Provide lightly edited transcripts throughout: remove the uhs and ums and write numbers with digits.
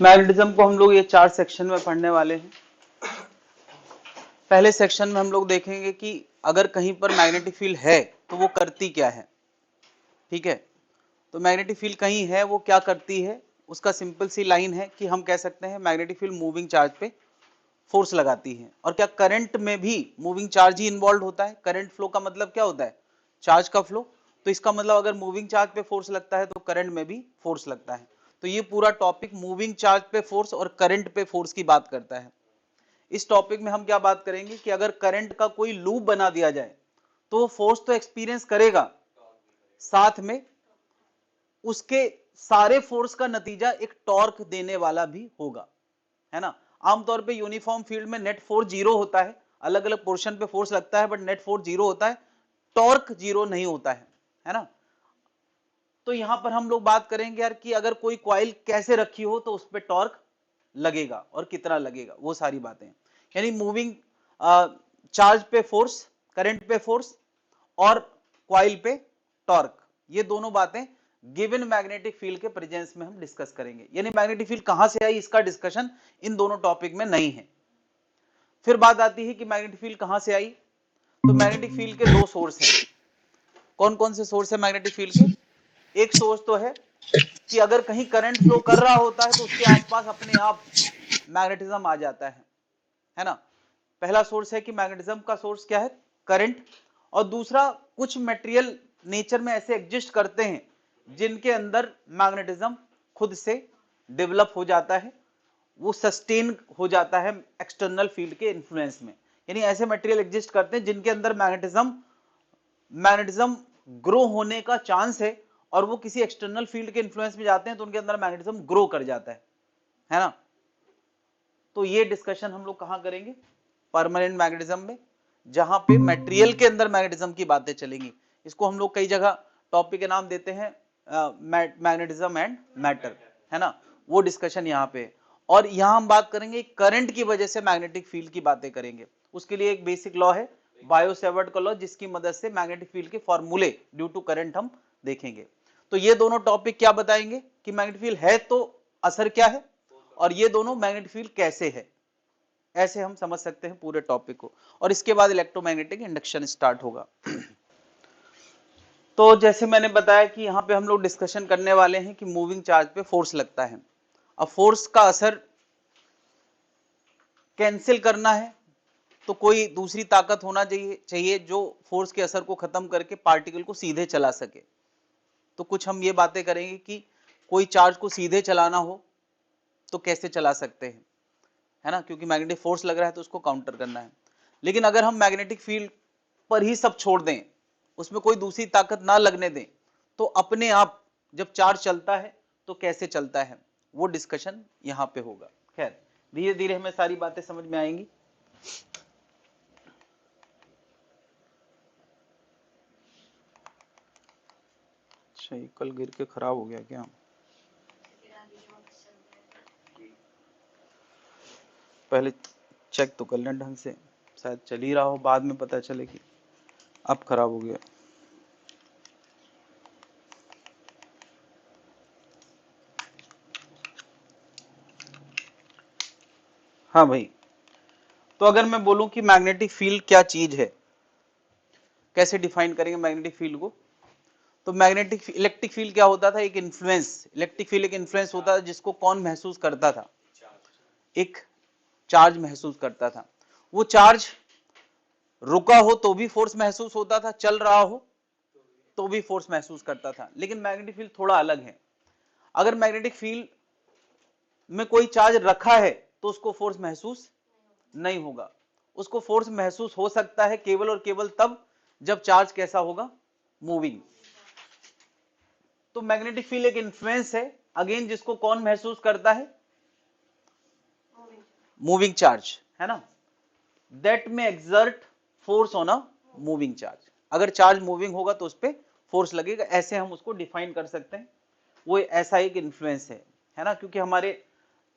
Magnetism को हम लोग ये 4 सेक्शन में पढ़ने वाले हैं। पहले सेक्शन में हम लोग देखेंगे कि अगर कहीं पर मैग्नेटिक फील्ड है तो वो करती क्या है। ठीक है, तो मैग्नेटिक फील्ड कहीं है वो क्या करती है, उसका सिंपल सी लाइन है कि हम कह सकते हैं मैग्नेटिक फील्ड मूविंग चार्ज पे फोर्स लगाती है। और क्या करंट में भी मूविंग चार्ज ही इन्वॉल्व होता है? करंट फ्लो का मतलब क्या होता है? चार्ज का फ्लो। तो इसका मतलब अगर मूविंग चार्ज पे फोर्स लगता है तो करंट में भी फोर्स लगता है। तो ये पूरा टॉपिक मूविंग चार्ज पे फोर्स और करंट पे फोर्स की बात करता है। इस टॉपिक में हम क्या बात करेंगे कि अगर करंट का कोई लूप बना दिया जाए तो वो फोर्स तो एक्सपीरियंस करेगा, साथ में उसके सारे फोर्स का नतीजा एक टॉर्क देने वाला भी होगा, है ना। आमतौर पे यूनिफॉर्म फील्ड में नेट फोर्स जीरो होता है, अलग अलग पोर्शन पे फोर्स लगता है बट नेट फोर्स जीरो होता है, टॉर्क जीरो नहीं होता है ना। तो यहां पर हम लोग बात करेंगे यार कि अगर कोई कॉइल कैसे रखी हो तो उस पर टॉर्क लगेगा और कितना लगेगा, वो सारी बातें। यानी मूविंग चार्ज पे फोर्स, करंट पे फोर्स और कॉइल पे टॉर्क, ये दोनों बातें गिवन मैग्नेटिक फील्ड के प्रेजेंस में हम डिस्कस करेंगे। यानी मैग्नेटिक फील्ड कहां से आई इसका डिस्कशन इन दोनों टॉपिक में नहीं है। फिर बात आती है कि मैग्नेटिक फील्ड कहां से आई। तो मैग्नेटिक फील्ड के दो सोर्स हैं। कौन कौन से सोर्स है मैग्नेटिक फील्ड के? एक सोर्स तो है कि अगर कहीं करंट फ्लो कर रहा होता है तो उसके आसपास अपने आप मैग्नेटिज्म आ जाता है ना। पहला सोर्स है कि मैग्नेटिज्म का सोर्स क्या है? करंट। और दूसरा, कुछ मटेरियल नेचर में ऐसे एग्जिस्ट करते हैं जिनके अंदर मैग्नेटिज्म खुद से डेवलप हो जाता है, वो सस्टेन हो जाता है एक्सटर्नल फील्ड के इन्फ्लुएंस में। यानी ऐसे मटेरियल एग्जिस्ट करते हैं जिनके अंदर मैग्नेटिज्म ग्रो होने का चांस है और वो किसी एक्सटर्नल फील्ड के इन्फ्लुएंस में जाते हैं तो उनके अंदर मैग्नेटिज्म ग्रो कर जाता है ना। तो ये डिस्कशन हम लोग कहां करेंगे? परमानेंट मैग्नेटिज्म में, जहां पे मटेरियल के अंदर मैग्नेटिज्म की बातें चलेंगी। इसको हम लोग कई जगह टॉपिक के नाम देते हैं मैग्नेटिज्म एंड मैटर, है ना। वो डिस्कशन यहाँ पे। और यहां हम बात करेंगे करंट की वजह से मैग्नेटिक फील्ड की बातें करेंगे। उसके लिए एक बेसिक लॉ है बायो-सेवर्ट का लॉ, जिसकी मदद से मैग्नेटिक फील्ड के फॉर्मूले ड्यू टू करंट हम देखेंगे। तो ये दोनों टॉपिक क्या बताएंगे कि मैग्नेटिक फील्ड है तो असर क्या है, और ये दोनों मैग्नेटिक फील्ड कैसे है। ऐसे हम समझ सकते हैं पूरे टॉपिक को। और इसके बाद इलेक्ट्रोमैग्नेटिक इंडक्शन स्टार्ट होगा। तो जैसे मैंने बताया कि यहाँ पे हम लोग डिस्कशन करने वाले हैं कि मूविंग चार्ज पे फोर्स लगता है। अब फोर्स का असर कैंसिल करना है तो कोई दूसरी ताकत होना चाहिए जो फोर्स के असर को खत्म करके पार्टिकल को सीधे चला सके। तो कुछ हम ये बातें करेंगे कि कोई चार्ज को सीधे चलाना हो तो कैसे चला सकते हैं, है ना, क्योंकि मैग्नेटिक फोर्स लग रहा है तो उसको काउंटर करना है। लेकिन अगर हम मैग्नेटिक फील्ड पर ही सब छोड़ दें, उसमें कोई दूसरी ताकत ना लगने दें, तो अपने आप जब चार्ज चलता है तो कैसे चलता है, वो डिस्कशन यहां पे होगा। खैर, धीरे धीरे हमें सारी बातें समझ में आएंगी। अच्छा, कल गिर के खराब हो गया क्या? पहले चेक तो कर लें ढंग से, शायद चल ही रहा हो, बाद में पता चले कि अब खराब हो गया। हाँ भाई, तो अगर मैं बोलूं कि मैग्नेटिक फील्ड क्या चीज है, कैसे डिफाइन करेंगे मैग्नेटिक फील्ड को। तो मैग्नेटिक इलेक्ट्रिक फील्ड क्या होता था? एक इन्फ्लुएंस। इलेक्ट्रिक फील्ड एक इन्फ्लुएंस होता था जिसको कौन महसूस करता था? एक चार्ज महसूस करता था। वो चार्ज रुका हो तो भी फोर्स महसूस होता था, चल रहा हो तो भी फोर्स महसूस करता था। लेकिन मैग्नेटिक फील्ड थोड़ा अलग है। अगर मैग्नेटिक फील्ड में कोई चार्ज रखा है तो उसको फोर्स महसूस नहीं होगा। उसको फोर्स महसूस हो सकता है केवल और केवल तब जब चार्ज कैसा होगा? मूविंग। तो मैग्नेटिक फील्ड एक इन्फ्लुएंस है, अगेन जिसको कौन महसूस करता है? मूविंग चार्ज, है ना। दैट में exert force on a moving charge. अगर चार्ज मूविंग होगा तो उस पर फोर्स लगेगा, ऐसे हम उसको डिफाइन कर सकते हैं। वो ऐसा एक इन्फ्लुएंस है ना, क्योंकि हमारे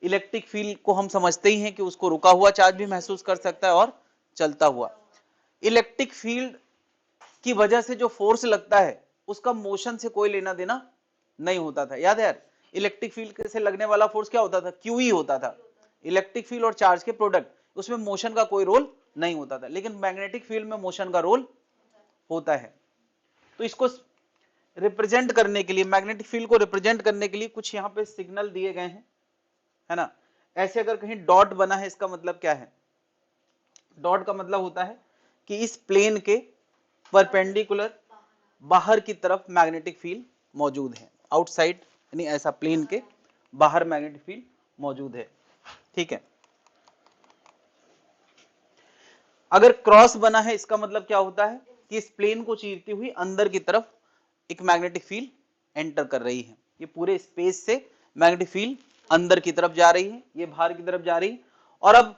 इलेक्ट्रिक फील्ड को हम समझते ही हैं कि उसको रुका हुआ चार्ज भी महसूस कर सकता है और चलता हुआ। इलेक्ट्रिक फील्ड की वजह से जो फोर्स लगता है उसका मोशन से कोई लेना देना नहीं होता था। याद है यार, इलेक्ट्रिक फील्ड से लगने वाला फोर्स क्या होता था, क्यू ही होता था, इलेक्ट्रिक फील्ड और चार्ज के प्रोडक्ट, उसमें मोशन का कोई रोल नहीं होता था। लेकिन मैग्नेटिक फील्ड में मोशन का रोल होता है। तो इसको रिप्रेजेंट करने के लिए, मैग्नेटिक फील्ड को रिप्रेजेंट करने के लिए कुछ यहाँ पे सिग्नल दिए गए हैं, है ना। ऐसे अगर कहीं डॉट बना है, इसका मतलब क्या है, डॉट का मतलब होता है कि इस प्लेन के परपेंडिकुलर बाहर की तरफ मैग्नेटिक फील्ड मौजूद है, आउटसाइड यानी ऐसा प्लेन के बाहर मैग्नेटिक फील्ड मौजूद है, ठीक है। अगर क्रॉस बना है, इसका मतलब क्या होता है कि इस प्लेन को चीरती हुई अंदर की तरफ एक मैग्नेटिक फील्ड एंटर कर रही है, ये पूरे स्पेस से मैग्नेटिक फील्ड अंदर की तरफ जा रही है, ये बाहर की तरफ जा रही है। और अब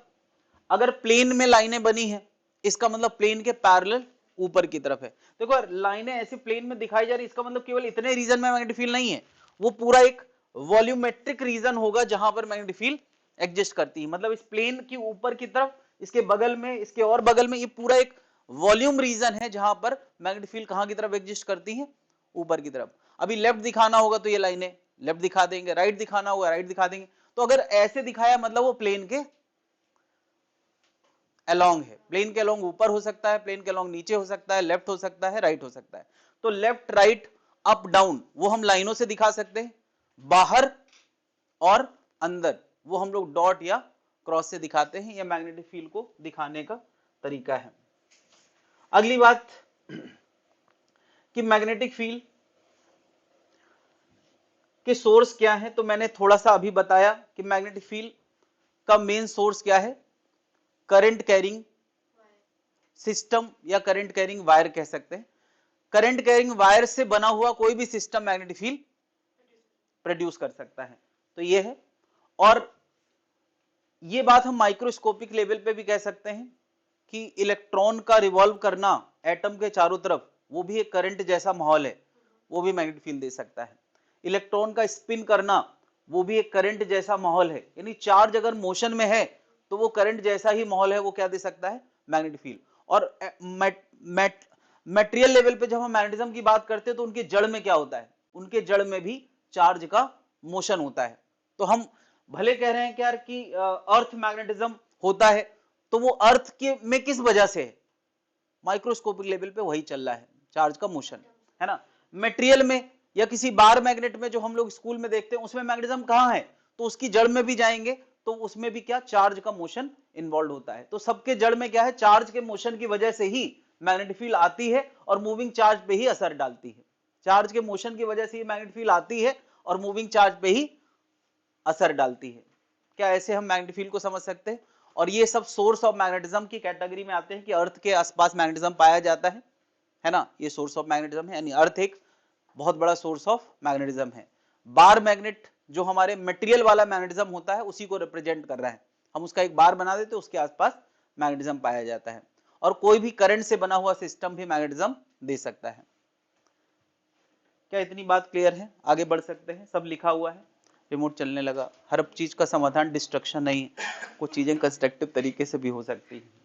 अगर प्लेन में लाइनें बनी है, इसका मतलब प्लेन के पैरेलल ऊपर की तरफ है। देखो लाइनें ऐसे प्लेन में दिखाई जा रही, इसका मतलब केवल इतने रीजन में मैग्नेटिक फील्ड नहीं है, वो पूरा एक वॉल्यूमेट्रिक रीजन होगा जहां पर मैग्नेटिक फील्ड एग्जिस्ट करती है। मतलब इस प्लेन की ऊपर की तरफ, इसके बगल में, इसके और बगल में, ये पूरा एक वॉल्यूम रीजन है जहां पर मैग्नेटिक फील्ड कहां की तरफ एग्जिस्ट करती है, ऊपर की तरफ। अभी लेफ्ट दिखाना होगा तो ये लाइनें लेफ्ट दिखा देंगे, राइट दिखाना होगा राइट दिखा देंगे। तो अगर ऐसे दिखाया मतलब वो प्लेन के अलोंग है, प्लेन के अलोंग ऊपर हो सकता है, प्लेन के अलोंग नीचे हो सकता है, लेफ्ट हो सकता है, राइट हो सकता है। तो लेफ्ट राइट अप डाउन वो हम लाइनों से दिखा सकते हैं, बाहर और अंदर वो हम लोग डॉट या क्रॉस से दिखाते हैं। यह मैग्नेटिक फील्ड को दिखाने का तरीका है। अगली बात कि मैग्नेटिक फील्ड के सोर्स क्या है, तो मैंने थोड़ा सा अभी बताया कि मैग्नेटिक फील्ड का मेन सोर्स क्या है, करंट कैरिंग सिस्टम या करंट कैरिंग वायर कह सकते हैं। करंट कैरिंग वायर से बना हुआ कोई भी सिस्टम मैग्नेटिक फील्ड प्रोड्यूस कर सकता है, तो ये है। और ये बात हम माइक्रोस्कोपिक लेवल पे भी कह सकते हैं कि इलेक्ट्रॉन का रिवॉल्व करना एटम के चारों तरफ, वो भी एक करंट जैसा माहौल है, वो भी मैग्नेटिक फील्ड दे सकता है। इलेक्ट्रॉन का स्पिन करना, वो भी एक करंट जैसा माहौल है, यानी चार्ज अगर मोशन में है तो वो करंट जैसा ही माहौल है, वो क्या दे सकता है, मैग्नेटिक फील्ड। और मटेरियल लेवल पे जब हम मैग्नेटिज्म की बात करते हैं तो उनके जड़ में क्या होता है, उनके जड़ में भी चार्ज का मोशन होता है। तो हम भले कह रहे हैं कि यार कि अर्थ मैग्नेटिज्म होता है, तो वो अर्थ के में किस वजह से है, माइक्रोस्कोपिक लेवल पे वही चल रहा है, चार्ज का मोशन, है ना। मटेरियल में या किसी बार मैग्नेट में जो हम लोग स्कूल में देखते हैं, उसमें मैग्नेटिज्म कहां है, तो उसकी जड़ में भी जाएंगे तो उसमें भी क्या, चार्ज का मोशन इन्वॉल्व होता है। तो सबके जड़ में क्या है, चार्ज के मोशन की वजह से ही मैग्नेटिक फील्ड आती है और मूविंग चार्ज पे ही असर डालती है। चार्ज के मोशन की वजह से ही मैग्नेटिक फील्ड आती है और मूविंग चार्ज पे ही असर डालती है। क्या ऐसे हम मैग्नेटिक फील्ड को समझ सकते हैं। और ये सब सोर्स ऑफ मैग्नेटिज्म की कैटेगरी में आते हैं कि अर्थ के आसपास मैग्नेटिज्म पाया जाता है ना, ये सोर्स ऑफ मैग्नेटिज्म है, यानी अर्थ एक बहुत बड़ा सोर्स ऑफ मैग्नेटिज्म है। बार मैग्नेट जो हमारे मटेरियल वाला मैग्नेटिज्म होता है उसी को रिप्रेजेंट कर रहा है, हम उसका एक बार बना देते, उसके आसपास मैग्नेटिज्म पाया जाता है। और कोई भी करंट से बना हुआ सिस्टम भी मैग्नेटिज्म दे सकता है। क्या इतनी बात क्लियर है, आगे बढ़ सकते हैं। सब लिखा हुआ है, रिमोट चलने लगा। हर चीज का समाधान डिस्ट्रक्शन नहीं है, कुछ चीजें कंस्ट्रक्टिव तरीके से भी हो सकती है।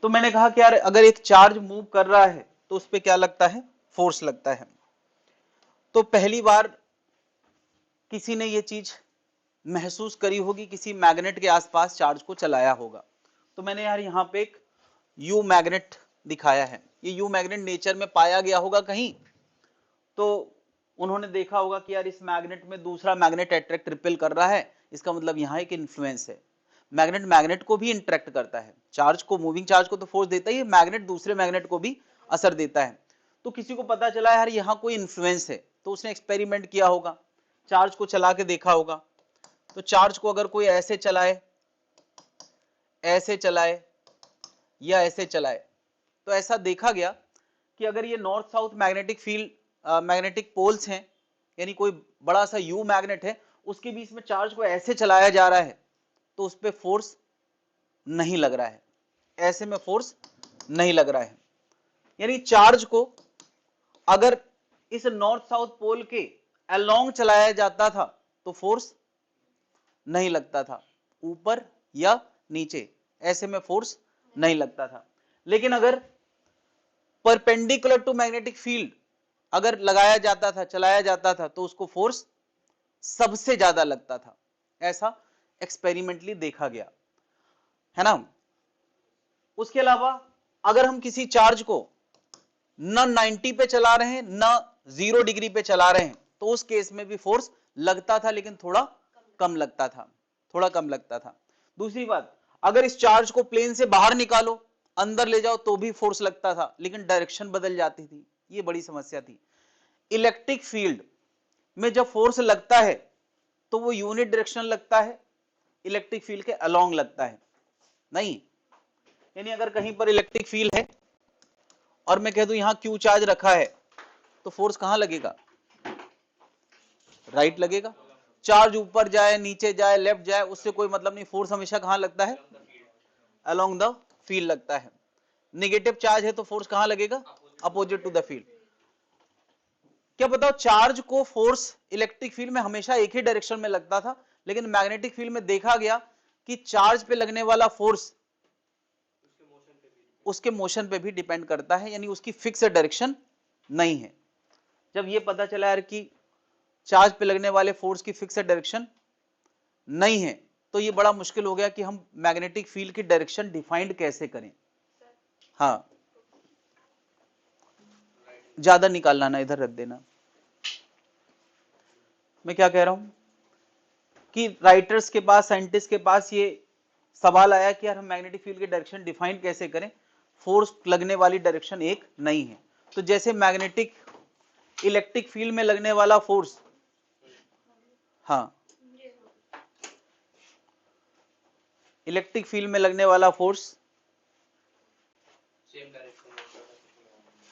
तो मैंने कहा कि यार अगर एक चार्ज मूव कर रहा है तो उस पर क्या लगता है, फोर्स लगता है। तो पहली बार किसी ने ये चीज महसूस करी होगी, किसी मैग्नेट के आसपास चार्ज को चलाया होगा। तो मैंने यार यहाँ पे एक यू मैग्नेट दिखाया है, ये यू मैग्नेट नेचर में पाया गया होगा कहीं, तो उन्होंने देखा होगा कि यार इस मैग्नेट में दूसरा मैग्नेट अट्रैक्ट रिपेल कर रहा है, इसका मतलब यहाँ एक इन्फ्लुएंस है। मैग्नेट मैग्नेट को भी इंटरेक्ट करता है, चार्ज को, मूविंग चार्ज को तो फोर्स देता ही है, मैग्नेट दूसरे मैग्नेट को भी असर देता है। तो किसी को पता चला यार यहाँ कोई इन्फ्लुएंस है, तो उसने एक्सपेरिमेंट किया होगा, चार्ज को चला के देखा होगा। तो चार्ज को अगर कोई ऐसे चलाए, ऐसे चलाए या ऐसे चलाए, तो ऐसा देखा गया कि अगर ये north south magnetic field, magnetic poles हैं, यानी कोई बड़ा सा यू मैग्नेट है, उसके बीच में चार्ज को ऐसे चलाया जा रहा है तो उस पर फोर्स नहीं लग रहा है, ऐसे में फोर्स नहीं लग रहा है। यानी चार्ज को अगर इस नॉर्थ साउथ पोल के अलोंग चलाया जाता था तो फोर्स नहीं लगता था, ऊपर या नीचे, ऐसे में फोर्स नहीं लगता था। लेकिन अगर परपेंडिकुलर टू मैग्नेटिक फील्ड अगर लगाया जाता था, चलाया जाता था, तो उसको फोर्स सबसे ज्यादा लगता था। ऐसा एक्सपेरिमेंटली देखा गया है ना। उसके अलावा अगर हम किसी चार्ज को न 90 पे चला रहे हैं न 0 डिग्री पे चला रहे हैं, तो उस केस में भी फोर्स लगता था, लेकिन थोड़ा कम लगता था, थोड़ा कम लगता था। दूसरी बात, अगर इस चार्ज को प्लेन से बाहर निकालो, अंदर ले जाओ, तो भी फोर्स लगता था, लेकिन डायरेक्शन बदल जाती थी। ये बड़ी समस्या थी। इलेक्ट्रिक फील्ड में जब फोर्स लगता है तो वो यूनिट डायरेक्शन लगता है, इलेक्ट्रिक फील्ड के अलोंग लगता है नहीं। यानी अगर कहीं पर इलेक्ट्रिक फील्ड है और मैं कह दूं यहां क्यू चार्ज रखा है, तो फोर्स कहां लगेगा? राइट लगेगा। चार्ज ऊपर जाए, नीचे जाए, लेफ्ट जाए, उससे कोई मतलब नहीं, फोर्स हमेशा कहां लगता है? अलोंग द फील्ड लगता है। नेगेटिव चार्ज है तो फोर्स कहां लगेगा? Opposite to the field. क्या बताओ, चार्ज को फोर्स इलेक्ट्रिक फील्ड में हमेशा एक ही डायरेक्शन में लगता था, लेकिन मैग्नेटिक फील्ड में देखा गया कि चार्ज पे लगने वाला फोर्स उसके मोशन पे भी डिपेंड करता है, यानी उसकी फिक्स डायरेक्शन नहीं है। जब ये पता चला यार कि चार्ज पे लगने वाले फोर्स की फिक्स डायरेक्शन नहीं है, तो ये बड़ा मुश्किल हो गया कि हम मैग्नेटिक फील्ड की डायरेक्शन डिफाइंड कैसे करें। हाँ, ज्यादा निकालना ना, इधर रख देना। मैं क्या कह रहा हूं कि राइटर्स के पास, साइंटिस्ट के पास ये सवाल आया कि यार हम मैग्नेटिक फील्ड की डायरेक्शन डिफाइन कैसे करें, फोर्स लगने वाली डायरेक्शन एक नहीं है। तो जैसे मैग्नेटिक इलेक्ट्रिक फील्ड में लगने वाला फोर्स, हाँ, इलेक्ट्रिक फील्ड में लगने वाला फोर्स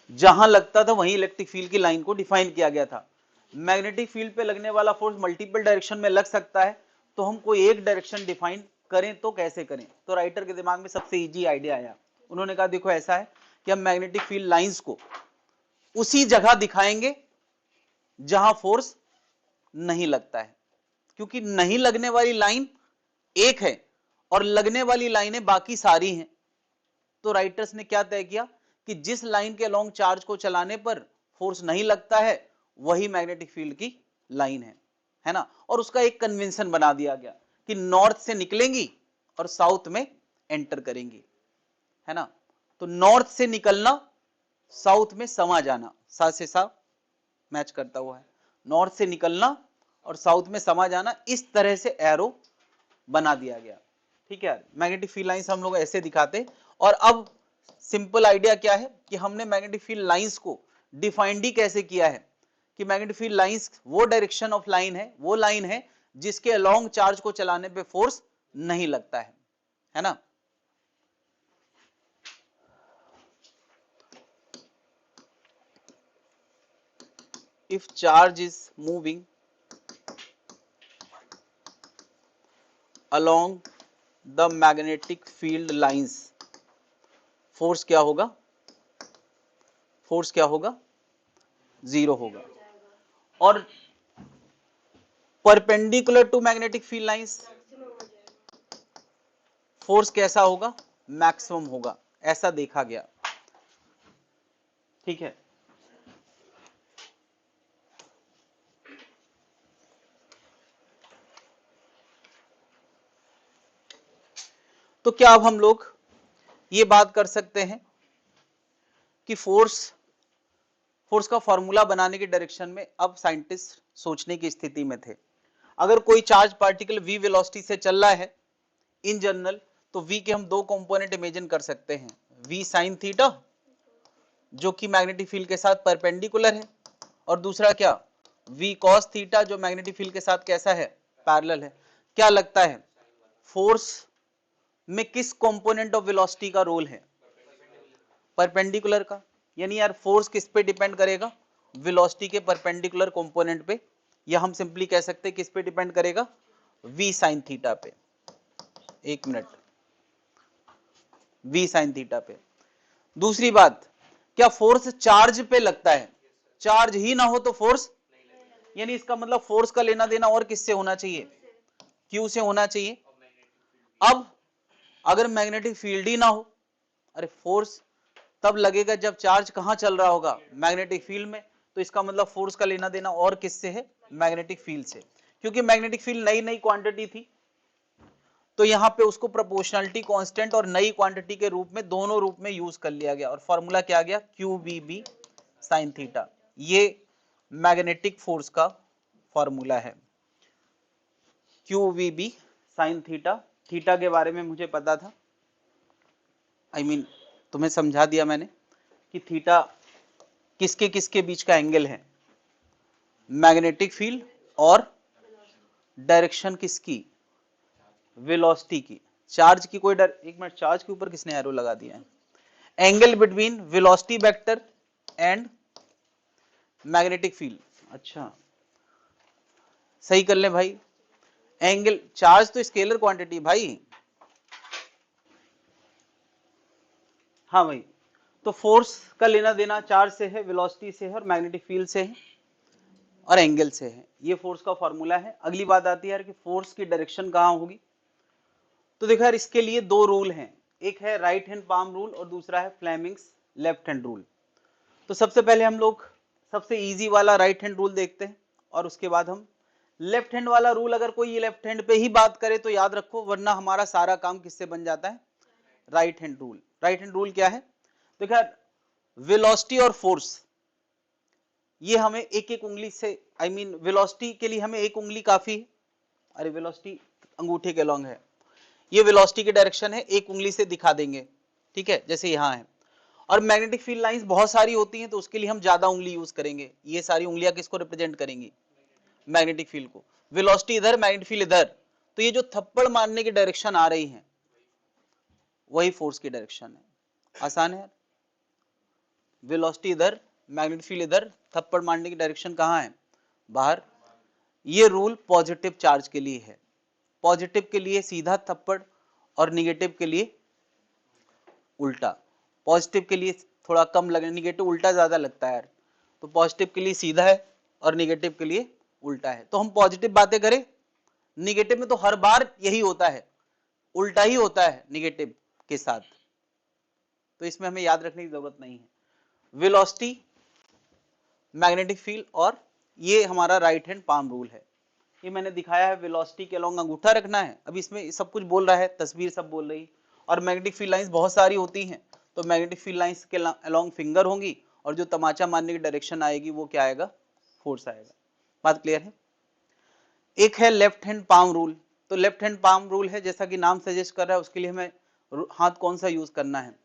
जहां लगता था वहीं इलेक्ट्रिक फील्ड की लाइन को डिफाइन किया गया था। मैग्नेटिक फील्ड पे लगने वाला फोर्स मल्टीपल डायरेक्शन में लग सकता है, तो हम कोई एक डायरेक्शन डिफाइन करें तो कैसे करें? तो राइटर के दिमाग में सबसे इजी आइडिया आया। उन्होंने कहा देखो ऐसा है कि हम मैग्नेटिक फील्ड लाइंस को उसी जगह दिखाएंगे जहां फोर्स नहीं लगता है, क्योंकि नहीं लगने वाली लाइन एक है और लगने वाली लाइनें बाकी सारी हैं। तो राइटर्स ने क्या तय किया कि जिस लाइन के अलोंग चार्ज को चलाने पर फोर्स नहीं लगता है वही मैग्नेटिक फील्ड की लाइन है ना। और उसका एक कन्वेंशन बना दिया गया कि नॉर्थ से निकलेंगी और साउथ में एंटर करेंगी, है ना। तो नॉर्थ से निकलना, साउथ में समा जाना, सा से सा मैच करता हुआ है, नॉर्थ से निकलना और साउथ में समा जाना, इस तरह से एरो बना दिया गया। ठीक है, मैग्नेटिक फील्ड लाइंस हम लोग ऐसे दिखाते। और अब सिंपल आइडिया क्या है कि हमने मैग्नेटिक फील्ड लाइंस को डिफाइंड ही कैसे किया है कि मैग्नेटिक फील्ड लाइंस वो डायरेक्शन ऑफ लाइन है, वो लाइन है जिसके अलोंग चार्ज को चलाने पे फोर्स नहीं लगता है ना। If charge is moving along the magnetic field lines, force क्या होगा? फोर्स क्या होगा? जीरो होगा। और perpendicular to magnetic field lines force कैसा होगा? मैक्सिमम होगा, ऐसा देखा गया। ठीक है, तो क्या अब हम लोग ये बात कर सकते हैं कि फोर्स का फॉर्मूला बनाने की डायरेक्शन में अब साइंटिस्ट सोचने की स्थिति में थे। अगर कोई चार्ज पार्टिकल v वेलोसिटी से चल रहा है इन जनरल, तो v के हम दो कंपोनेंट इमेजिन कर सकते हैं, v साइन थीटा जो कि मैग्नेटिक फील्ड के साथ परपेंडिकुलर है, और दूसरा क्या, v cos थीटा जो मैग्नेटिक फील्ड के साथ कैसा है? पैरेलल है। क्या लगता है फोर्स में किस कंपोनेंट ऑफ वेलोसिटी का रोल है? परपेंडिकुलर का। यानी यार फोर्स किस पे डिपेंड करेगा? वेलोसिटी के परपेंडिकुलर कंपोनेंट पे, या हम सिंपली कह सकते हैं किस पे डिपेंड करेगा? v साइन थीटा पे। एक मिनट, v साइन थीटा पे। दूसरी बात, क्या फोर्स चार्ज पे लगता है? चार्ज ही ना हो तो फोर्स, यानी इसका मतलब फोर्स का लेना देना और किससे होना चाहिए? q से होना चाहिए। अब अगर मैग्नेटिक फील्ड ही ना हो, अरे फोर्स तब लगेगा जब चार्ज कहां चल रहा होगा, मैग्नेटिक फील्ड में। तो इसका मतलब फोर्स का लेना देना और किससे है, मैग्नेटिक फील्ड से। क्योंकि मैग्नेटिक फील्ड नई नई क्वांटिटी थी, तो यहां पे उसको प्रोपोर्शनलिटी कांस्टेंट और नई क्वांटिटी के रूप में, दोनों रूप में यूज कर लिया गया, और फॉर्मूला क्या आ गया, QVB sin थीटा। ये मैग्नेटिक फोर्स का फॉर्मूला है, QVB sin थीटा। थीटा के बारे में मुझे पता था, I mean, तुम्हें समझा दिया मैंने कि थीटा किसके किसके बीच का एंगल है, मैग्नेटिक फील्ड और डायरेक्शन किसकी, वेलोसिटी की। चार्ज की कोई एक मिनट, चार्ज के ऊपर किसने एरो लगा दिया है, angle between velocity vector and magnetic field. अच्छा सही कर ले भाई, एंगल, चार्ज तो स्केलर क्वांटिटी भाई। हाँ भाई, तो फोर्स का लेना देना चार्ज से है, वेलोसिटी से है, और मैग्नेटिक फील्ड से है, और एंगल से है। ये फोर्स का फॉर्मूला है। अगली बात आती है यार कि फोर्स की डायरेक्शन कहां होगी। तो देखो यार, इसके लिए दो रूल हैं, एक है राइट हैंड पाम रूल और दूसरा है फ्लेमिंग्स लेफ्ट हैंड रूल। तो सबसे पहले हम लोग सबसे इजी वाला राइट हैंड रूल देखते हैं, और उसके बाद हम लेफ्ट हैंड वाला रूल, अगर कोई लेफ्ट हैंड पे ही बात करे तो याद रखो, वरना हमारा सारा काम किससे बन जाता है, right hand rule. Right hand rule क्या है, देखो यार, वेलोसिटी और फोर्स ये हमें एक एक उंगली से, I mean, वेलोसिटी के लिए हमें एक उंगली काफी है। अरे वेलोसिटी अंगूठे के लॉन्ग है, ये वेलोसिटी की डायरेक्शन है, एक उंगली से दिखा देंगे, ठीक है, जैसे यहां है। और मैग्नेटिक फील्ड लाइंस बहुत सारी होती हैं, तो उसके लिए हम ज्यादा उंगली यूज करेंगे। ये सारी उंगलियां किसको रिप्रेजेंट करेंगी, मैग्नेटिक फील्ड को। वेलोसिटी इधर, मैग्नेटिक फील्ड इधर, तो ये जो थप्पड़ मारने की डायरेक्शन आ रही है वही फोर्स की डायरेक्शन है। आसान है, वेलोसिटी इधर, मैग्नेटिक फील्ड इधर, थप्पड़ मारने की डायरेक्शन कहां है, बाहर। ये रूल पॉजिटिव चार्ज के लिए है, पॉजिटिव के लिए सीधा थप्पड़ और निगेटिव के लिए उल्टा। पॉजिटिव के लिए थोड़ा कम लगने, निगेटिव उल्टा ज्यादा लगता है यार, तो पॉजिटिव के लिए सीधा है और निगेटिव के लिए उल्टा है। तो हम पॉजिटिव बातें करें, निगेटिव में तो हर बार यही होता है, उल्टा ही होता है निगेटिव के साथ, तो इसमें हमें याद रखने की जरूरत नहीं है। वेलोसिटी, मैग्नेटिक फील्ड, और ये हमारा राइट हैंड पाम रूल है। ये मैंने दिखाया है, वेलोसिटी के अलोंग अंगूठा रखना है। अब इसमें सब कुछ बोल रहा है, तस्वीर सब बोल रही, और मैग्नेटिक फील्ड लाइंस बहुत सारी होती हैं, तो मैग्नेटिक फील्ड लाइंस के अलोंग फिंगर होंगी, और जो तमाचा मारने की डायरेक्शन आएगी वो क्या आएगा, फोर्स आएगा। बात क्लियर है। एक है लेफ्ट हैंड पाम रूल। तो लेफ्ट हैंड पाम रूल है, जैसा कि नाम सजेस्ट कर रहा है, उसके लिए हमें हाथ कौन सा यूज करना है,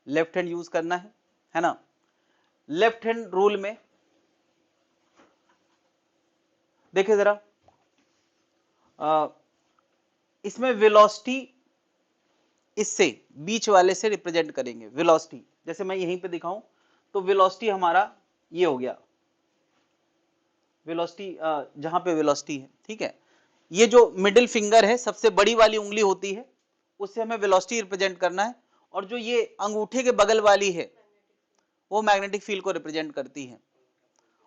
लेफ्ट हैंड यूज करना है ना। लेफ्ट हैंड रूल में देखिए जरा, इसमें वेलोसिटी इससे बीच वाले से रिप्रेजेंट करेंगे। वेलोसिटी जैसे मैं यहीं पे दिखाऊं, तो वेलोसिटी हमारा ये हो गया, वेलोसिटी जहां पे वेलोसिटी है, ठीक है। ये जो मिडिल फिंगर है, सबसे बड़ी वाली उंगली होती है, उससे हमें वेलोसिटी रिप्रेजेंट करना है। और जो ये अंगूठे के बगल वाली है वो मैग्नेटिक फील्ड को रिप्रेजेंट करती है,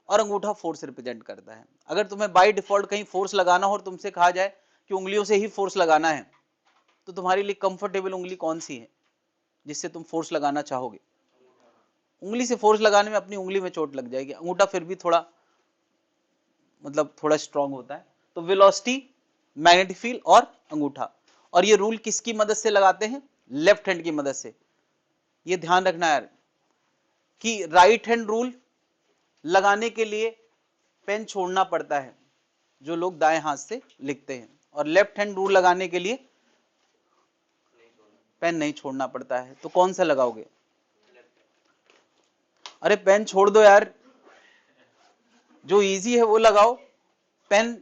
और अंगूठा फोर्स रिप्रेजेंट करता है। अगर तुम्हें बाय डिफॉल्ट कहीं फोर्स लगाना हो और तुमसे कहा जाए कि उंगलियों से ही फोर्स लगाना है, तो तुम्हारे लिए कंफर्टेबल उंगली कौन सी है जिससे तुम फोर्स लगाना चाहोगे। उंगली से फोर्स लगाने में अपनी उंगली में चोट लग जाएगी, अंगूठा फिर भी थोड़ा मतलब थोड़ा स्ट्रांग होता है। तो वेलोसिटी, मैग्नेटिक फील्ड और अंगूठा, और ये रूल किसकी मदद से लगाते हैं, लेफ्ट हैंड की मदद से। ये ध्यान रखना यार कि राइट हैंड रूल लगाने के लिए पेन छोड़ना पड़ता है, जो लोग दाएं हाथ से लिखते हैं, और लेफ्ट हैंड रूल लगाने के लिए पेन नहीं छोड़ना पड़ता है। तो कौन सा लगाओगे, अरे पेन छोड़ दो यार, जो इजी है वो लगाओ, पेन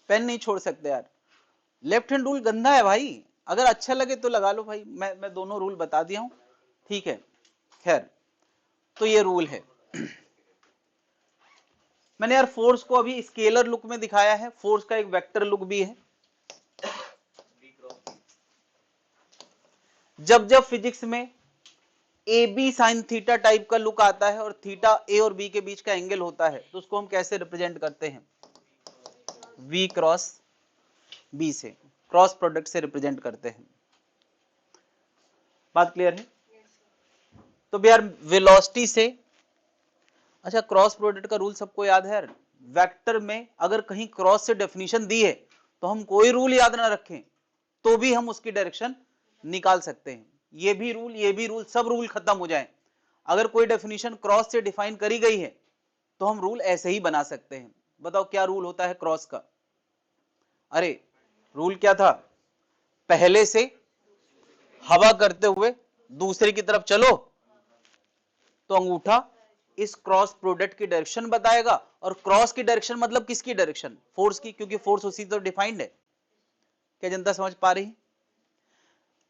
पेन नहीं छोड़ सकते यार। लेफ्ट हैंड रूल गंदा है भाई, अगर अच्छा लगे तो लगा लो भाई, मैं दोनों रूल बता दिया हूं, ठीक है। खैर, तो ये रूल है। मैंने यार फोर्स को अभी स्केलर लुक में दिखाया है, फोर्स का एक वेक्टर लुक भी है। जब जब फिजिक्स में A B sine theta type का लुक आता है और थीटा ए और बी के बीच का एंगल होता है, तो उसको हम कैसे रिप्रेजेंट करते हैं, वी क्रॉस बी से, क्रॉस प्रोडक्ट से रिप्रेजेंट करते हैं। बात क्लियर है? तो भी यार वेलोसिटी से, अच्छा क्रॉस प्रोडक्ट का रूल सबको याद है यार, वेक्टर में अगर कहीं क्रॉस से डेफिनेशन दी है तो हम कोई रूल याद ना रखें तो भी हम उसकी डायरेक्शन निकाल सकते हैं। ये भी रूल सब रूल खत्म हो जाए, अगर कोई डेफिनेशन क्रॉस से डिफाइन करी गई है तो हम रूल ऐसे ही बना सकते हैं। बताओ क्या रूल होता है क्रॉस का? अरे रूल क्या था, पहले से हवा करते हुए दूसरे की तरफ चलो तो अंगूठा इस क्रॉस प्रोडक्ट की डायरेक्शन बताएगा, और क्रॉस की डायरेक्शन मतलब किसकी डायरेक्शन? फोर्स की, क्योंकि फोर्स उसी तरफ डिफाइंड है। क्या जनता समझ पा रही?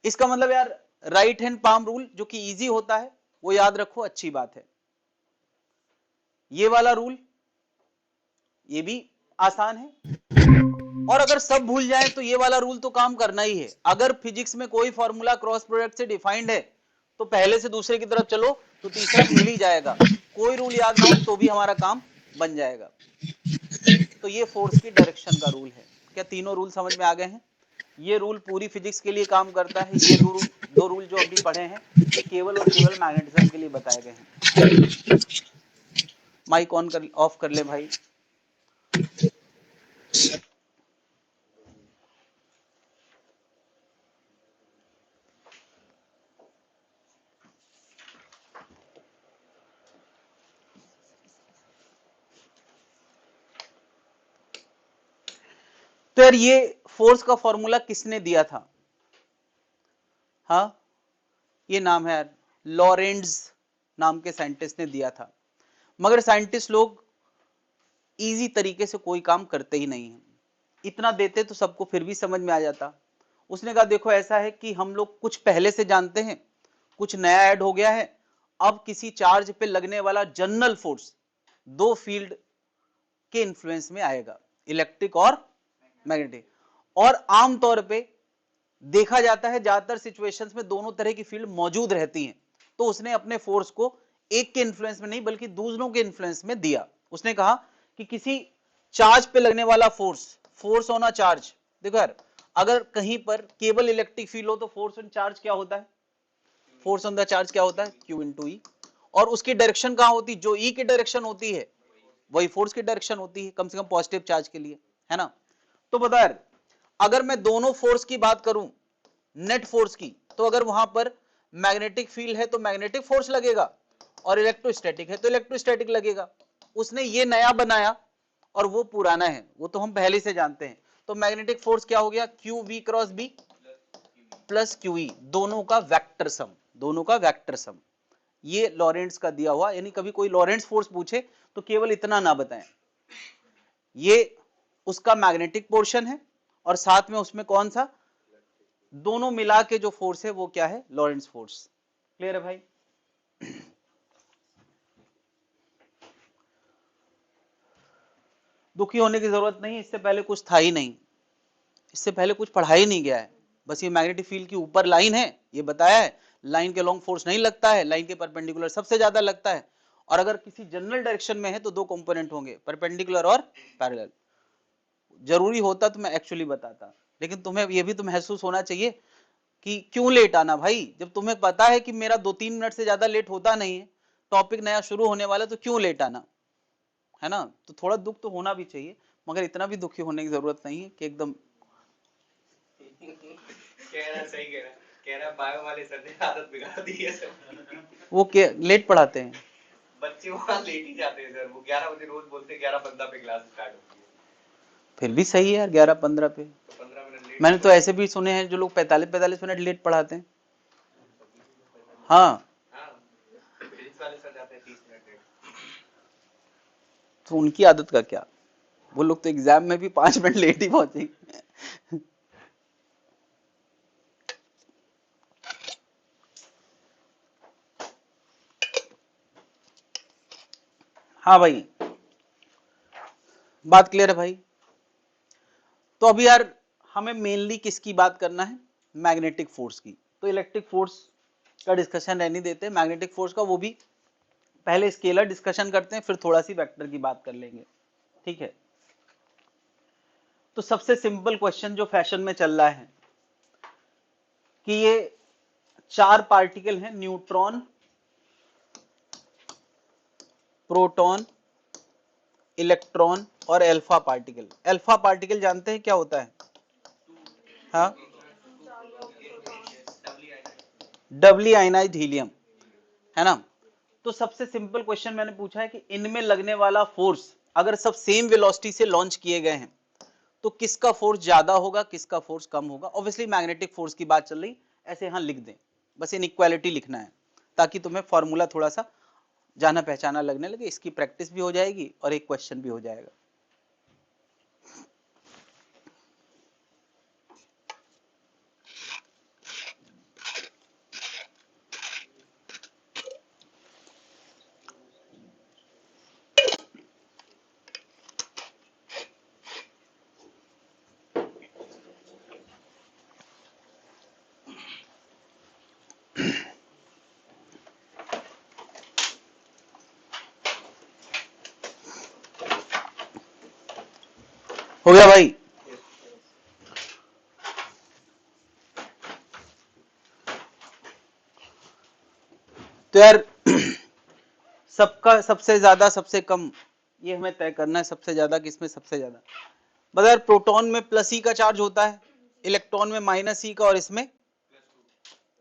इसका मतलब यार राइट हैंड पाम रूल जो कि इजी होता है वो याद रखो, अच्छी बात है। ये वाला रूल ये भी आसान है, और अगर सब भूल जाए तो ये वाला रूल तो काम करना ही है। अगर फिजिक्स में कोई फॉर्मूला क्रॉस प्रोडक्ट से डिफाइंड है तो पहले से दूसरे की तरफ चलो तो तीसरा मिल ही जाएगा, कोई रूल याद ना हो तो भी हमारा काम बन जाएगा। तो ये फोर्स की डायरेक्शन का रूल है। क्या तीनों रूल समझ में आ गए हैं? ये रूल पूरी फिजिक्स के लिए काम करता है। ये दो रूल जो अभी पढ़े हैं ये केवल और केवल मैग्नेटिज्म के लिए बताए गए हैं। माइक ऑन कर, ऑफ कर ले भाई। तो यार ये फोर्स का फॉर्मूला किसने दिया था? हाँ, ये नाम है यार, लॉरेंट्ज नाम के साइंटिस्ट ने दिया था। मगर साइंटिस्ट लोग इजी तरीके से कोई काम करते ही नहीं है। इतना देते तो सबको फिर भी समझ में आ जाता। उसने कहा देखो ऐसा है कि हम लोग कुछ पहले से जानते हैं, कुछ नया ऐड हो गया है। अब किसी चार्ज पे लगने वाला जनरल फोर्स दो फील्ड के इन्फ्लुएंस में आएगा, इलेक्ट्रिक और मैग्नेटिक। और आमतौर पे देखा जाता है ज्यादातर सिचुएशंस में दोनों तरह की फील्ड मौजूद रहती हैं। तो उसने अपने फोर्स को एक के इन्फ्लुएंस में नहीं बल्कि दूसरों के इन्फ्लुएंस में दिया। उसने कहा कि किसी चार्ज पे लगने वाला फोर्स ऑन अ चार्ज, देखो यार अगर कहीं पर केवल इलेक्ट्रिक फील्ड हो तो फोर्स ऑन चार्ज क्या होता है? फोर्स ऑन द चार्ज क्या होता है? Q इंटू ई। और उसकी डायरेक्शन कहां होती है? जो ई की डायरेक्शन होती है वही फोर्स की डायरेक्शन होती है, कम से कम पॉजिटिव चार्ज के लिए, है ना? तो बता यार अगर मैं दोनों फोर्स की बात करूं, नेट फोर्स की, तो अगर वहां पर मैग्नेटिक फील्ड है तो मैग्नेटिक फोर्स लगेगा, और इलेक्ट्रोस्टैटिक है तो इलेक्ट्रोस्टैटिक लगेगा। उसने ये नया बनाया और वो पुराना है, वो तो हम पहले से जानते हैं। तो मैग्नेटिक फोर्स क्या हो गया? Q B cross B plus Q E, दोनों का वेक्टर सम, दोनों का वेक्टर सम। ये लॉरेंट्स का दिया हुआ, यानी कभी कोई लॉरेंट्स फोर्स पूछे तो केवल इतना ना बताएं, ये उसका मैग्नेटिक पोर्शन है और साथ में उसमें कौन सा, दोनों मिला के जो फोर्स है वो क्या है? Lorentz force. क्लियर है भाई? दुखी होने की जरूरत नहीं, इससे पहले कुछ था ही नहीं, इससे पहले कुछ पढ़ा ही नहीं गया है। बस ये मैग्नेटिक फील्ड की ऊपर लाइन है ये बताया है, लाइन के लॉन्ग फोर्स नहीं लगता है, लाइन के परपेंडिकुलर सबसे ज्यादा लगता है। और अगर किसी जनरल डायरेक्शन में है तो दो कंपोनेंट होंगे, परपेंडिकुलर और पैरेलल। जरूरी होता तो मैं एक्चुअली बताता, लेकिन तुम्हें ये भी तो महसूस होना चाहिए कि क्यों लेट आना भाई, जब तुम्हें पता है कि मेरा 2-3 मिनट से ज्यादा लेट होता नहीं है, टॉपिक नया शुरू होने वाला, तो क्यों लेट आना, है ना? तो थोड़ा दुख तो होना भी चाहिए, मगर इतना भी दुखी होने की जरूरत नहीं है कि एकदम सही कह रहा बायो वाले सर ने आदत बिगाड़ दी है सर। वो क्या लेट पढ़ाते हैं? बच्चे वहां लेट ही जाते हैं सर, वो 11 बजे रोज बोलते हैं 11:15 पे क्लास स्टार्ट होती है। फिर भी सही है यार 11-15 पे। तो 15 मिनट लेट मैंने तो ऐसे भी सुने हैं जो लोग 45-45 मिनट लेट पढ़ाते हैं। हाँ, फिजिक्स वाले सर जाते हैं 30 मिनट लेट। तो उनकी आदत का क्या, वो लोग तो एग्जाम में भी 5 मिनट लेट ही पहुंचेंगे। हाँ भाई, बात क्लियर है भाई? तो अभी यार हमें मेनली किसकी बात करना है? मैग्नेटिक फोर्स की। तो इलेक्ट्रिक फोर्स का डिस्कशन रहने देते हैं, मैग्नेटिक फोर्स का वो भी पहले स्केलर डिस्कशन करते हैं, फिर थोड़ा सी वेक्टर की बात कर लेंगे, ठीक है? तो सबसे सिंपल क्वेश्चन जो फैशन में चल रहा है कि ये 4 पार्टिकल हैं, न्यूट्रॉन, प्रोटॉन, इलेक्ट्रॉन और अल्फा पार्टिकल। अल्फा पार्टिकल जानते हैं क्या होता है? हाँ, डबली आयनाइज्ड हीलियम, है ना। तो सबसे सिंपल क्वेश्चन मैंने पूछा है कि इनमें लगने वाला फोर्स अगर सब सेम वेलोसिटी से लॉन्च किए गए हैं तो किसका फोर्स ज्यादा होगा, किसका फोर्स कम होगा। ऑब्वियसली मैग्नेटिक फोर्स की बात चल रही, ऐसे यहां लिख दें, बस इनइक्वालिटी लिखना है ताकि तुम्हें फॉर्मूला थोड़ा सा जाना पहचाना लगने लगे, इसकी प्रैक्टिस भी हो जाएगी और एक क्वेश्चन भी हो जाएगा। हो गया भाई? तो यार सबका सबसे ज्यादा सबसे कम ये हमें तय करना है, सबसे ज्यादा किसमें सबसे ज्यादा। बगैर प्रोटॉन में प्लस ई का चार्ज होता है, इलेक्ट्रॉन में माइनस ई का, और इसमें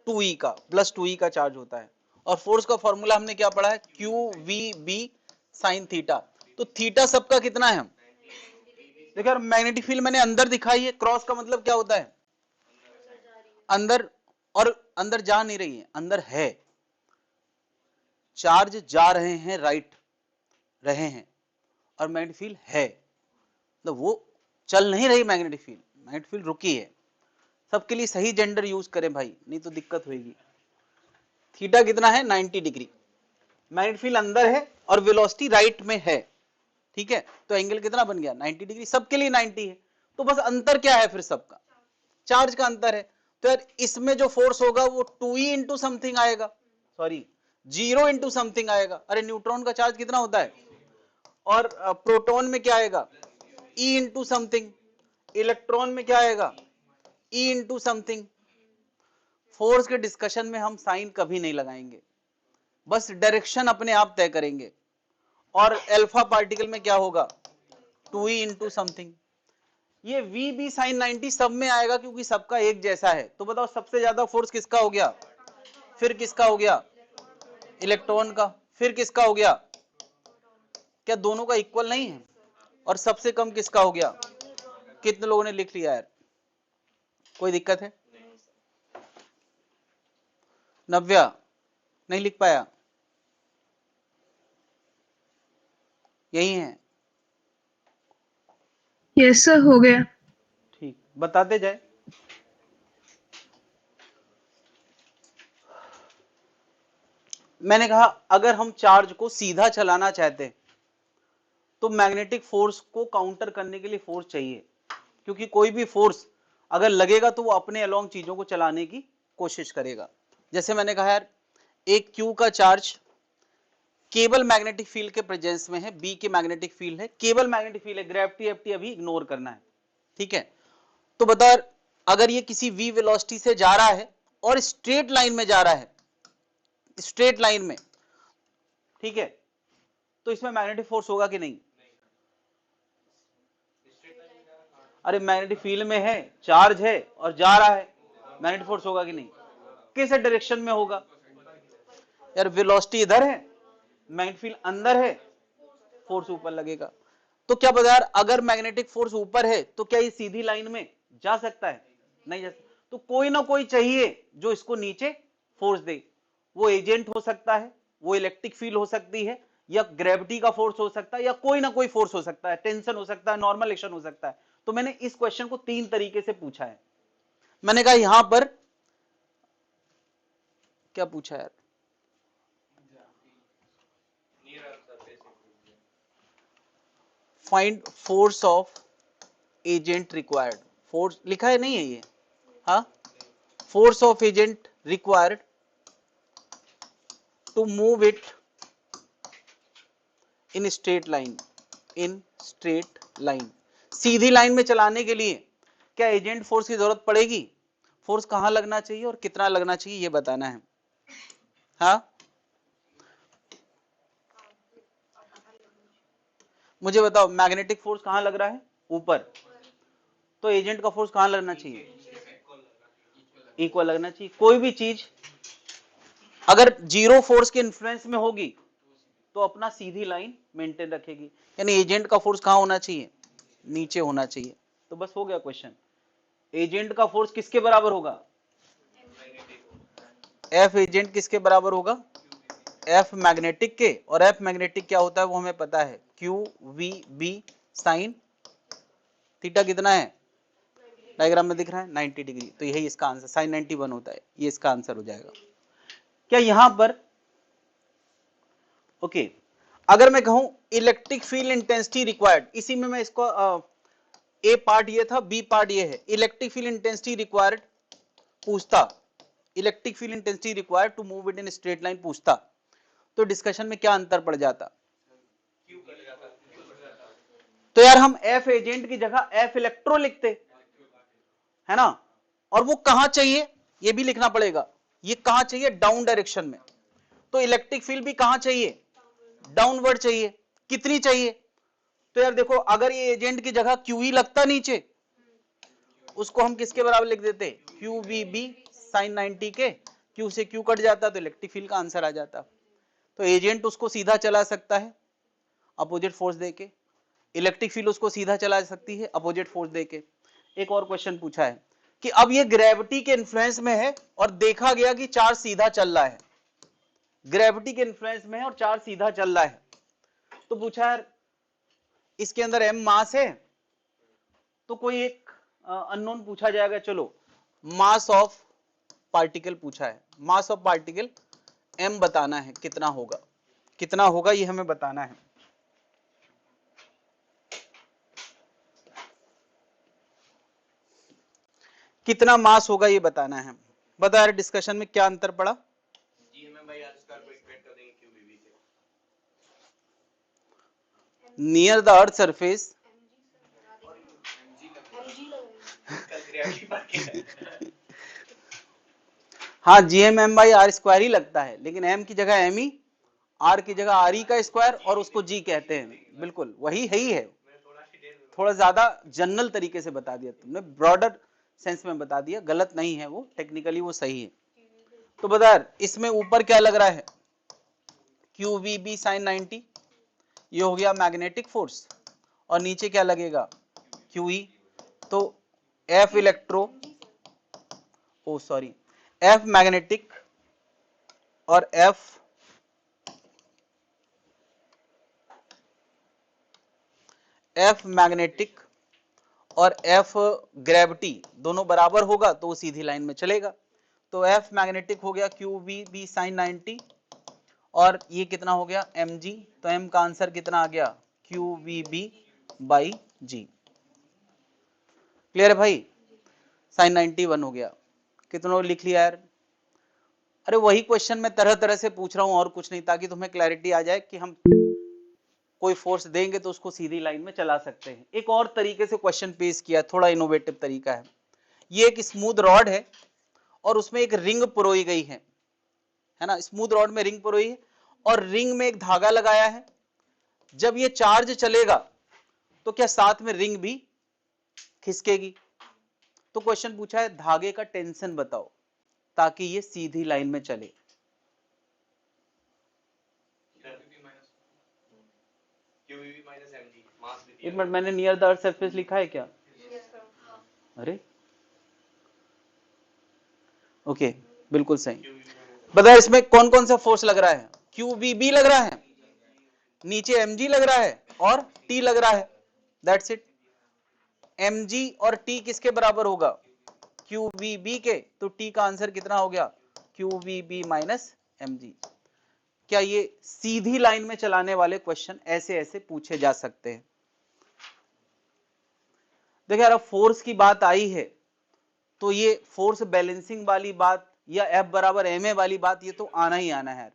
2e का, प्लस 2e का चार्ज होता है। और फोर्स का फॉर्मूला हमने क्या पढ़ा है? Q we B sine theta. तो थीटा सबका कितना है? देखो मैग्नेटिक फील्ड मैंने अंदर दिखाई है, क्रॉस का मतलब क्या होता है? अंदर, और अंदर जा नहीं रही है, अंदर है, चार्ज जा रहे हैं, राइट रहे हैं, और मैग्नेटिक फील्ड है, मतलब वो चल नहीं रही मैग्नेटिक फील्ड, मैग्नेटिक फील्ड रुकी है। सबके लिए सही जेंडर यूज करें भाई, नहीं तो दिक्कत होगी। थीटा कितना है? 90 डिग्री। मैग्नेटिक फील्ड अंदर है और वेलोसिटी राइट में है, ठीक है, तो एंगल कितना बन गया? 90 डिग्री। सबके लिए 90 है, तो बस अंतर क्या है फिर? सबका चार्ज का अंतर है। तो यार इसमें जो फोर्स होगा वो 2e इंटू समथिंग आएगा, सॉरी 0 इंटू समथिंग आएगा। अरे न्यूट्रॉन का चार्ज कितना होता है? और प्रोटॉन में क्या आएगा? e into something. इलेक्ट्रॉन में क्या आएगा? e into something. फोर्स के डिस्कशन में हम साइन कभी नहीं लगाएंगे, बस डायरेक्शन अपने आप तय करेंगे। और अल्फा पार्टिकल में क्या होगा? 2e into something. ये v b साइन 90 सब में आएगा क्योंकि सबका एक जैसा है। तो बताओ सबसे ज्यादा फोर्स किसका हो गया? फिर किसका हो गया? इलेक्ट्रॉन का। फिर किसका हो गया? क्या दोनों का इक्वल नहीं है? और सबसे कम किसका हो गया? कितने लोगों ने लिख लिया यार? कोई दिक्कत है? नव्या नहीं लिख पाया? यही है? यस सर, हो गया। ठीक, बताते जाए। मैंने कहा अगर हम चार्ज को सीधा चलाना चाहते हैं तो मैग्नेटिक फोर्स को काउंटर करने के लिए फोर्स चाहिए, क्योंकि कोई भी फोर्स अगर लगेगा तो वो अपने अलोंग चीजों को चलाने की कोशिश करेगा। जैसे मैंने कहा यार, एक क्यू का चार्ज केवल मैग्नेटिक फील्ड के प्रेजेंस में है, बी के मैग्नेटिक फील्ड है, केवल मैग्नेटिक फील्ड है, ग्रेविटी एफटी अभी इग्नोर करना है, ठीक है। तो बता, अगर ये किसी v वेलोसिटी से जा रहा है और स्ट्रेट लाइन में जा रहा है, स्ट्रेट लाइन में, ठीक है, तो इसमें मैग्नेटिक फोर्स होगा कि नहीं? अरे मैग्नेटिक फील्ड में है, चार्ज है और जा रहा है, मैग्नेटिक फोर्स होगा कि नहीं? किस डायरेक्शन में होगा? यार वेलोसिटी इधर है, मैग्नेटिक फील्ड अंदर है, फोर्स ऊपर लगेगा। तो क्या बता यार, अगर मैग्नेटिक फोर्स ऊपर है तो क्या ये सीधी लाइन में जा सकता है? नहीं जा सकता। तो कोई ना कोई चाहिए जो इसको नीचे फोर्स दे। वो एजेंट हो सकता है, वो इलेक्ट्रिक फील्ड हो सकती है, या ग्रेविटी का फोर्स हो सकता है, या कोई ना कोई फोर्स हो सकता है, टेंशन हो सकता है, नॉर्मल एक्शन हो सकता है। तो मैंने इस क्वेश्चन को 3 तरीके से पूछा है। मैंने कहा यहां पर क्या पूछा यार? Find force of agent required. Force लिखा है नहीं है ये? हाँ, force of agent required to move it in straight line, in straight line. सीधी लाइन में चलाने के लिए क्या एजेंट फोर्स की जरूरत पड़ेगी? फोर्स कहां लगना चाहिए और कितना लगना चाहिए ये बताना है। हाँ, मुझे बताओ, मैग्नेटिक फोर्स कहां लग रहा है? ऊपर। तो एजेंट का फोर्स कहां लगना चाहिए? इक्वल लगना चाहिए। कोई भी चीज अगर जीरो फोर्स के इन्फ्लुएंस में होगी तो अपना सीधी लाइन मेंटेन रखेगी, यानी एजेंट का फोर्स कहां होना चाहिए? नीचे होना चाहिए। तो बस हो गया क्वेश्चन। एजेंट का फोर्स किसके बराबर होगा? एफ एजेंट किसके बराबर होगा? एफ मैग्नेटिक के। और एफ मैग्नेटिक क्या होता है वो हमें पता है, Q we B sine theta कितना है? डायग्राम में दिख रहा है 90 डिग्री। तो यही इसका आंसर, साइन 91 होता है, ये इसका आंसर हो जाएगा। क्या यहां पर ओके अगर मैं कहूं इलेक्ट्रिक फील्ड इंटेंसिटी रिक्वायर्ड, इसी में मैं इसको ए पार्ट ये था, बी पार्ट ये है। इलेक्ट्रिक फील्ड इंटेंसिटी रिक्वायर्ड पूछता, electric field intensity required to move it in straight line पूछता, तो डिस्कशन में क्या अंतर पड़ जाता? तो यार हम एफ एजेंट की जगह एफ इलेक्ट्रो लिखते, है ना? और वो कहां चाहिए ये भी लिखना पड़ेगा। ये कहां चाहिए? डाउन डायरेक्शन में। तो इलेक्ट्रिक फील्ड भी कहां चाहिए? डाउनवर्ड चाहिए। कितनी चाहिए? तो यार देखो, अगर ये एजेंट की जगह क्यू ई लगता नीचे, उसको हम किसके बराबर लिख देते? क्यू वी बी साइन 90 के। क्यू से क्यू कट जाता तो इलेक्ट्रिक फील्ड का आंसर आ जाता। तो एजेंट उसको सीधा चला सकता है अपोजिट फोर्स देके, इलेक्ट्रिक फील्ड उसको सीधा चला सकती है अपोजिट फोर्स देके। एक और क्वेश्चन पूछा है कि अब ये ग्रेविटी के इन्फ्लुएंस में है और देखा गया कि चार्ज सीधा चल रहा है, ग्रेविटी के इन्फ्लुएंस में है और चार्ज सीधा चल रहा है। तो पूछा यार इसके अंदर m मास है, तो कोई एक अननोन पूछा जाएगा। चलो मास ऑफ पार्टिकल पूछा है, मास ऑफ पार्टिकल m बताना है, कितना होगा, कितना होगा ये हमें बताना है। कितना मास होगा ये बताना है। बता यार डिस्कशन में क्या अंतर पड़ा? नियर द अर्थ सरफेस हाँ GM/r² ही लगता है, लेकिन m की जगह m ही, r की जगह r का स्क्वायर और उसको g कहते हैं। बिल्कुल वही है। थोड़ा ज्यादा जनरल तरीके से बता दिया तुमने, ब्रॉडर सेंस में बता दिया, गलत नहीं है वो, टेक्निकली वो सही है। तो बता इसमें ऊपर क्या लग रहा है? क्यू वी बी साइन 90, ये हो गया मैग्नेटिक फोर्स, और नीचे क्या लगेगा? Q E. तो एफ इलेक्ट्रो एफ मैग्नेटिक और एफ मैग्नेटिक और एफ ग्रेविटी दोनों बराबर होगा तो वो सीधी लाइन में चलेगा। तो एफ मैग्नेटिक हो गया क्यू वी बी साइन 90 और ये कितना हो गया? M G. तो एम का आंसर कितना आ गया? Q we B by G. Clear है भाई? साइन 91 हो गया। कितना लिख लिया यार? अरे वही क्वेश्चन मैं तरह तरह से पूछ रहा हूं और कुछ नहीं, ताकि तुम्हें क्लैरिटी आ जाए कि हम कोई फोर्स देंगे तो उसको सीधी लाइन में चला सकते हैं। एक और तरीके से क्वेश्चन पेश किया, थोड़ा इनोवेटिव तरीका है। ये एक स्मूथ रॉड है और उसमें एक रिंग पुरोई गई है ना? स्मूथ रॉड में रिंग पुरोई है और रिंग में एक धागा लगाया है। जब ये चार्ज चलेगा तो क्या साथ में रिंग भी खिसकेगी? तो क्वेश्चन पूछा है धागे का टेंशन बताओ ताकि ये सीधी लाइन में चले। एक मिनट, मैंने नियर द अर्थ सरफेस लिखा है क्या? अरे ओके, बिल्कुल सही। बता इसमें कौन कौन सा फोर्स लग रहा है? क्यू वी बी लग रहा है, नीचे एम जी लग रहा है और टी लग रहा है। That's it. एम जी और टी किसके बराबर होगा? क्यू वी बी के। तो टी का आंसर कितना हो गया? Q we B minus M G. क्या ये सीधी लाइन में चलाने वाले क्वेश्चन ऐसे ऐसे पूछे जा सकते हैं? देखिए यार, अब फोर्स की बात आई है तो ये फोर्स बैलेंसिंग वाली बात या F बराबर ma वाली बात ये तो आना ही आना है।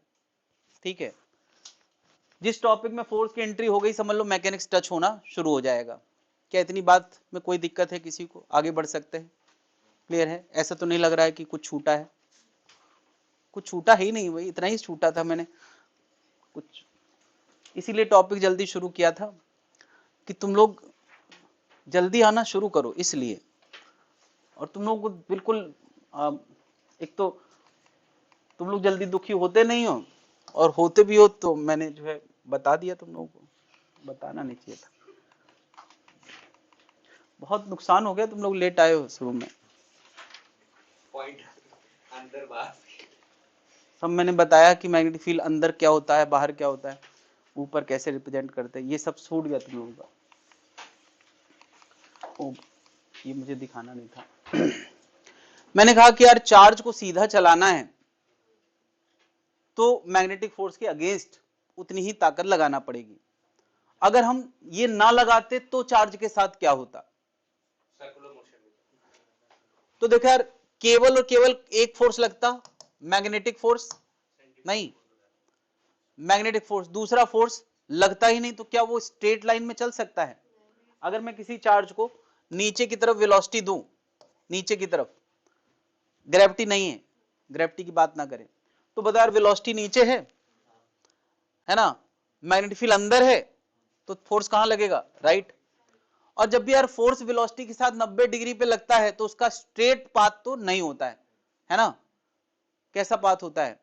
ठीक है, जिस टॉपिक में फोर्स की एंट्री हो गई समझ लो मैकेनिक्स टच होना शुरू हो जाएगा। क्या इतनी बात में कोई दिक्कत है किसी को? आगे बढ़ सकते हैं, क्लियर है? ऐसा तो नहीं लग रहा है कि कुछ छूटा है, कुछ छूटा ही नहीं भाई, इतना ही छूटा था मैंने कुछ, इसीलिए टॉपिक जल्दी शुरू किया था कि तुम लोग जल्दी आना शुरू करो इसलिए। और तुम लोग बिल्कुल एक तो तुम लोग जल्दी दुखी होते नहीं हो, और होते भी हो तो मैंने जो है बता दिया, तुम लोगों को बताना नहीं चाहिए था। बहुत नुकसान हो गया, तुम लोग लेट आए हो शुरू में। पॉइंट अंदर बाहर सब मैंने बताया कि मैग्नेटिक फील्ड अंदर क्या होता है, बाहर क्या होता है, ऊपर कैसे रिप्रेजेंट करते हैं, ये सब छूट गया तुम लोगों का। ओ, ये मुझे दिखाना नहीं था। मैंने कहा कि यार चार्ज को सीधा चलाना है तो मैग्नेटिक फोर्स के अगेंस्ट उतनी ही ताकत लगाना पड़ेगी। अगर हम ये ना लगाते तो चार्ज के साथ क्या होता? Circular motion. तो देखो यार, केवल और केवल एक फोर्स लगता, मैग्नेटिक फोर्स नहीं, मैग्नेटिक फोर्स, दूसरा फोर्स लगता ही नहीं, तो क्या वो स्ट्रेट लाइन में चल सकता है? अगर मैं किसी चार्ज को नीचे की तरफ वेलोसिटी दूं, नीचे की तरफ, ग्रेविटी नहीं है, ग्रेविटी की बात ना करें, तो बता यार वेलोसिटी नीचे है ना, मैग्नेटिक फील्ड अंदर है, तो फोर्स कहां लगेगा? राइट। और जब भी यार फोर्स वेलोसिटी के साथ 90 डिग्री पे लगता है तो उसका स्ट्रेट पाथ तो नहीं होता है ना? कैसा पाथ होता है?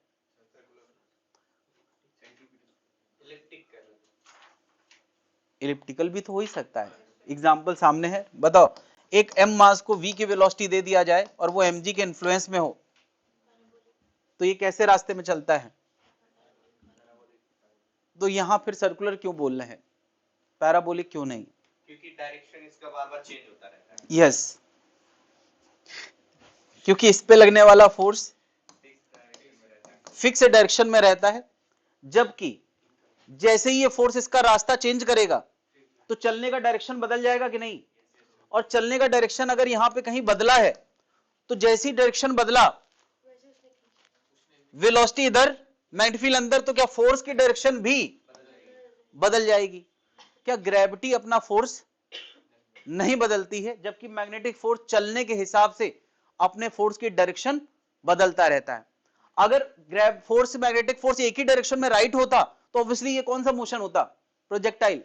इलिप्टिकल भी तो हो ही सकता है। एग्जाम्पल सामने है, बताओ, एक m मास को v की वेलोसिटी दे दिया जाए और वो mg के इन्फ्लुएंस में हो, तो ये कैसे रास्ते में चलता है? तो यहां फिर सर्कुलर क्यों बोल रहे हैं, पैराबोलिक क्यों नहीं? क्योंकि डायरेक्शन इसका बार बार चेंज होता रहता है। यस, क्योंकि इस पे लगने वाला फोर्स फिक्स डायरेक्शन में रहता है, जबकि जैसे ही ये फोर्स इसका रास्ता चेंज करेगा तो चलने का डायरेक्शन बदल जाएगा कि नहीं? और चलने का डायरेक्शन अगर यहां पे कहीं बदला है तो जैसी डायरेक्शन बदला, वेलोसिटी इधर, मैग्नेटिक फील्ड अंदर, तो क्या फोर्स की डायरेक्शन भी बदल जाएगी? क्या ग्रेविटी अपना फोर्स नहीं बदलती है, जबकि मैग्नेटिक फोर्स चलने के हिसाब से अपने फोर्स की डायरेक्शन बदलता रहता है। अगर ग्रेव फोर्स, मैग्नेटिक फोर्स एक ही डायरेक्शन में राइट होता तो ऑब्वियसली ये कौन सा मोशन होता? प्रोजेक्टाइल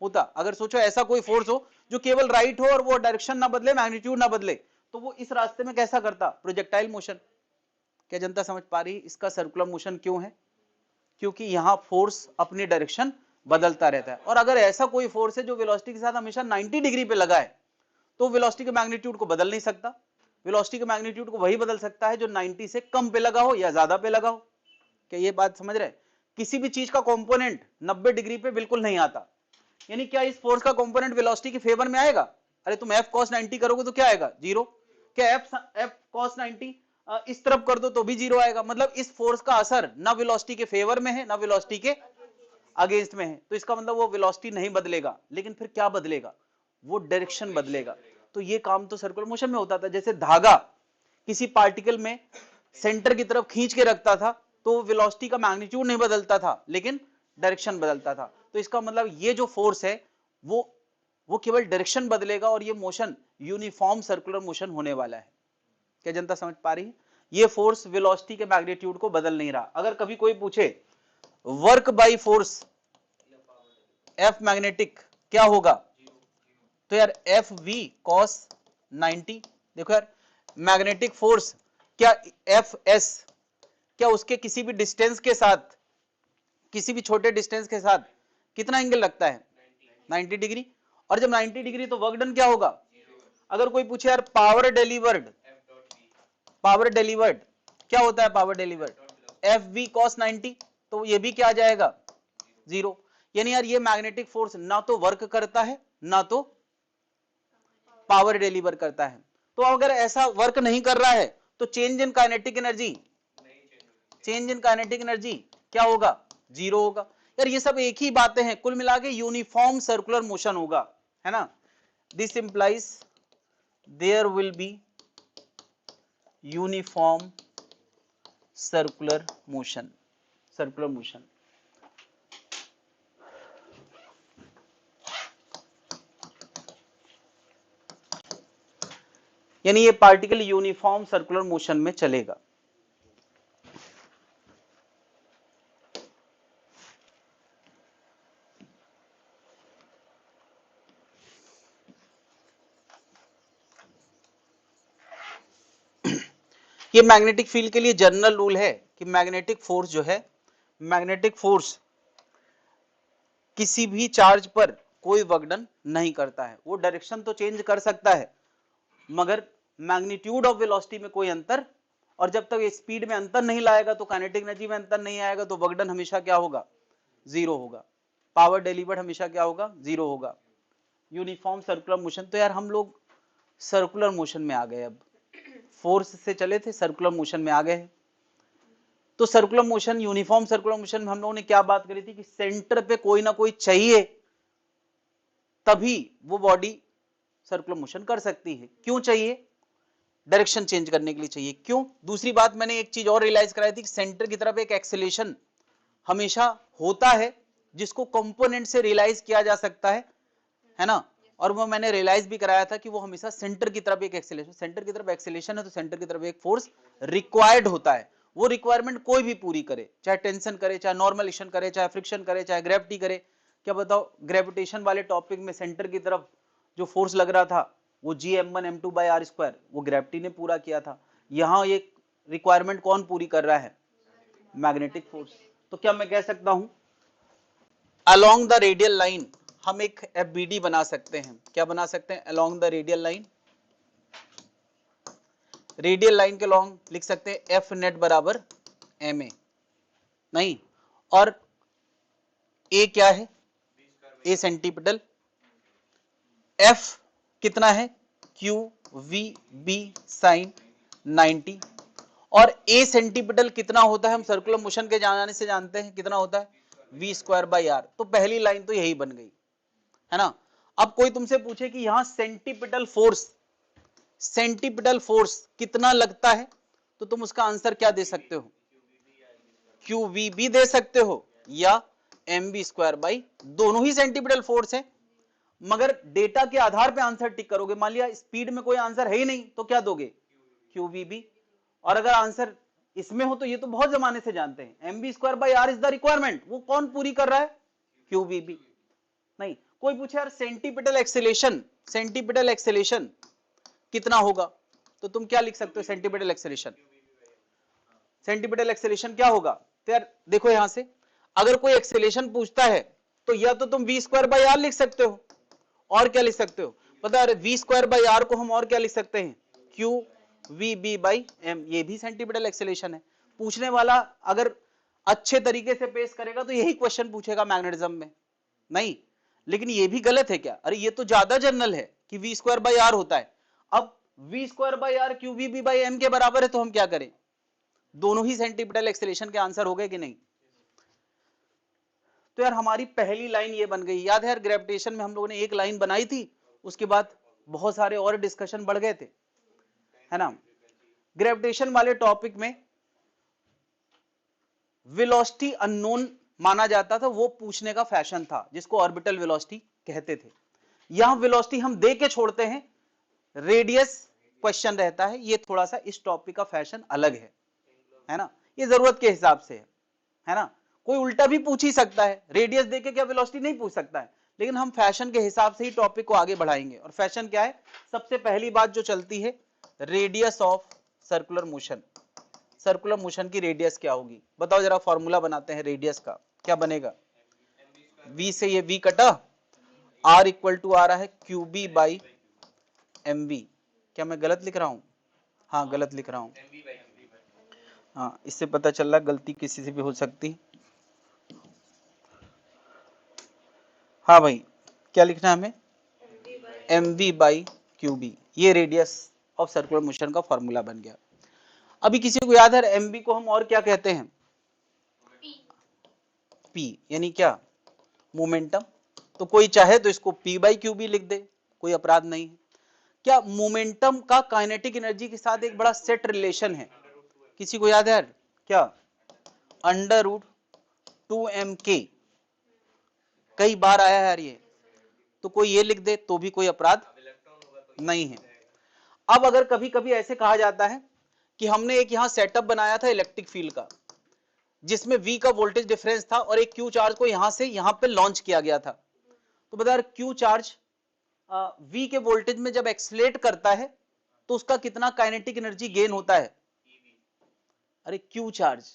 होता। अगर सोचो ऐसा कोई फोर्स हो जो केवल राइट हो और वो डायरेक्शन ना बदले, मैग्नीट्यूड ना बदले, तो वो इस रास्ते में कैसा करता? Projectile motion. क्या जनता समझ पा रही है इसका सर्कुलर मोशन क्यों है? क्योंकि यहां फोर्स अपनी डायरेक्शन बदलता रहता है। और अगर ऐसा कोई फोर्स है जो वेलोसिटी के साथ हमेशा 90 डिग्री पे लगा है, तो वेलोसिटी के मैग्नीट्यूड को बदल नहीं सकता। वेलोसिटी के मैग्नीट्यूड को वही बदल सकता है जो 90 से कम पे लगा हो या ज्यादा पे लगा हो। क्या ये बात समझ रहे? किसी भी चीज का कंपोनेंट 90 डिग्री पे बिल्कुल नहीं आता, यानी क्या इस फोर्स का कंपोनेंट वेलोसिटी के फेवर में आएगा? अरे तुम f cos 90 करोगे तो क्या आएगा? जीरो। क्या f cos 90 इस तरफ कर दो तो भी जीरो आएगा। मतलब इस फोर्स का असर ना वेलोसिटी के फेवर में है ना वेलोसिटी के अगेंस्ट में है, तो इसका मतलब वो वेलोसिटी नहीं बदलेगा, लेकिन फिर क्या बदलेगा? वो डायरेक्शन बदलेगा। तो ये काम तो सर्कुलर मोशन में होता था। जैसे धागा किसी पार्टिकल में सेंटर की तरफ खींच के रखता था तो वेलोसिटी का मैग्नीट्यूड नहीं बदलता था, लेकिन डायरेक्शन बदलता था। तो इसका मतलब ये जो फोर्स है वो केवल डायरेक्शन बदलेगा और ये मोशन यूनिफॉर्म सर्कुलर मोशन होने वाला है। क्या जनता समझ पा रही है? ये फोर्स वेलोसिटी के मैग्नीट्यूड को बदल नहीं रहा। अगर कभी कोई पूछे work by force F magnetic क्या होगा, तो यार एफ वी कॉस 90। देखो यार, मैग्नेटिक फोर्स क्या एफ एस, क्या उसके किसी भी डिस्टेंस के साथ, किसी भी छोटे डिस्टेंस के साथ कितना एंगल लगता है? 90 डिग्री। और जब 90 डिग्री तो वर्क डन क्या होगा? अगर कोई पूछे यार पावर डिलीवर्ड, पावर डिलीवर्ड क्या होता है? Power delivered F V cos 90, तो ये भी क्या आ जाएगा? जीरो। यानी यार ये मैग्नेटिक फोर्स ना तो वर्क करता है ना तो पावर डिलीवर करता है। तो अगर ऐसा वर्क नहीं कर रहा है तो change in kinetic energy, change in kinetic energy क्या होगा? जीरो होगा। यार ये सब एक ही बातें हैं, कुल मिला के यूनिफॉर्म सर्कुलर मोशन होगा, है ना? This implies there will be uniform circular motion, circular motion. यानी ये पार्टिकल यूनिफॉर्म सर्कुलर मोशन में चलेगा। ये मैग्नेटिक फील्ड के लिए जनरल रूल है कि मैग्नेटिक फोर्स जो है, मैग्नेटिक फोर्स किसी भी चार्ज पर कोई वर्कडन नहीं करता है। वो डायरेक्शन तो चेंज कर सकता है मगर मैग्नीट्यूड ऑफ वेलोसिटी में कोई अंतर, और जब तक स्पीड में अंतर नहीं लाएगा तो काइनेटिक एनर्जी में अंतर नहीं आएगा, तो वर्कडन हमेशा क्या होगा, जीरो होगा। पावर डिलीवर्ड हमेशा क्या होगा, जीरो होगा। यूनिफॉर्म सर्कुलर मोशन, तो यार हम लोग सर्कुलर मोशन में आ गए, अब फोर्स से चले थे सर्कुलर मोशन में आ गए। तो circular motion, uniform circular motion में हम लोगों ने क्या बात करी थी कि सेंटर पे कोई ना कोई चाहिए तभी वो बॉडी सर्कुलर मोशन कर सकती है। क्यों चाहिए, डायरेक्शन चेंज करने के लिए चाहिए। क्यों, दूसरी बात मैंने एक चीज और रियलाइज कराई थी कि सेंटर की तरफ एक एक्सेलेरेशन हमेशा होता है जिसको कंपोनेंट से रियलाइज किया जा सकता है ना। और वो मैंने रियलाइज भी कराया था कि वो हमेशा सेंटर की तरफ एक एक्सेलेरेशन, सेंटर की तरफ एक्सेलेरेशन है तो सेंटर की तरफ एक फोर्स रिक्वायर्ड होता है। वो रिक्वायरमेंट कोई भी पूरी करे, चाहे टेंशन करे, चाहे नॉर्मलेशन करे, चाहे फ्रिक्शन करे, चाहे ग्रेविटी करे। क्या बताओ, ग्रेविटेशन वाले टॉपिक में सेंटर की तरफ जो फोर्स लग रहा था वो Gm1m2/r², वो ग्रेविटी ने पूरा किया था। यहां एक रिक्वायरमेंट कौन पूरी कर रहा है, मैग्नेटिक फोर्स। तो क्या मैं कह सकता हूं अलोंग द रेडियल लाइन हम एक FBD बना सकते हैं। क्या बना सकते हैं, along the radial line, radial line के लॉन्ग लिख सकते हैं F नेट बराबर ma, नहीं, और A क्या है, A सेंटीपिटल, F कितना है, QVB sin 90, और A सेंटीपिटल कितना होता है हम सर्कुलर मोशन के जाने से जानते हैं, कितना होता है V²/r। तो पहली लाइन तो यही बन गई है ना। अब कोई तुमसे पूछे कि यहां सेंटीपिटल फोर्स कितना लगता है, तो तुम उसका आंसर क्या दे सकते हो, QVB दे सकते हो या mv², दोनों ही सेंटीपिटल फोर्स है। मगर डेटा के आधार पे आंसर टिक करोगे। मान लिया स्पीड में कोई आंसर है ही नहीं तो क्या दोगे, QVB। और अगर आंसर इसमें हो तो ये तो बहुत जमाने से जानते हैं, mv²/r इज द रिक्वायरमेंट, वो कौन पूरी कर रहा है, QVB। नहीं, कोई पूछे यार सेंटीपिटल एक्सेलेरेशन कितना होगा, तो तुम क्या लिख सकते हो, सेंटीपिटल एक्सेलेरेशन क्या होगा। तो यार देखो यहां से अगर कोई एक्सेलेरेशन पूछता है तो या तो तुम v²/r लिख सकते हो, और क्या लिख सकते हो पता है, v²/r को हम और क्या लिख सकते हैं, QVB/m, ये भी सेंटीपिटल एक्सेलेरेशन है। पूछने वाला अगर अच्छे तरीके से पेश करेगा तो यही क्वेश्चन पूछेगा मैग्नेटिज्म में, नहीं। लेकिन ये भी गलत है क्या, अरे ये तो ज्यादा जनरल है कि v²/r होता है। अब v²/r QVB/m के बराबर है तो हम क्या करें, दोनों ही सेंटीपिटल एक्सेलेरेशन के आंसर हो गए कि नहीं। तो यार हमारी पहली लाइन ये बन गई। याद है यार ग्रेविटेशन में हम लोगों ने एक लाइन बनाई थी, उसके बाद बहुत सारे और डिस्कशन बढ़ गए थे, है ना। ग्रेविटेशन वाले टॉपिक में वेलोसिटी अननोन माना जाता था, वो पूछने का फैशन था जिसको ऑर्बिटल वेलोसिटी कहते थे। यहां वेलोसिटी हम दे के छोड़ते हैं, रेडियस क्वेश्चन रहता है। ये थोड़ा सा इस टॉपिक का फैशन अलग है ना, ये जरूरत के हिसाब से है ना। कोई उल्टा भी पूछ ही सकता है, रेडियस देके क्या वेलोसिटी नहीं पूछ सकता है, लेकिन हम फैशन के हिसाब से ही टॉपिक को आगे बढ़ाएंगे। और फैशन क्या है, सबसे पहली बात जो चलती है, radius of circular motion. Circular motion की रेडियस क्या होगी, बताओ जरा, फॉर्मूला बनाते हैं रेडियस का, क्या बनेगा, v से ये v कटा, r इक्वल टू आ रहा है QB/mv। क्या मैं गलत लिख रहा हूं, हाँ गलत लिख रहा हूं, हाँ इससे पता चल रहा गलती किसी से भी हो सकती। हाँ भाई क्या लिखना है हमें, mv/qb, ये रेडियस ऑफ सर्कुलर मोशन का फॉर्मूला बन गया। अभी किसी को याद है mv को हम और क्या कहते हैं, p, यानी क्या, मोमेंटम। तो कोई चाहे तो इसको p/qb लिख दे, कोई अपराध नहीं है। क्या मोमेंटम का काइनेटिक एनर्जी के साथ एक बड़ा सेट रिलेशन है, किसी को याद है यार, क्या, √2mk, कई बार आया है यार ये, तो कोई ये लिख दे तो भी कोई अपराध नहीं है। अब अगर कभी कभी ऐसे कहा जाता है कि हमने एक यहां सेटअप बनाया था इलेक्ट्रिक फील्ड का, जिसमें V का वोल्टेज डिफरेंस था और एक Q चार्ज को यहां से यहां पे लॉन्च किया गया था, तो बता Q चार्ज V के वोल्टेज में जब एक्सलेट करता है तो उसका कितना काइनेटिक एनर्जी गेन होता है? अरे Q चार्ज,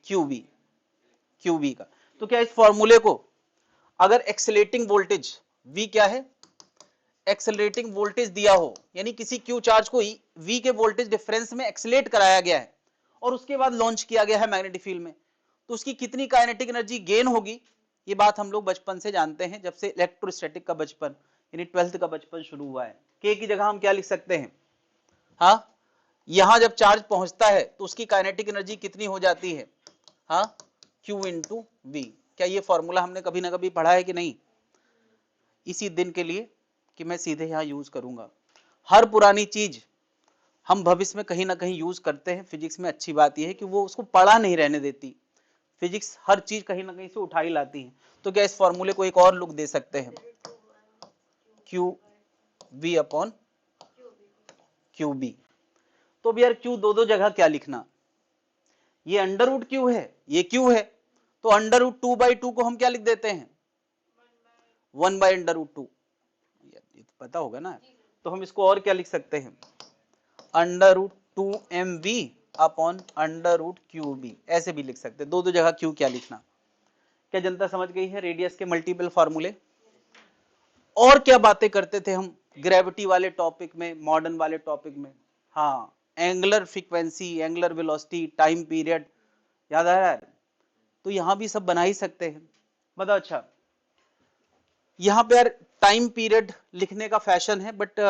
QV का। तो क्या इस फॉर्मूले को अगर एक्सेलेटिंग वोल्टेज V क्या है, एक्सेलरेटिंग वोल्टेज दिया हो, यानी किसी Q चार्ज को V के वोल्टेज डिफरेंस में एक्सेलेट कराया गया है और उसके बाद लॉन्च किया गया है मैग्नेटिक फील्ड में, तो उसकी कितनी काइनेटिक एनर्जी गेन होगी? ये बात हम लोग बचपन से जानते हैं, जब से इलेक्ट्रोस्टैटिक का बचपन यानी 12th का बचपन शुरू हुआ है। के की जगह हम क्या लिख सकते हैं? हाँ, यहां जब चार्ज पहुंचता है तो उसकी काइनेटिक एनर्जी कितनी हो जाती है? हाँ, Q इंटू वी। क्या ये फॉर्मूला हमने कभी ना कभी पढ़ा है कि नहीं? इसी दिन के लिए कि मैं सीधे यहां यूज करूंगा। हर पुरानी चीज हम भविष्य में कहीं ना कहीं यूज करते हैं। फिजिक्स में अच्छी बात यह है कि वो उसको पढ़ा नहीं रहने देती, फिजिक्स हर चीज कहीं ना कहीं से उठा ही लाती है। तो क्या इस फॉर्मूले को एक और लुक दे सकते हैं? Q V upon Q B. तो अब यार क्यू दो जगह क्या लिखना, ये अंडर रूट क्यू है, ये क्यू है, तो अंडर रूट 2/2 को हम क्या लिख देते हैं? 1/√2। ये तो पता होगा ना, तो हम इसको और क्या लिख सकते हैं? √2mv अपॉन √QB, ऐसे भी लिख सकते हैं। दो जगह क्यू क्या लिखना। क्या जनता समझ गई है रेडियस के मल्टीपल फॉर्मूले? और क्या बातें करते थे हम ग्रेविटी वाले टॉपिक में, मॉडर्न वाले टॉपिक में? हाँ, angular frequency, angular velocity, time period, याद आ रहा है? तो यहां भी सब बना ही सकते हैं। बताओ। अच्छा, यहां पे यार टाइम पीरियड लिखने का फैशन है, बट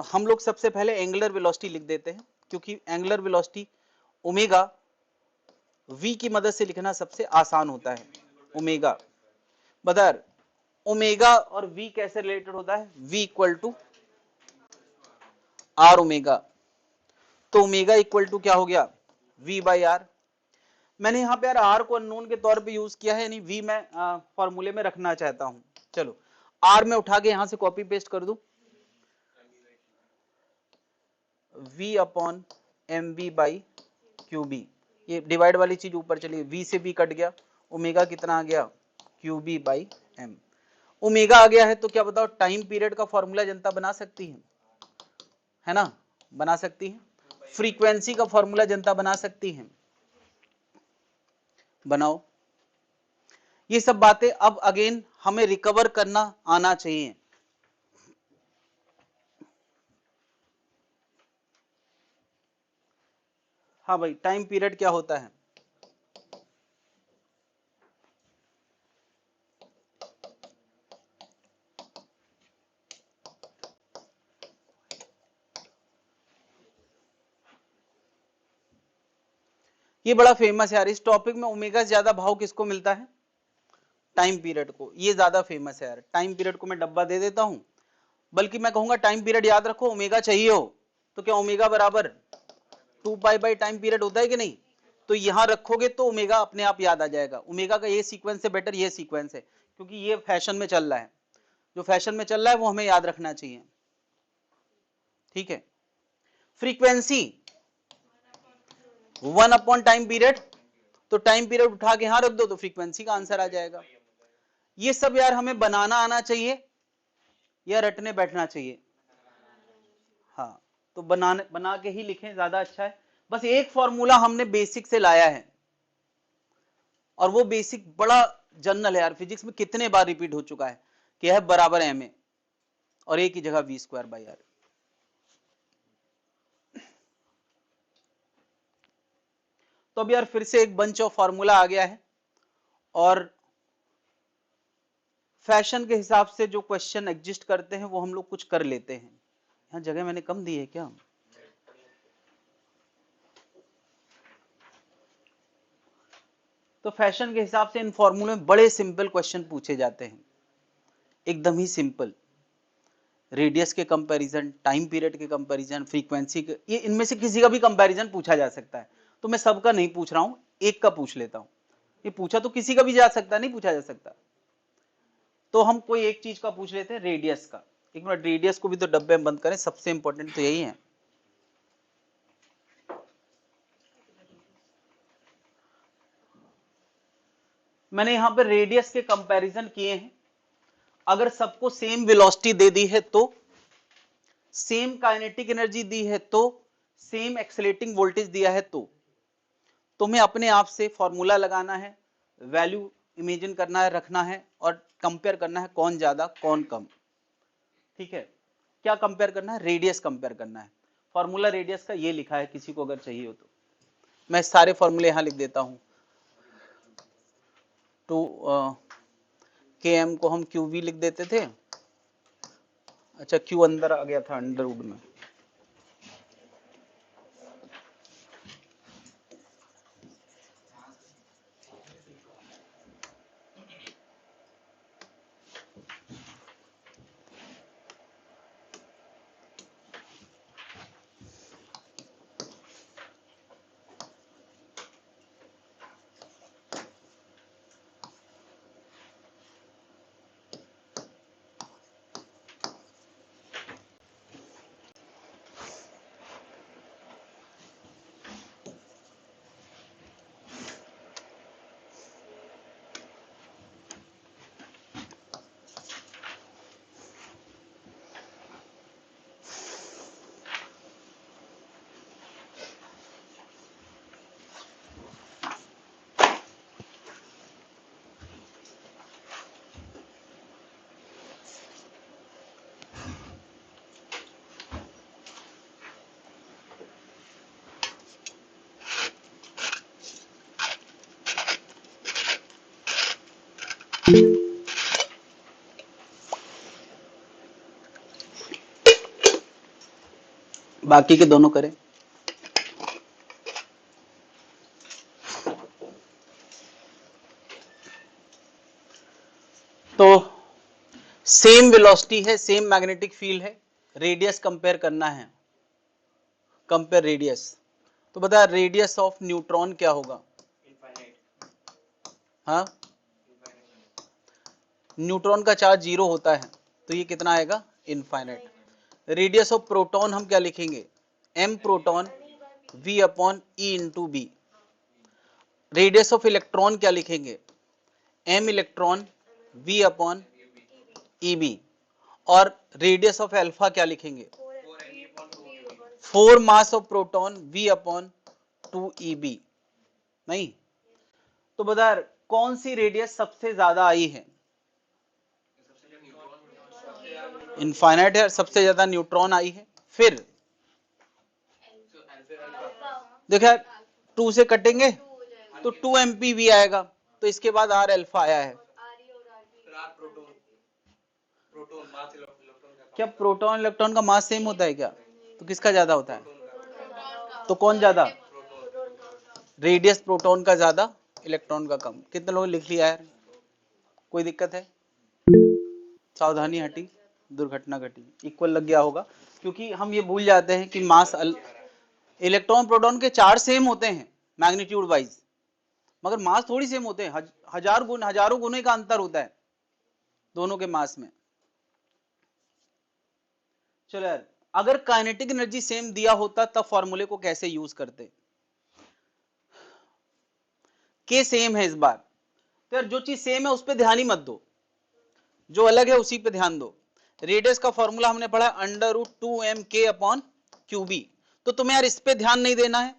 हम लोग सबसे पहले एंगुलर वेलोसिटी लिख देते हैं, क्योंकि एंगुलर वेलोसिटी ओमेगा v की मदद से लिखना सबसे आसान होता है। ओमेगा, बता ओमेगा और v कैसे रिलेटेड होता है? v equal to R omega. तो ओमेगा इक्वल टू क्या हो गया? v by R. मैंने यहाँ पे यार आर को अननोन के तौर पे यूज किया है, यानी v मैं फॉर्मूले में रखना चाहता हूं। चलो आर में उठा के यहां से कॉपी पेस्ट कर दूं, v upon m B by q B. ये डिवाइड वाली चीज ऊपर चली, v से b कट गया, ओमेगा कितना आ गया? Q B by M. Omega आ गया है, तो क्या बताओ टाइम पीरियड का फॉर्मूला जनता बना सकती है ना? बना सकती है। फ्रीक्वेंसी का फॉर्मूला जनता बना सकती है? बनाओ। ये सब बातें अब अगेन हमें रिकवर करना आना चाहिए। हाँ भाई, टाइम पीरियड क्या होता है? ये बड़ा फेमस है यार, इस टॉपिक में ओमेगा से ज्यादा भाव किसको मिलता है? टाइम पीरियड को। ये ज्यादा फेमस है यार, टाइम पीरियड को मैं डब्बा दे देता हूं, बल्कि मैं कहूंगा टाइम पीरियड याद रखो, ओमेगा चाहिए हो तो क्या ओमेगा बराबर 2 पाई बाई टाइम पीरियड होता है कि नहीं? तो यहां रखोगे तो ओमेगा अपने आप याद आ जाएगा। ओमेगा का ये सीक्वेंस से बेटर ये सीक्वेंस है, क्योंकि ये फैशन में चल रहा है। जो फैशन में चल रहा है वो हमें याद रखना चाहिए, ठीक है? फ्रीक्वेंसी 1 अपॉन टाइम पीरियड, तो टाइम पीरियड उठा के यहां रख दो तो फ्रीक्वेंसी का आंसर आ जाएगा। ये सब यार हमें बनाना आना चाहिए या रटने बैठना चाहिए? हाँ, तो बना के ही लिखें, ज्यादा अच्छा है। बस एक फॉर्मूला हमने बेसिक से लाया है, और वो बेसिक बड़ा जनरल है यार, फिजिक्स में कितने बार रिपीट हो चुका है कि F बराबर एम ए और ए की जगह वी स्क्वायर बाई आर। तो अब यार फिर से एक बंच ऑफ फॉर्मूला आ गया है, और फैशन के हिसाब से जो क्वेश्चन एग्जिस्ट करते हैं वो हम लोग कुछ कर लेते हैं। यहाँ जगह मैंने कम दी है क्या? तो फैशन के हिसाब से इन फॉर्मूले में बड़े सिंपल क्वेश्चन पूछे जाते हैं, एकदम ही सिंपल। रेडियस के कंपैरिजन, टाइम पीरियड के कंपैरिजन, फ्रीक्वेंसी के, ये इनमें से किसी का भी कंपैरिजन पूछा जा सकता है। तो मैं सबका नहीं पूछ रहा हूं, एक का पूछ लेता हूं। ये पूछा तो किसी का भी जा सकता, नहीं पूछा जा सकता। तो हम कोई एक चीज का पूछ लेते हैं, रेडियस का। एक मिनट, रेडियस को भी तो डब्बे में बंद करें, सबसे इंपॉर्टेंट तो यही है। मैंने यहां पे रेडियस के कंपैरिजन किए हैं। अगर सबको सेम वेलोसिटी दे दी है तो, सेम काइनेटिक एनर्जी दी है तो, सेम एक्सेलरेटिंग वोल्टेज दिया है तो तुम्हें अपने आप से फॉर्मूला लगाना है, वैल्यू इमेजिन करना है, रखना है और कंपेयर करना है कौन ज्यादा कौन कम। ठीक है, क्या कंपेयर करना है? रेडियस कंपेयर करना है। फॉर्मूला रेडियस का ये लिखा है, किसी को अगर चाहिए हो तो मैं सारे फॉर्मूले यहां लिख देता हूं। टू के एम को हम क्यू वी लिख देते थे। अच्छा, क्यू अंदर आ गया था अंडरवुड में। बाकी के दोनों करें। तो सेम वेलोसिटी है, सेम मैग्नेटिक फील्ड है, रेडियस कंपेयर करना है, कंपेयर रेडियस। तो बता, रेडियस ऑफ न्यूट्रॉन क्या होगा? हाँ, न्यूट्रॉन का चार्ज 0 होता है तो ये कितना आएगा? इनफाइनाइट। रेडियस ऑफ प्रोटॉन हम क्या लिखेंगे? m proton v upon e into B. Radius of electron क्या लिखेंगे? m electron v upon e B. और रेडियस ऑफ अल्फा क्या लिखेंगे? 4 mass of proton v upon 2 e B. नहीं तो बता, कौन सी रेडियस सबसे ज्यादा आई है? इनफाइनाइट है, सबसे ज्यादा न्यूट्रॉन आई है। फिर देखो यार, 2 से कटेंगे तो 2 एमपीवी आएगा, तो इसके बाद आर अल्फा आया है। क्या प्रोटॉन इलेक्ट्रॉन का मास सेम होता है क्या? तो किसका ज्यादा होता है? तो कौन ज्यादा? रेडियस प्रोटॉन का ज्यादा, इलेक्ट्रॉन का कम। कितने लोगों ने लिख लिया है? कोई दिक्कत है? सावधानी हटी, दुर्घटना घटी। इक्वल लग गया होगा, क्योंकि हम ये भूल जाते हैं कि मास इलेक्ट्रॉन प्रोटॉन के चार्ज सेम होते हैं मैग्नीट्यूड वाइज, मगर मास थोड़ी सेम होते हैं। हजारों गुने का अंतर होता है दोनों के मास में। चलो यार, अगर काइनेटिक एनर्जी सेम दिया होता तब फॉर्मूले को कैसे यूज करते? के सेम है इस बार, तो यार जो चीज सेम है उस पर ध्यान ही मत दो, जो अलग है उसी पे ध्यान दो। रेडियस का फॉर्मूला हमने पढ़ा √2m k अपॉन क्यूबी। तो तुम्हें यार इस पे ध्यान नहीं देना है,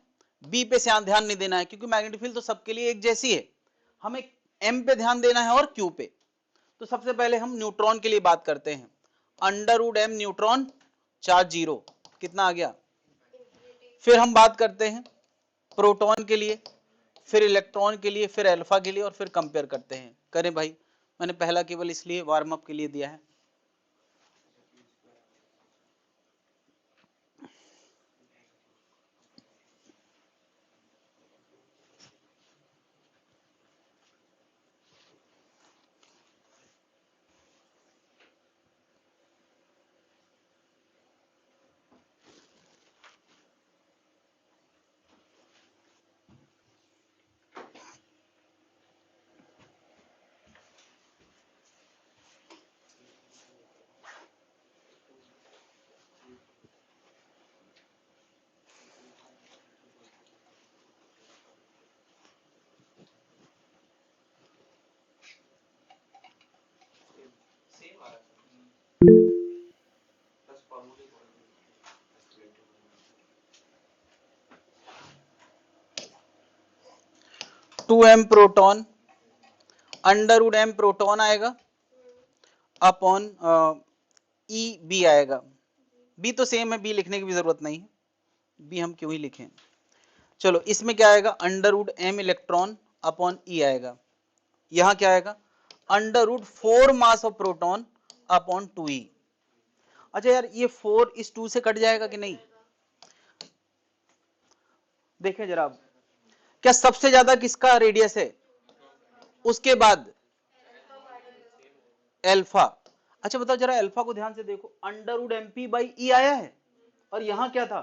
बी पे ध्यान नहीं देना है, क्योंकि मैग्नेटिक फील्ड तो सबके लिए एक जैसी है। हमें एम पे ध्यान देना है और क्यू पे। तो सबसे पहले हम न्यूट्रॉन के लिए बात करते हैं। √m न्यूट्रॉन, चार्ज 0, कितना आ गया? फिर हम बात करते हैं प्रोटॉन के लिए, फिर इलेक्ट्रॉन के लिए, फिर अल्फा के लिए, और फिर कंपेयर करते हैं। करें भाई, मैंने पहला केवल इसलिए वार्म अप के लिए दिया है। 2m proton under root m proton आएगा अपॉन ई बी आएगा। बी तो सेम है, बी लिखने की भी जरूरत नहीं है, बी हम क्यों ही लिखें। चलो इसमें क्या आएगा, under root m electron upon E आएगा। यहां क्या आएगा, under root 4 mass of proton upon 2e। अच्छा यार ये 4 इस 2 से कट जाएगा कि नहीं, देखें जरा, क्या सबसे ज्यादा किसका रेडियस है, उसके बाद अल्फा। अच्छा बताओ जरा अल्फा को ध्यान से देखो, under root MP by E आया है और यहां क्या था,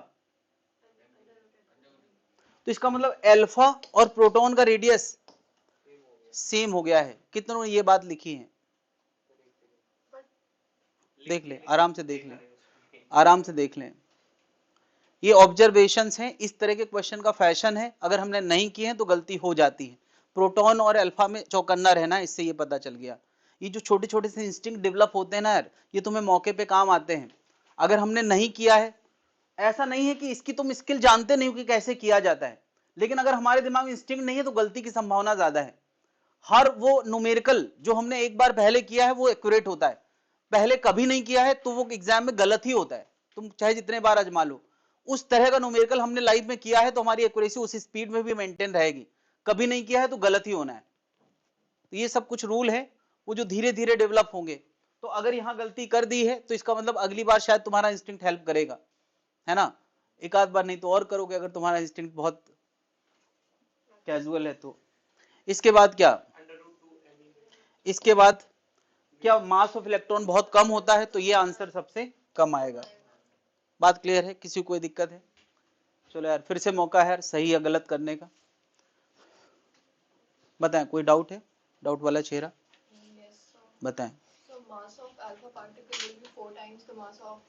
तो इसका मतलब अल्फा और प्रोटॉन का रेडियस सेम हो गया है। कितनों ने ये बात लिखी है, देख ले, आराम से देख लें, आराम से देख लें। ये ऑब्जर्वेशंस हैं, इस तरह के क्वेश्चन का फैशन है, अगर हमने नहीं किए हैं तो गलती हो जाती है। प्रोटॉन और अल्फा में चौकन्ना रहना, इससे ये पता चल गया। ये जो छोटे छोटे से इंस्टिंक्ट डेवलप होते हैं ना यार, ये तुम्हें मौके पे काम आते हैं। अगर हमने नहीं किया है, ऐसा नहीं है कि इसकी तुम स्किल जानते नहीं हो कि कैसे किया जाता है, लेकिन अगर हमारे दिमाग में इंस्टिंक्ट नहीं है तो गलती की संभावना ज्यादा है। हर वो न्यूमेरिकल जो हमने एक बार पहले किया है वो एक्यूरेट होता है, पहले कभी नहीं किया है तो वो एग्जाम में गलत ही होता है, तुम चाहे जितने बार आजमा लो। उस तरह का न्यूमेरिकल हमने लाइफ में किया है तो हमारी एक्यूरेसी उस स्पीड में भी मेंटेन रहेगी, कभी नहीं किया है तो गलत ही होना है। तो ये सब कुछ रूल है वो जो धीरे धीरे डेवलप होंगे। तो अगर यहां गलती कर दी है तो इसका मतलब अगली बार शायद तुम्हारा इंस्टिंक्ट हेल्प करेगा, है ना। एक आध बार नहीं तो और करोगे अगर तुम्हारा इंस्टिंक्ट बहुत कैजुअल है तो। इसके बाद क्या, इसके बाद क्या, मास ऑफ इलेक्ट्रॉन बहुत कम होता है तो ये आंसर सबसे कम आएगा। बात क्लियर है, किसी को कोई दिक्कत है। चलो यार फिर से मौका है यार सही या गलत करने का, बताएं कोई डाउट है, डाउट वाला चेहरा बताएं। Mass of alpha particle will be 4 times the mass of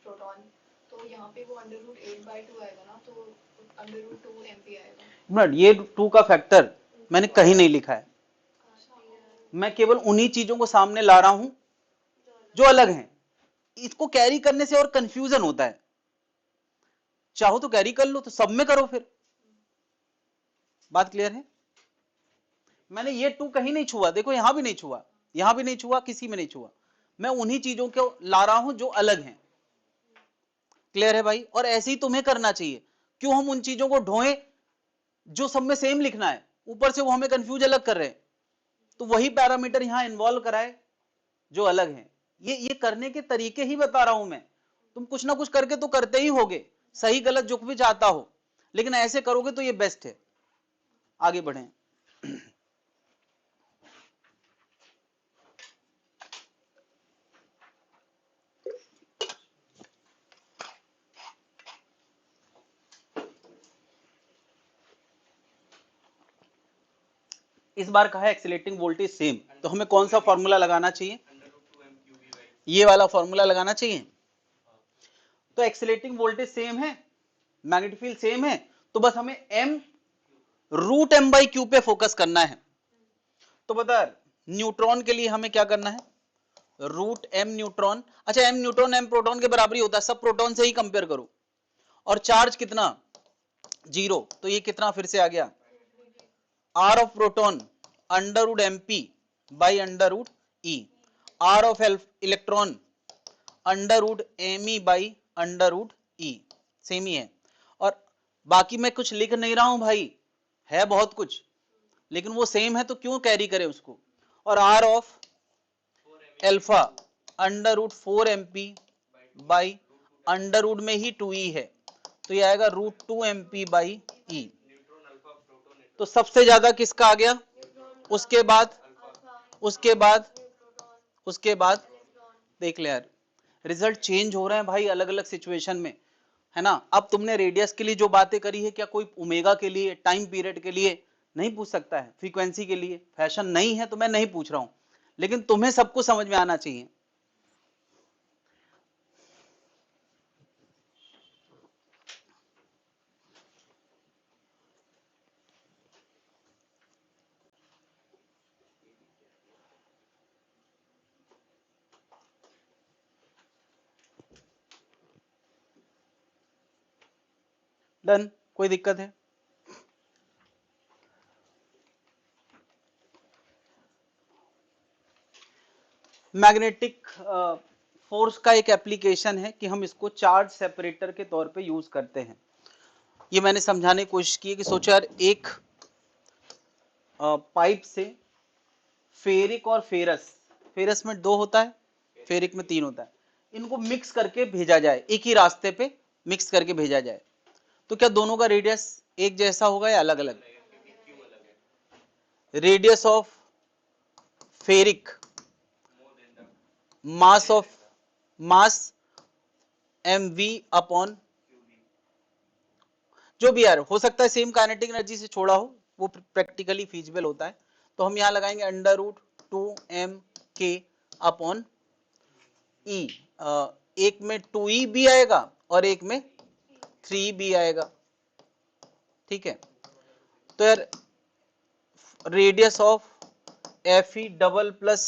proton, तो यहाँ पे वो अंडर रूट 8/2 आएगा ना, तो अंडर रूट 2 mp आएगा। मिनट, ये 2 का फैक्टर मैंने कहीं नहीं लिखा है, मैं केवल उन्हीं चीजों को सामने ला रहा हूं जो अलग हैं। इसको कैरी करने से और कंफ्यूजन होता है, चाहो तो कैरी कर लो, तो सब में करो फिर। बात क्लियर है, मैंने ये 2 कहीं नहीं छुआ, देखो यहां भी नहीं छुआ, यहां भी नहीं छुआ, किसी में नहीं छुआ, मैं उन्हीं चीजों को ला रहा हूं जो अलग हैं। क्लियर है भाई, और ऐसे ही तुम्हें करना चाहिए। क्यों हम उन चीजों को ढोएं जो सब में सेम लिखना है, ऊपर से वो हमें कंफ्यूज अलग कर रहे हैं, तो वही पैरामीटर यहां इन्वॉल्व कराए जो अलग हैं। ये करने के तरीके ही बता रहा हूं मैं, तुम कुछ ना कुछ करके तो करते ही होगे, सही गलत जो भी चाहता हो, लेकिन ऐसे करोगे तो ये बेस्ट है। आगे बढ़ें। इस बार कहा है एक्सीलरेटिंग वोल्टेज सेम, तो हमें कौन सा फॉर्मूला लगाना चाहिए, ये वाला फॉर्मूला लगाना चाहिए। तो एक्सीलरेटिंग वोल्टेज सेम है, मैग्नेटिक फील्ड सेम है, तो बस हमें m root m by q पे फोकस करना है। तो बता, न्यूट्रॉन के लिए हमें क्या करना है, रूट m न्यूट्रॉन। अच्छा m न्यूट्रॉन m प्रोटॉन के बराबर ही होता है, सब प्रोटॉन से ही कंपेयर करो, और चार्ज कितना 0, तो ये कितना फिर से आ गया, r of proton under root M P by under root E, r of electron under root M E by under root E, same ही है। और बाकी मैं कुछ लिख नहीं रहा हूं भाई, है बहुत कुछ, लेकिन वो सेम है तो क्यों कैरी करें उसको। और r of alpha under root 4 m P by under root में ही 2e है, तो ये आएगा root 2 m P by e. तो सबसे ज्यादा किसका आ गया, उसके बाद उसके बाद उसके बाद देख ले यार, रिजल्ट चेंज हो रहे हैं भाई अलग अलग सिचुएशन में, है ना। अब तुमने रेडियस के लिए जो बातें करी है, क्या कोई ओमेगा के लिए, टाइम पीरियड के लिए नहीं पूछ सकता है, फ्रीक्वेंसी के लिए फैशन नहीं है तो मैं नहीं पूछ रहा हूं, लेकिन तुम्हें सब कुछ समझ में आना चाहिए। डन, कोई दिक्कत है। मैग्नेटिक फोर्स का एक एप्लीकेशन है कि हम इसको चार्ज सेपरेटर के तौर पे यूज करते हैं। ये मैंने समझाने की कोशिश की कि सोचो यार, एक पाइप से फेरिक और फेरस, फेरस में 2 होता है, फेरिक में 3 होता है, इनको मिक्स करके भेजा जाए, एक ही रास्ते पे मिक्स करके भेजा जाए, तो क्या दोनों का रेडियस एक जैसा होगा या अलग अलग? Radius of ferric, mass mv upon, जो भी यार हो सकता है सेम काइनेटिक एनर्जी से छोड़ा हो, वो प्रैक्टिकली फीजिबल होता है। तो हम यहां लगाएंगे under root 2m k upon e। एक में 2e भी आएगा और एक में 3 भी आएगा, ठीक है। तो यार radius of fe double plus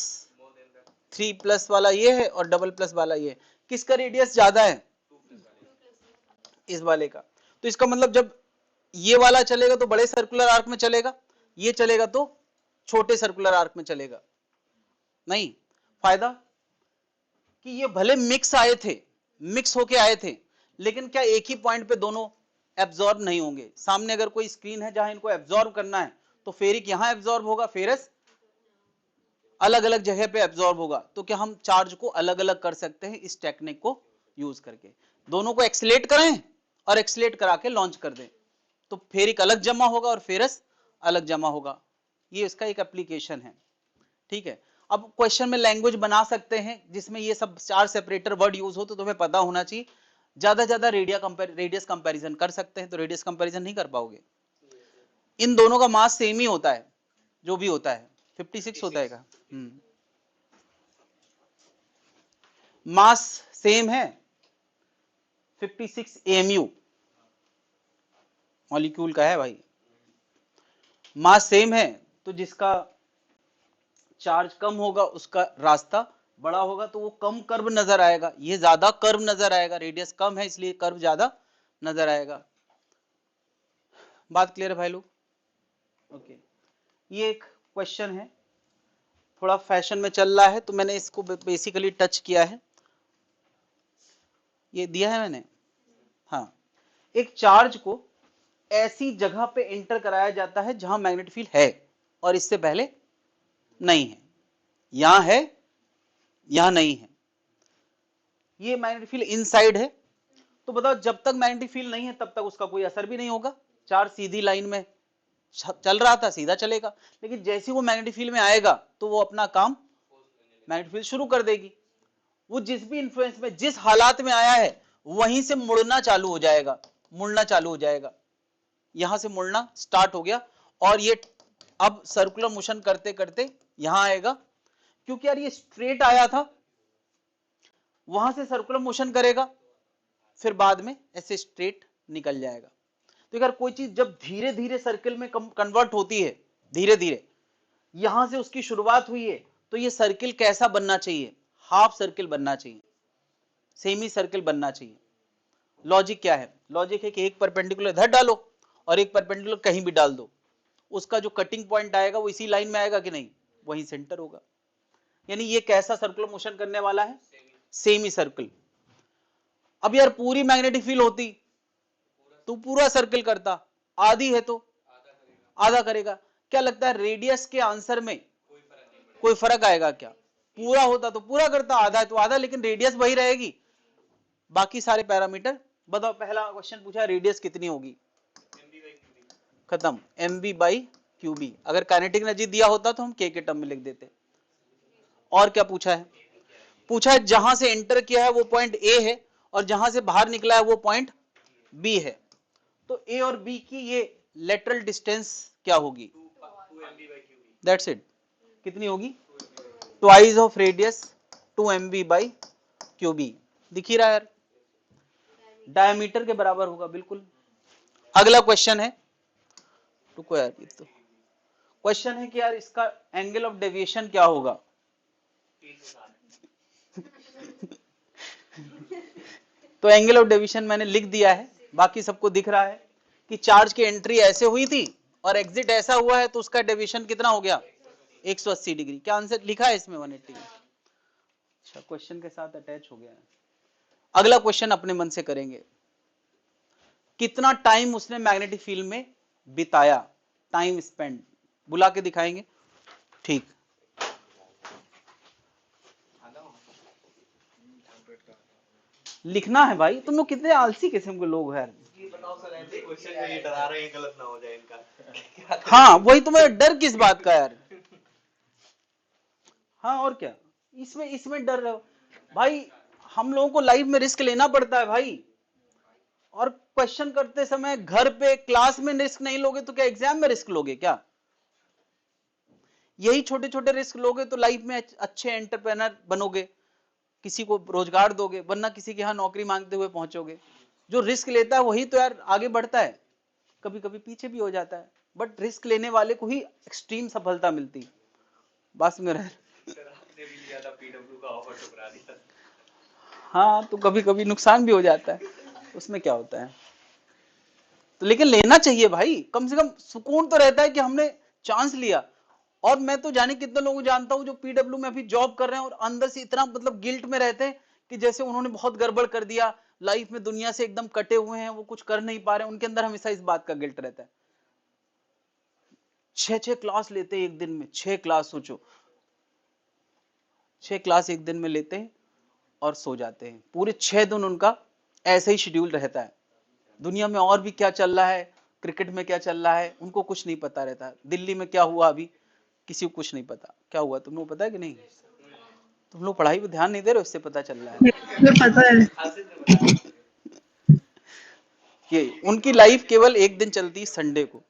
3 plus वाला ये है और डबल प्लस वाला ये है, किसका रेडियस ज्यादा है? इस वाले का। तो इसका मतलब जब ये वाला चलेगा तो बड़े सर्कुलर आर्क में चलेगा, ये चलेगा तो छोटे सर्कुलर आर्क में चलेगा। नहीं, फायदा कि ये भले मिक्स आए थे, मिक्स होके आए थे, लेकिन क्या एक ही पॉइंट पे दोनों एब्जॉर्ब नहीं होंगे? सामने अगर कोई स्क्रीन है जहां इनको एब्जॉर्ब करना है, तो फेरिक यहां एब्जॉर्ब होगा, फेरस अलग अलग जगह पे एब्जॉर्ब होगा। तो क्या हम चार्ज को अलग अलग कर सकते हैं इस टेक्निक को यूज करके? दोनों को एक्सीलेट करें और एक्सीलेट करा के लॉन्च कर दें, तो फेरिक अलग जमा होगा और फेरस अलग जमा होगा। ये इसका एक एप्लीकेशन है, ठीक है। अब क्वेश्चन में लैंग्वेज बना सकते हैं जिसमें ये सब चार्ज सेपरेटर वर्ड यूज हो, तो तुम्हें पता होना चाहिए। ज्यादा रेडियस कंपैरिजन कर सकते हैं, तो रेडियस कंपैरिजन नहीं कर पाओगे। इन दोनों का मास सेम ही होता है, जो भी होता है 56 होता है का, मास सेम है 56 AMU मॉलिक्यूल का है भाई, मास सेम है, तो जिसका चार्ज कम होगा उसका रास्ता बड़ा होगा, तो वो कम कर्व नजर आएगा, ये ज्यादा कर्व नजर आएगा, रेडियस कम है इसलिए कर्व ज्यादा नजर आएगा। बात क्लियर है भाई लोग? ओके, ये एक क्वेश्चन है, थोड़ा फैशन में चल रहा है तो मैंने इसको बेसिकली टच किया है, ये दिया है मैंने। हाँ, एक चार्ज को ऐसी जगह पे एंटर कराया जाता है जहां मैग्नेटिक फील्ड है और इससे पहले नहीं है, यहां है यहां नहीं है, ये मैग्नेटिक फील्ड इनसाइड है। तो बताओ, जब तक मैग्नेटिक फील्ड नहीं है तब तक उसका कोई असर भी नहीं होगा, चार्ज सीधी लाइन में चल रहा था, सीधा चलेगा। लेकिन जैसे वो मैग्नेटिक फील्ड में आएगा तो वो अपना काम मैग्नेटिक फील्ड शुरू कर देगी, वो जिस भी इंफ्लुएंस में, जिस हालात में आया है वहीं से मुड़ना चालू हो जाएगा, मुड़ना चालू हो जाएगा, यहां से मुड़ना स्टार्ट हो गया, और ये अब सर्कुलर मोशन करते करते यहां आएगा, क्योंकि यार ये स्ट्रेट आया था, वहां से सर्कुलर मोशन करेगा, फिर बाद में ऐसे स्ट्रेट निकल जाएगा। तो अगर कोई चीज जब धीरे धीरे सर्किल में कन्वर्ट होती है, धीरे धीरे यहां से उसकी शुरुआत हुई है, तो ये सर्किल कैसा बनना चाहिए? हाफ सर्किल बनना चाहिए, सेमी सर्किल बनना चाहिए। लॉजिक क्या है? लॉजिक है कि एक परपेंडिकुलर इधर डालो और एक परपेंडिकुलर कहीं भी डाल दो, उसका जो कटिंग पॉइंट आएगा वो इसी लाइन में आएगा कि नहीं? वही सेंटर होगा। यानी ये कैसा सर्कुलर मोशन करने वाला है? Semi circle. अब यार पूरी मैग्नेटिक फील्ड होती तो पूरा सर्किल करता, आधी है तो आधा करेगा। क्या लगता है रेडियस के आंसर में कोई फर्क आएगा क्या? पूरा होता तो पूरा करता, आधा है तो आधा, लेकिन रेडियस वही रहेगी, बाकी सारे पैरामीटर। बताओ, पहला क्वेश्चन पूछा रेडियस कितनी होगी, खत्म, mv/qb। अगर काइनेटिक एनर्जी दिया होता तो हम k के टर्म में लिख देते। और क्या पूछा है? पूछा है जहां से एंटर किया है वो पॉइंट A है और जहां से बाहर निकला है वो पॉइंट B है, तो A और B की ये लेटरल डिस्टेंस क्या होगी? That's it. कितनी होगी? Twice of radius 2mv/qb। दिख ही रहा है यार, डायमीटर के बराबर होगा बिल्कुल। अगला क्वेश्चन है, रुको यार, ये तो क्वेश्चन है कि यार इसका एंगल ऑफ डेविएशन क्या होगा? तो एंगल ऑफ डेविएशन मैंने लिख दिया है, बाकी सबको दिख रहा है कि चार्ज की एंट्री ऐसे हुई थी और एग्जिट ऐसा हुआ है, तो उसका डेविएशन कितना हो गया? 180 डिग्री। क्या आंसर लिखा है इसमें? 180। अच्छा, क्वेश्चन के साथ अटैच हो गया है। अगला क्वेश्चन अपने मन से करेंगे, कितना टाइम उसने मैग्नेटिक फील्ड में बिताया, टाइम स्पेंड, बुला के दिखाएंगे। ठीक, लिखना है भाई, तुम लोग कितने आलसी किस्म के लोग हैं। ये बताओ सर, ऐसे क्वेश्चन में ये डरा रहे हैं गलत ना हो जाए इनका। हाँ वही, तुम्हें डर किस बात का यार। हाँ और क्या, इसमें इसमें डर रहे हो भाई। हम लोगों को लाइफ में रिस्क लेना पड़ता है भाई, और क्वेश्चन करते समय घर पे क्लास में रिस्क नहीं लोगे तो क्या एग्जाम में रिस्क लोगे क्या? यही छोटे छोटे रिस्क लोगे तो लाइफ में अच्छे एंटरप्रेनर बनोगे, किसी को रोजगार दोगे, वरना किसी के यहाँ नौकरी मांगते हुए पहुंचोगे। जो रिस्क लेता है वही तो यार आगे बढ़ता है, कभी कभी पीछे भी हो जाता है, बट रिस्क लेने वाले को ही एक्सट्रीम सफलता मिलती है। बस में रह, आपने भी लिया था पीडब्ल्यू का ऑफर, ठुकरा दिया। हाँ तो कभी कभी नुकसान भी हो जाता है, उसमें क्या होता है। तो लेकिन लेना चाहिए भाई, कम से कम सुकून तो रहता है कि हमने चांस लिया। और मैं तो जाने कितने लोगों को जानता हूं जो पीडब्ल्यू में अभी जॉब कर रहे हैं और अंदर से इतना मतलब गिल्ट में रहते हैं कि जैसे उन्होंने बहुत गड़बड़ कर दिया, लाइफ में दुनिया से एकदम कटे हुए हैं, वो कुछ कर नहीं पा रहे हैं, उनके अंदर हमेशा इस बात का गिल्ट रहता है। 6 क्लास लेते हैं एक दिन में, 6 क्लास, सोचो 6 क्लास एक दिन में लेते हैं और सो जाते हैं, पूरे 6 दिन उनका ऐसे ही शेड्यूल रहता है। दुनिया में और भी क्या चल रहा है, क्रिकेट में क्या चल रहा है, उनको कुछ नहीं पता रहता। दिल्ली में क्या हुआ अभी, किसी को कुछ नहीं पता क्या हुआ, तुम लोग पता है कि नहीं? तुम लोग पढ़ाई पे ध्यान नहीं दे रहे, उससे पता चल रहा है मुझे पता है। कि उनकी लाइफ केवल एक दिन चलती है, संडे को।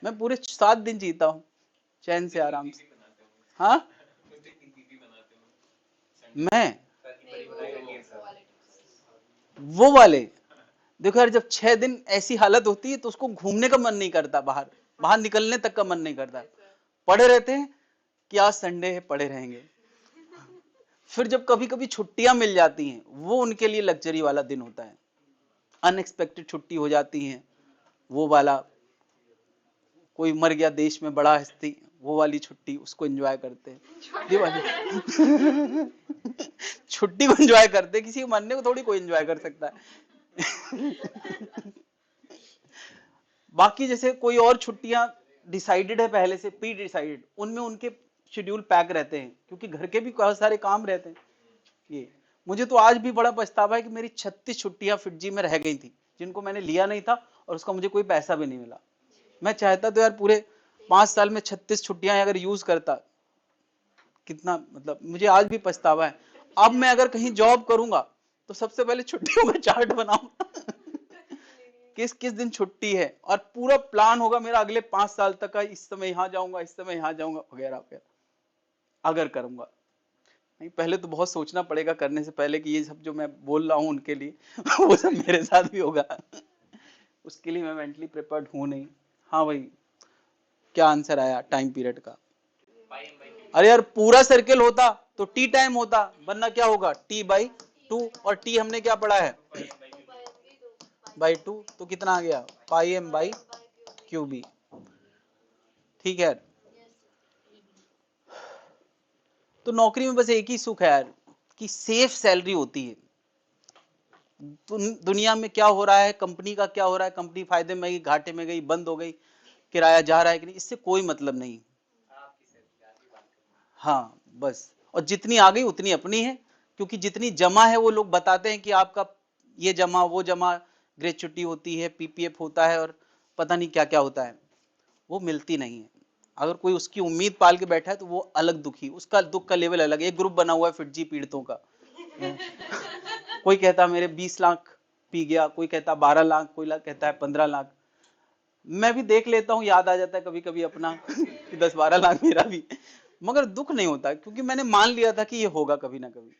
मैं पूरे 7 दिन जीता हूँ चैन से, आराम से। हाँ मैं वो वाले, देखो यार, जब 6 दिन ऐसी हालत होती है तो उसको घूमने का मन नहीं करता, बाहर बाहर निकलने तक का मन नहीं करता, पड़े रहते हैं कि आज संडे है, पड़े रहेंगे। फिर जब कभी कभी छुट्टियां मिल जाती हैं, वो उनके लिए लग्जरी वाला दिन होता है, अनएक्सपेक्टेड छुट्टी हो जाती है, वो वाला, कोई मर गया देश में बड़ा हस्ती, वो वाली छुट्टी, उसको एंजॉय करते हैं। दिवाली छुट्टी को एंजॉय करते हैं, किसी के मरने को थोड़ी कोई एंजॉय कर सकता है। बाकी जैसे कोई और छुट्टियां डिसाइडेड है पहले से, प्री डिसाइडेड, उनमें उनके शेड्यूल पैक रहते हैं, क्योंकि घर के भी बहुत सारे काम रहते हैं। ये मुझे तो आज भी बड़ा पछतावा है कि मेरी 36 छुट्टियां फिटजी में रह गई थी, जिनको मैंने लिया नहीं था और उसका मुझे कोई पैसा भी नहीं मिला। मैं चाहता तो यार पूरे 5 साल में 36 छुट्टियां अगर यूज करता, कितना मतलब, मुझे आज भी पछतावा है। अब मैं अगर कहीं जॉब करूंगा तो सबसे पहले छुट्टियों का चार्ट बनाऊंगा, किस किस दिन छुट्टी है, और पूरा प्लान होगा मेरा अगले 5 साल तक का, इस समय यहाँ जाऊंगा, इस समय यहाँ जाऊंगा, वगैरह वगैरह, अगर करूंगा। नहीं, पहले तो बहुत सोचना पड़ेगा करने से पहले कि ये सब जो मैं बोल रहा हूँ उनके लिए वो सब मेरे साथ भी होगा। उसके लिए मैं मेंटली प्रिपेयर्ड हूं नहीं। हाँ भाई, क्या आंसर आया टाइम पीरियड का? अरे यार, पूरा सर्कल होता तो टी टाइम होता, वरना क्या होगा, T/2, और टी हमने क्या पढ़ा है, /2, तो कितना आ गया, πm/QB। ठीक है। तो नौकरी में बस एक ही सुख है यार, कि सेफ सैलरी होती है। दुनिया में क्या हो रहा है, कंपनी का क्या हो रहा है, कंपनी फायदे में गई, घाटे में गई, बंद हो गई, किराया जा रहा है कि नहीं, इससे कोई मतलब नहीं। हाँ बस, और जितनी आ गई उतनी अपनी है, क्योंकि जितनी जमा है वो लोग बताते हैं कि आपका ये जमा, वो जमा, ग्रेच्युटी होती है, पीपीएफ होता है, और पता नहीं क्या क्या होता है, वो मिलती नहीं है। अगर कोई उसकी उम्मीद पाल के बैठा है तो वो अलग दुखी, उसका दुख का लेवल अलग है। एक ग्रुप बना हुआ है फिटजी पीड़ितों का, कोई कहता मेरे 20 लाख पी गया, कोई कहता 12 लाख, कोई कहता है 15 लाख। मैं भी देख लेता हूँ, याद आ जाता है कभी कभी अपना कि 10-12 लाख मेरा भी, मगर दुख नहीं होता, क्योंकि मैंने मान लिया था कि ये होगा कभी ना कभी।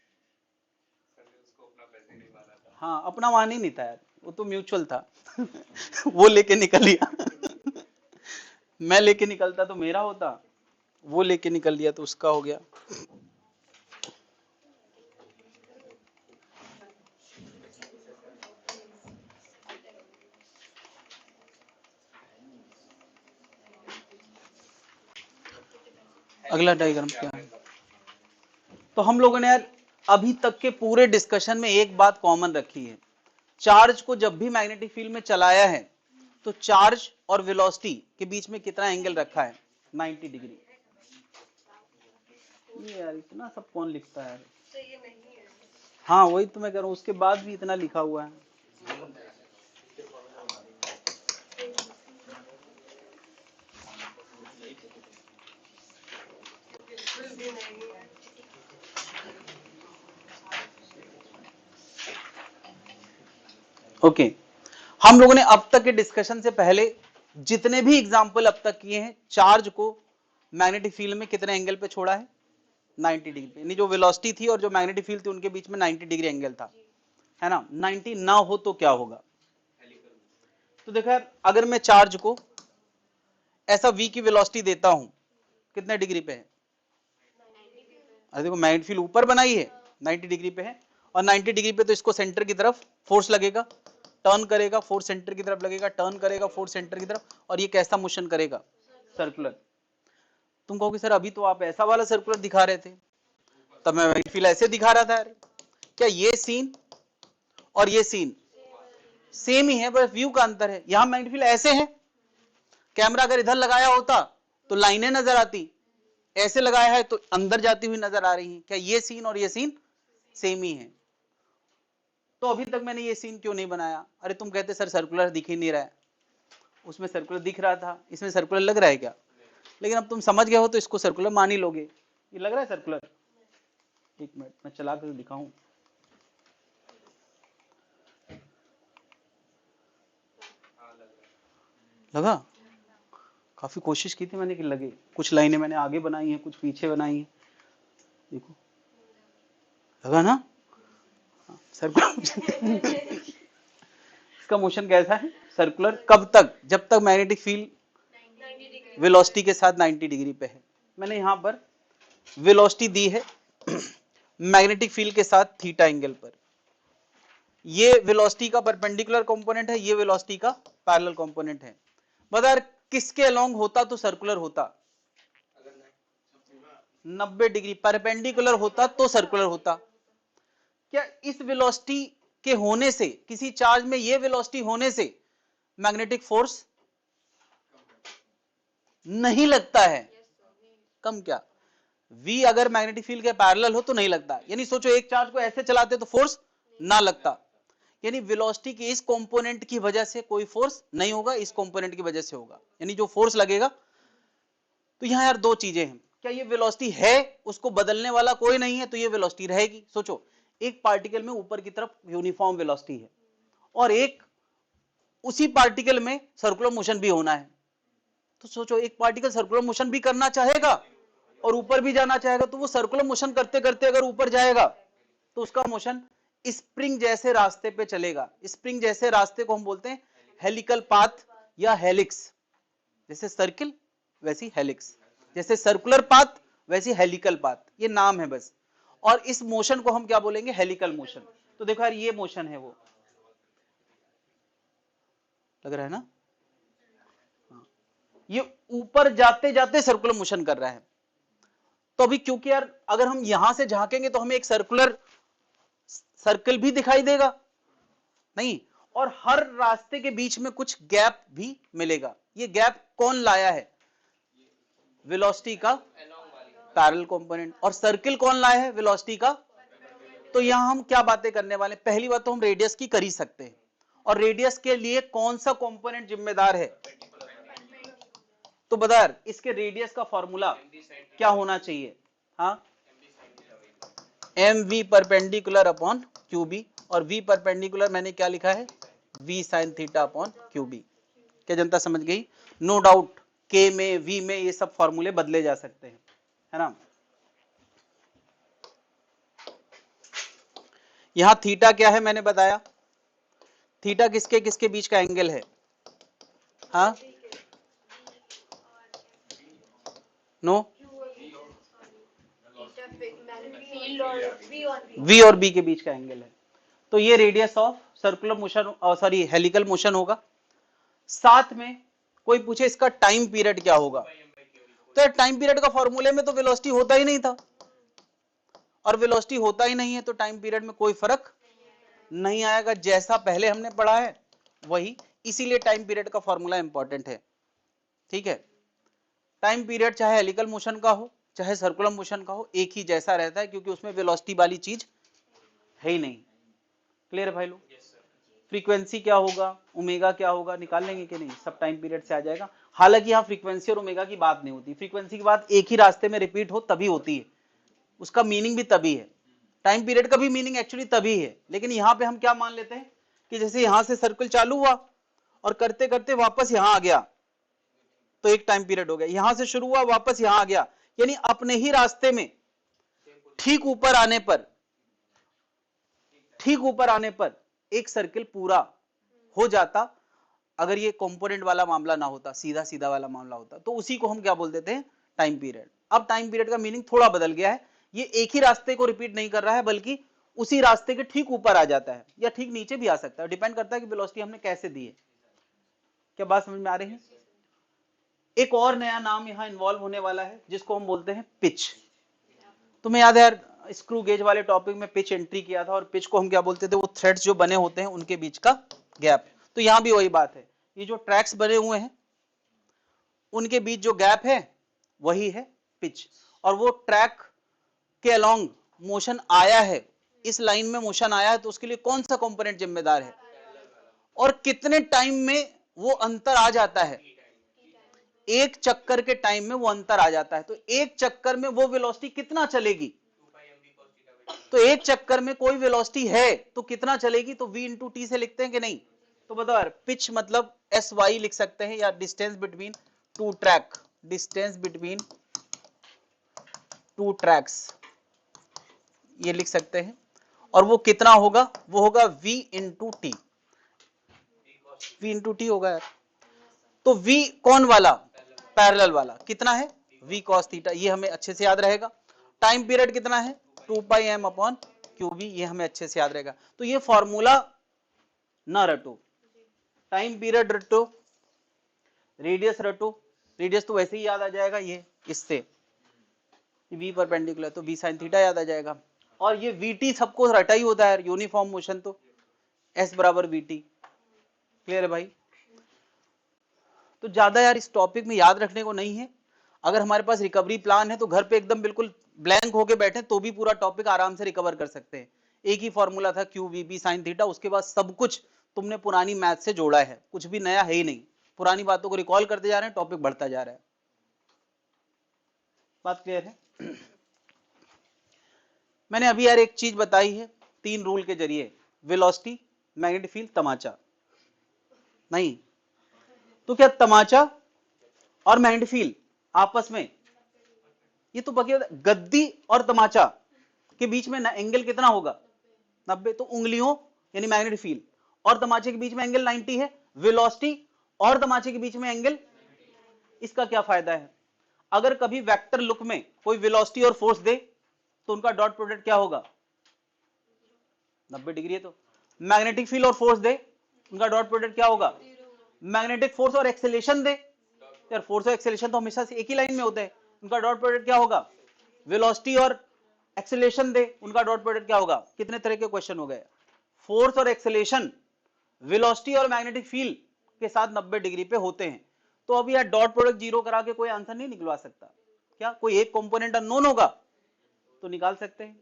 हाँ, अपना मान ही नहीं था यार, वो तो म्यूचुअल था। वो लेके निकल लिया। मैं लेके निकलता तो मेरा होता, वो लेके निकल लिया तो उसका हो गया। अगला डायग्राम क्या है? तो हम लोगों ने यार अभी तक के पूरे डिस्कशन में एक बात कॉमन रखी है, चार्ज को जब भी मैग्नेटिक फील्ड में चलाया है तो चार्ज और वेलोसिटी के बीच में कितना एंगल रखा है, 90 डिग्री। ये यार इतना सब कौन लिखता है? हाँ वही तो मैं कह रहा हूँ, उसके बाद भी इतना लिखा हुआ है। ओके हम लोगों ने अब तक के डिस्कशन से पहले जितने भी एग्जाम्पल अब तक किए हैं, चार्ज को मैग्नेटिक फील्ड में कितने एंगल पे छोड़ा है, 90 डिग्री पे। यानी जो वेलोसिटी थी और जो मैग्नेटिक फील्ड थी उनके बीच में 90 डिग्री एंगल था, है ना। 90 ना हो तो क्या होगा? तो देखो यार, अगर मैं चार्ज को ऐसा v की वेलोसिटी देता हूं, कितने डिग्री पे है? अरे देखो मैग्नेटिक फील्ड ऊपर बनाई है, 90 डिग्री पे है, और 90 डिग्री पे तो इसको सेंटर की तरफ फोर्स लगेगा, टर्न करेगा, फोर्स सेंटर की तरफ लगेगा, टर्न करेगा, फोर्स सेंटर की तरफ, और ये कैसा मोशन करेगा? सर्कुलर। तुम कहोगे सर अभी तो आप ऐसा वाला सर्कुलर दिखा रहे थे, तब मैं मैग्नेटिक फील्ड ऐसे दिखा रहा था। यार क्या ये सीन और ये सीन सेम ही है, बस व्यू का अंतर है। यहां मैग्नेटिक फील्ड ऐसे है, कैमरा अगर इधर लगाया होता तो लाइनें नजर आती, ऐसे लगाया है तो अंदर जाती हुई नजर आ रही है। क्या ये सीन और ये सीन सेम ही है? तो अभी तक मैंने ये सीन क्यों नहीं बनाया? अरे तुम कहते सर सर्कुलर दिख ही नहीं रहा है, उसमें सर्कुलर दिख रहा था, इसमें सर्कुलर लग रहा है क्या? लेकिन अब तुम समझ गए हो तो इसको सर्कुलर मान ही लोगे। ये लग रहा है सर्कुलर? एक मिनट मैं चला कर दिखाऊं। लगा? काफी कोशिश की थी मैंने कि लगे। कुछ लाइनें मैंने आगे बनाई हैं, कुछ पीछे बनाई हैं। देखो लगा ना? सर्कुलर इसका मोशन कैसा है? सर्कुलर। कब तक? जब तक मैग्नेटिक फील्ड वेलोसिटी के साथ 90 डिग्री पे है। मैंने यहां पर वेलोसिटी दी है मैग्नेटिक फील्ड के साथ थीटा एंगल पर। ये वेलोसिटी का परपेंडिकुलर कंपोनेंट है, ये वेलोसिटी का पैरेलल कंपोनेंट है। बता किसके अलोंग होता तो सर्कुलर होता? 90 डिग्री परपेंडिकुलर होता तो सर्कुलर होता। क्या इस वेलोसिटी के होने से, किसी चार्ज में ये वेलोसिटी होने से मैग्नेटिक फोर्स नहीं लगता है? कम क्या? v अगर मैग्नेटिक फील्ड के पैरेलल हो तो नहीं लगता। यानी सोचो एक चार्ज को ऐसे चलाते तो फोर्स ना लगता, यानी वेलोसिटी के इस कंपोनेंट की वजह से कोई फोर्स नहीं होगा, इस कंपोनेंट की वजह से होगा। यानी जो फोर्स लगेगा, तो यहां यार दो चीजें हैं। क्या ये वेलोसिटी है, उसको बदलने वाला कोई नहीं है, तो ये वेलोसिटी रहेगी। सोचो एक पार्टिकल में ऊपर की तरफ यूनिफॉर्म वेलोसिटी है और एक उसी पार्टिकल में सर्कुलर मोशन भी होना है। तो सोचो एक पार्टिकल सर्कुलर मोशन भी करना चाहेगा और ऊपर भी जाना चाहेगा, तो वो सर्कुलर मोशन करते करते अगर ऊपर जाएगा तो उसका मोशन स्प्रिंग जैसे रास्ते पे चलेगा। स्प्रिंग जैसे रास्ते को हम बोलते हैं हेलिकल पाथ या हेलिक्स। जैसे सर्किल वैसी हेलिक्स, जैसे सर्कुलर पाथ वैसी हेलिकल पाथ, ये नाम है बस। और इस मोशन को हम क्या बोलेंगे? Helical motion. तो देखो यार ये मोशन है, वो लग रहा है ना, ये ऊपर जाते जाते सर्कुलर मोशन कर रहा है। तो अभी क्योंकि यार अगर हम यहां से झांकेंगे तो हमें एक सर्कुलर सर्कल भी दिखाई देगा नहीं, और हर रास्ते के बीच में कुछ गैप भी मिलेगा। ये गैप कौन लाया है? वेलोसिटी का पैरेलल कंपोनेंट। और सर्किल कौन लाया है? वेलोसिटी का। तो यहां हम क्या बातें करने वाले? पहली बात तो हम रेडियस की कर ही सकते हैं, और रेडियस के लिए कौन सा कंपोनेंट जिम्मेदार है? तो बता यार इसके रेडियस का फॉर्मूला क्या होना चाहिए? हाँ, m v perpendicular upon Q B, और वी परपेंडिकुलर मैंने क्या लिखा है? V sine theta upon Q B. क्या जनता समझ गई? नो डाउट के में, वी में ये सब फॉर्मूले बदले जा सकते हैं, है ना। यहां थीटा क्या है मैंने बताया? थीटा किसके किसके बीच का एंगल है? हाँ, नो, v और b के बीच का एंगल है। तो ये radius of circular motion, sorry helical motion होगा। साथ में कोई पूछे इसका टाइम पीरियड क्या होगा, तो टाइम पीरियड का फॉर्मूले में तो वेलोसिटी होता ही नहीं था, और वेलोसिटी होता ही नहीं है तो टाइम पीरियड में कोई फर्क नहीं आएगा, जैसा पहले हमने पढ़ा है वही। इसीलिए टाइम पीरियड का फॉर्मूला इंपॉर्टेंट है, ठीक है। टाइम पीरियड चाहे हेलिकल मोशन का हो चाहे सर्कुलर मोशन का हो, एक ही जैसा रहता है, क्योंकि उसमें वेलोसिटी वाली चीज है ही नहीं। क्लियर है भाई लोग? फ्रीक्वेंसी क्या होगा, ओमेगा क्या होगा, निकाल लेंगे कि नहीं, सब टाइम पीरियड से आ जाएगा। हालांकि यहाँ फ्रीक्वेंसी और ओमेगा की बात नहीं होती, फ्रीक्वेंसी की बात एक ही रास्ते में रिपीट हो तभी होती है, उसका मीनिंग भी तभी है। टाइम पीरियड का भी मीनिंग एक्चुअली तभी है, लेकिन यहाँ पे हम क्या मान लेते हैं कि जैसे यहाँ से सर्कल चालू हुआ और करते करते वापस यहाँ आ गया तो एक टाइम पीरियड हो गया, यहां से शुरू हुआ वापस यहां आ गया, यानी अपने ही रास्ते में ठीक ऊपर आने पर एक सर्किल पूरा हो जाता। अगर ये कंपोनेंट वाला मामला ना होता, सीधा सीधा वाला मामला होता, तो उसी को हम क्या बोल देते हैं, टाइम पीरियड। अब टाइम पीरियड का मीनिंग थोड़ा बदल गया है, ये एक ही रास्ते को रिपीट नहीं कर रहा है, बल्कि उसी रास्ते के ठीक ऊपर आ जाता है या ठीक नीचे भी आ सकता है, डिपेंड करता है कि वेलोसिटी हमने कैसे दी है। क्या बात समझ में आ रही है? एक और नया नाम यहां इन्वॉल्व होने वाला है जिसको हम बोलते हैं पिच। तुम्हें याद है यार, स्क्रू गेज वाले टॉपिक में पिच एंट्री किया था, और पिच को हम क्या बोलते थे, वो थ्रेड्स जो बने होते हैं उनके बीच का गैप। तो यहां भी वही बात है, ये जो ट्रैक्स बने हुए हैं उनके बीच जो गैप है वही है पिच। और वो ट्रैक के अलोंग मोशन आया है, इस लाइन में मोशन आया है, तो उसके लिए कौन सा कंपोनेंट जिम्मेदार है और कितने टाइम में वो अंतर आ जाता है, एक चक्कर के टाइम में वो अंतर आ जाता है। तो एक चक्कर में वो वेलोसिटी कितना चलेगी, तो एक चक्कर में कोई वेलोसिटी है तो कितना चलेगी, तो v इंटू टी से लिखते हैं कि नहीं? तो बताओ यार, पिच मतलब एस वाई लिख सकते हैं, या distance between two track, distance between two tracks ये लिख सकते हैं। और वो कितना होगा, वो होगा v into T, v into T होगा यार। तो v कौन वाला, पैरेलल वाला, कितना है, v cos थीटा, ये हमें अच्छे से याद रहेगा। टाइम पीरियड कितना है, 2 पाई m अपॉन क्यूबी, ये हमें अच्छे से याद रहेगा। तो ये फॉर्मूला ना रटो, टाइम पीरियड रटो, रेडियस रटो, रेडियस तो वैसे ही याद आ जाएगा, ये इससे v परपेंडिकुलर तो v sin थीटा याद आ जाएगा। और ये vt सबको रटा ही होता है, यूनिफॉर्म मोशन तो s बराबर vt। क्लियर है भाई? तो ज्यादा यार इस टॉपिक में याद रखने को नहीं है। अगर हमारे पास रिकवरी प्लान है तो घर पे एकदम बिल्कुल ब्लैंक होके बैठे तो भी पूरा टॉपिक आराम से रिकवर कर सकते हैं। एक ही फॉर्मूला था q we B sine theta, उसके बाद सब कुछ तुमने पुरानी मैथ से जोड़ा है, कुछ भी नया है ही नहीं, पुरानी बातों को रिकॉल करते जा रहे हैं, टॉपिक बढ़ता जा रहा है। बात क्लियर है? मैंने अभी यार एक चीज बताई है 3 रूल के जरिए, वेलोसिटी, मैग्नेटिक फील्ड, तमाचा। नहीं तो क्या तमाचा और मैग्नेटिक फील्ड आपस में, ये तो बाकी गद्दी और तमाचा के बीच में एंगल कितना होगा, 90। तो उंगलियों यानी मैग्नेटिक फील्ड और तमाचे के बीच में एंगल 90 है, वेलोसिटी और तमाचे के बीच में एंगल। इसका क्या फायदा है, अगर कभी वेक्टर लुक में कोई वेलोसिटी और फोर्स दे तो उनका डॉट प्रोडक्ट क्या होगा, 90 डिग्री है। तो मैग्नेटिक फील्ड और फोर्स दे, उनका डॉट प्रोडक्ट क्या होगा, मैग्नेटिक फोर्स और एक्सेलेरेशन दे, यार फोर्स और एक्सेलेरेशन तो हमेशा से एक ही लाइन में होते हैं, उनका डॉट प्रोडक्ट क्या होगा, वेलोसिटी और एक्सेलेरेशन दे, उनका डॉट प्रोडक्ट क्या होगा। कितने तरह के क्वेश्चन हो गए, फोर्स और एक्सेलेरेशन, वेलोसिटी और मैग्नेटिक फील्ड के साथ 90 डिग्री पे होते हैं। तो अभी यार डॉट प्रोडक्ट जीरो करा के कोई आंसर नहीं निकलवा सकता क्या, कोई एक कंपोनेंट अननोन होगा तो निकाल सकते हैं।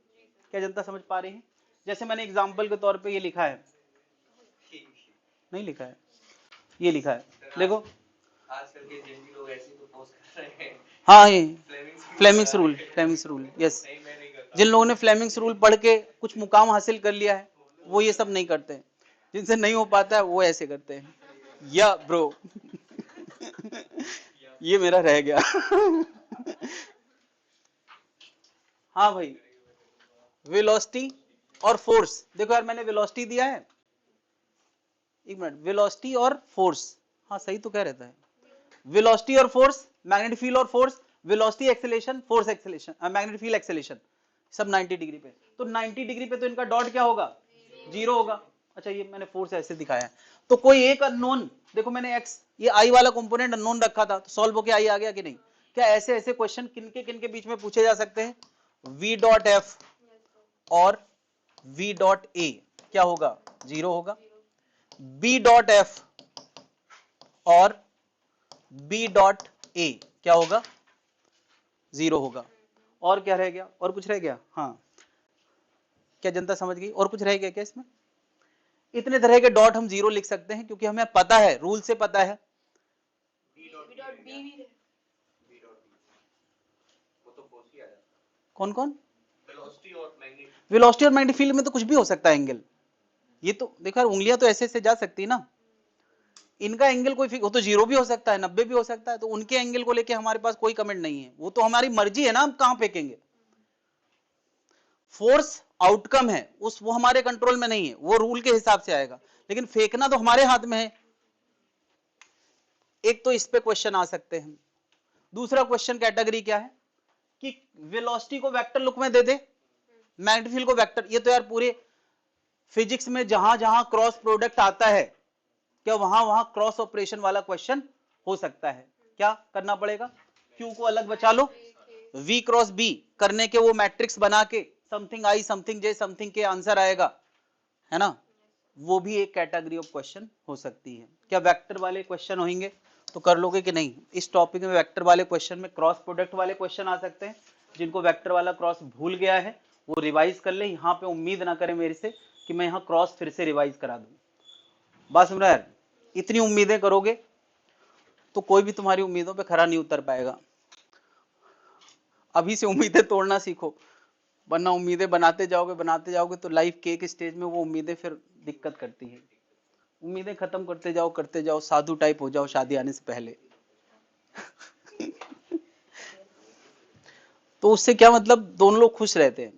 क्या जनता समझ पा रही है? जैसे मैंने एग्जांपल के तौर पे ये लिखा है, नहीं लिखा है, ये लिखा है, देखो आजकल के जेनजी लोग ऐसे तो पोस्ट कर रहे हैं। हाँ ये फ्लेमिंग्स रूल, यस। जिन लोगों ने फ्लेमिंग्स रूल पढ़ के कुछ मुकाम हासिल कर लिया है वो ये सब नहीं करते हैं, जिनसे नहीं हो पाता है वो ऐसे करते हैं, या ब्रो ये मेरा रह गया हाँ भाई, वेलोसिटी और फोर्स, देखो यार मैंने वेलोसिटी दिया है, एक मिनट, वेलोसिटी और फोर्स, हाँ सही तो कह रहता है, वेलोसिटी और फोर्स, मैग्नेटिक फील्ड और force, velocity acceleration, force acceleration, magnetic field acceleration, सब 90 डिग्री पे। तो 90 डिग्री पे तो इनका डॉट क्या होगा, जीरो होगा। अच्छा ये मैंने फोर्स ऐसे दिखाया है, तो कोई एक अननोन, देखो मैंने एक्स, ये आई वाला कंपोनेंट अननोन रखा था, तो सॉल्व होके आई आ गया कि नहीं। क्या ऐसे ऐसे क्वेश्चन किनके बीच में पूछे जा सकते हैं, v डॉट एफ और v डॉट a क्या होगा, 0 होगा। b डॉट f और b डॉट a क्या होगा, 0 होगा। और क्या रह गया, और कुछ रह गया, हाँ क्या जनता समझ गई, और कुछ रह गया क्या इसमें? इतने तरह के डॉट हम 0 लिख सकते हैं क्योंकि हमें पता है, रूल से पता है। कौन कौन, वेलोसिटी और मैग्नेटिक फील्ड में तो कुछ भी हो सकता है एंगल। ये तो देखो यार, उंगलियां तो ऐसे जा सकती है ना, इनका एंगल कोई वो तो 0 भी हो सकता है, 90 भी हो सकता है, तो उनके एंगल को लेके हमारे पास कोई कमेंट नहीं है, वो तो हमारी मर्जी है ना हम कहां फेंकेंगे। फोर्स आउटकम है उस, वो हमारे कंट्रोल में नहीं है, वो रूल के हिसाब से आएगा, लेकिन फेंकना तो हमारे हाथ में है। एक तो इस पे क्वेश्चन आ सकते हैं। दूसरा क्वेश्चन कैटेगरी क्या है कि वेलोसिटी को वेक्टर लुक में दे दे, मैग्नेटिक फील्ड को वेक्टर। ये तो यार पूरे फिजिक्स में जहां जहां क्रॉस प्रोडक्ट आता है, क्या वहां वहां क्रॉस ऑपरेशन वाला क्वेश्चन हो सकता है। क्या करना पड़ेगा, क्यू को अलग बचा लो, v क्रॉस b करने के वो मैट्रिक्स बना के something i something j something के आंसर आएगा, है ना। वो भी एक कैटेगरी ऑफ क्वेश्चन हो सकती है। क्या वेक्टर वाले क्वेश्चन होंगे तो कर लोगे कि नहीं? इस टॉपिक में वेक्टर वाले क्वेश्चन में क्रॉस प्रोडक्ट वाले क्वेश्चन आ सकते हैं। जिनको वेक्टर वाला क्रॉस भूल गया है वो रिवाइज कर ले, यहाँ पे उम्मीद ना करे मेरे से कि मैं यहाँ क्रॉस फिर से रिवाइज करा दूं। बस यार इतनी उम्मीदें करोगे तो कोई भी तुम्हारी उम्मीदों पे खरा नहीं उतर पाएगा। अभी से उम्मीदें तोड़ना सीखो, वरना उम्मीदें बनाते जाओगे तो लाइफ के एक स्टेज में वो उम्मीदें फिर दिक्कत करती है। उम्मीदें खत्म करते जाओ, साधु टाइप हो जाओ शादी आने से पहले। तो उससे क्या मतलब, दोनों लोग खुश रहते हैं,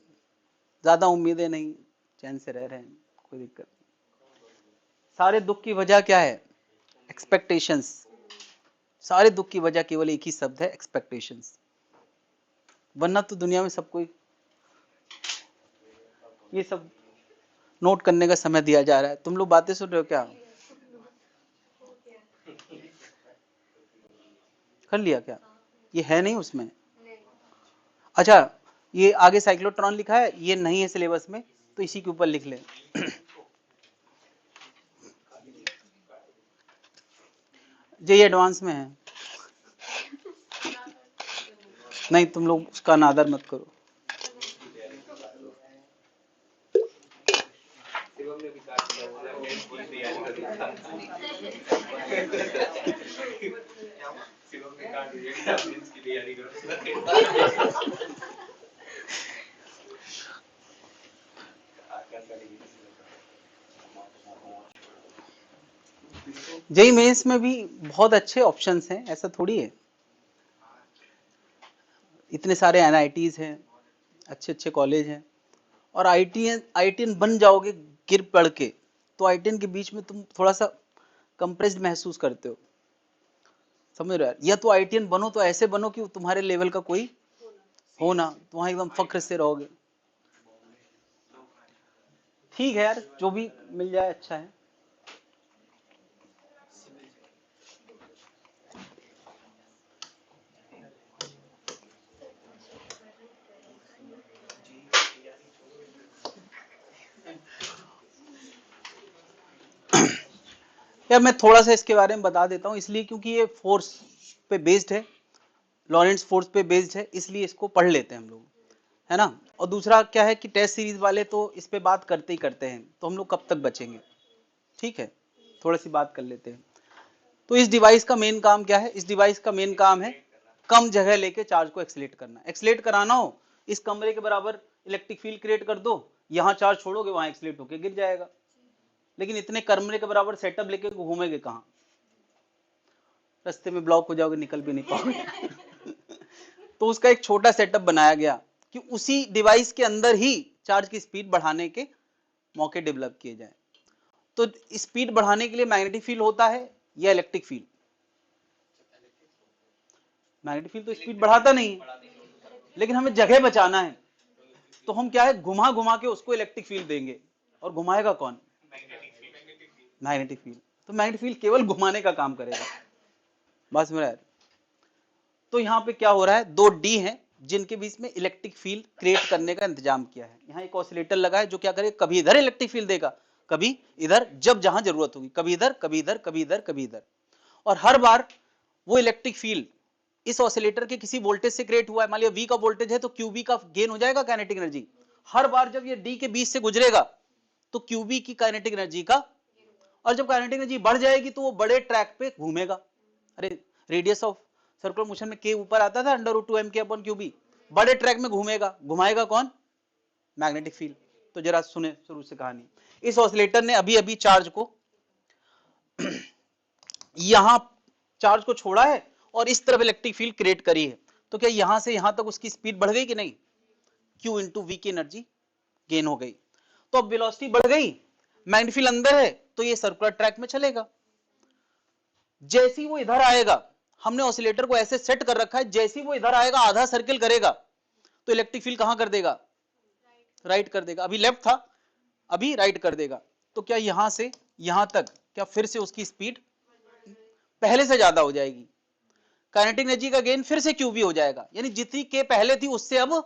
ज्यादा उम्मीदें नहीं, चैन से रह रहे हैं, कोई दिक्कत नहीं। सारे दुख की वजह क्या है, एक्सपेक्टेशंस। सारे दुख की वजह केवल एक ही शब्द है, एक्सपेक्टेशंस। वरना तो दुनिया में सबको ये सब नोट करने का समय दिया जा रहा है। तुम लोग बातें सुन रहे हो क्या, कर लिया क्या? ये है नहीं उसमें, अच्छा ये आगे साइक्लोट्रॉन लिखा है, ये नहीं है सिलेबस में, तो इसी के ऊपर लिख ले। ये एडवांस में है, नहीं तुम लोग उसका अनादर मत करो। जेईई मेंस में भी बहुत अच्छे ऑप्शंस हैं, ऐसा थोड़ी है। इतने सारे एनआईटीज हैं, अच्छे अच्छे कॉलेज हैं, और आईटीएन बन जाओगे गिर पड़ के, तो आईटीएन के बीच में तुम थोड़ा सा कंप्रेस्ड महसूस करते हो, समझ रहे हो? या तो आईटीएन बनो तो ऐसे बनो कि तुम्हारे लेवल का कोई हो ना, तो वहां एकदम फख्र से रहोगे। ठीक है यार, जो भी मिल जाए अच्छा है। यार मैं थोड़ा सा इसके बारे में बता देता हूँ, इसलिए क्योंकि ये फोर्स पे बेस्ड है, लॉरेंट्ज फोर्स पे बेस्ड है, इसलिए इसको पढ़ लेते हैं हम लोग, है ना। और दूसरा क्या है कि टेस्ट सीरीज वाले तो इस पे बात करते ही करते हैं, तो हम लोग कब तक बचेंगे, ठीक है, थोड़ी सी बात कर लेते हैं। तो इस डिवाइस का मेन काम क्या है, इस डिवाइस का मेन काम है कम जगह लेके चार्ज को एक्सलेट करना। एक्सलेट कराना हो, इस कमरे के बराबर इलेक्ट्रिक फील्ड क्रिएट कर दो, यहां चार्ज छोड़ोगे वहां एक्सलेट होके गिर जाएगा। लेकिन इतने कमरे के बराबर सेटअप लेके घूमेंगे कहां, रास्ते में ब्लॉक हो जाओगे, निकल भी नहीं पाओगे। तो उसका एक छोटा सेटअप बनाया गया कि उसी डिवाइस के अंदर ही चार्ज की स्पीड बढ़ाने के मौके डेवलप किए जाए। तो स्पीड बढ़ाने के लिए मैग्नेटिक फील्ड होता है या इलेक्ट्रिक फील्ड? मैग्नेटिक फील्ड तो स्पीड बढ़ाता नहीं है, लेकिन हमें जगह बचाना है, तो हम क्या है घुमा घुमा के उसको इलेक्ट्रिक फील्ड देंगे। और घुमाएगा कौन? Magnetic field. तो मैग्नेटिक फील्ड केवल घुमाने का काम करेगा, बस मेरा। तो यहाँ पे क्या हो रहा है, दो डी है, जिनके बीच में इलेक्ट्रिक फील्ड क्रिएट करने का इंतजाम किया है। यहाँ एक ऑसिलेटर लगा है जो क्या करे, कभी इधर इलेक्ट्रिक फील्ड देगा, कभी इधर, जब जहां जरूरत होगी, कभी इधर कभी इधर कभी इधर कभी इधर। और हर बार वो इलेक्ट्रिक फील्ड इस ऑसिलेटर के किसी वोल्टेज से क्रिएट हुआ है, मान लिया V का वोल्टेज है तो QB का गेन हो जाएगा काइनेटिक एनर्जी। हर बार जब ये D के बीच से गुजरेगा तो QB की काइनेटिक एनर्जी का, और जब काइनेटिक एनर्जी बढ़ जाएगी तो वो बड़े ट्रैक पे घूमेगा। अरे रेडियस ऑफ सर्कुलर मोशन में K ऊपर आता था √2mk/QB, बड़े ट्रैक में घूमेगा, घुमाएगा कौन, मैग्नेटिक फील्ड। तो जरा सुने शुरू से कहानी। इस ऑसिलेटर ने अभी अभी चार्ज को यहां चार्ज को छोड़ा है और इस तरफ इलेक्ट्रिक फील्ड क्रिएट करी है, तो क्या यहां से यहां तक उसकी स्पीड बढ़ गई कि नहीं, Q इंटू V की एनर्जी गेन हो गई। तो अब वेलोसिटी बढ़ गई, मैग्नेटिक फील्ड अंदर है तो ये सर्कुलर ट्रैक में चलेगा। जैसे ही वो इधर आएगा, हमने ऑसिलेटर को ऐसे सेट कर रखा है, जैसे ही वो इधर आएगा आधा सर्किल करेगा तो इलेक्ट्रिक फील्ड कहां कर देगा, राइट कर देगा। अभी लेफ्ट था, अभी राइट कर देगा। तो क्या यहां से यहां तक क्या फिर से उसकी स्पीड पहले से ज्यादा हो जाएगी, काइनेटिक एनर्जी का गेन फिर से QB हो जाएगा, यानी जितनी K पहले थी उससे अब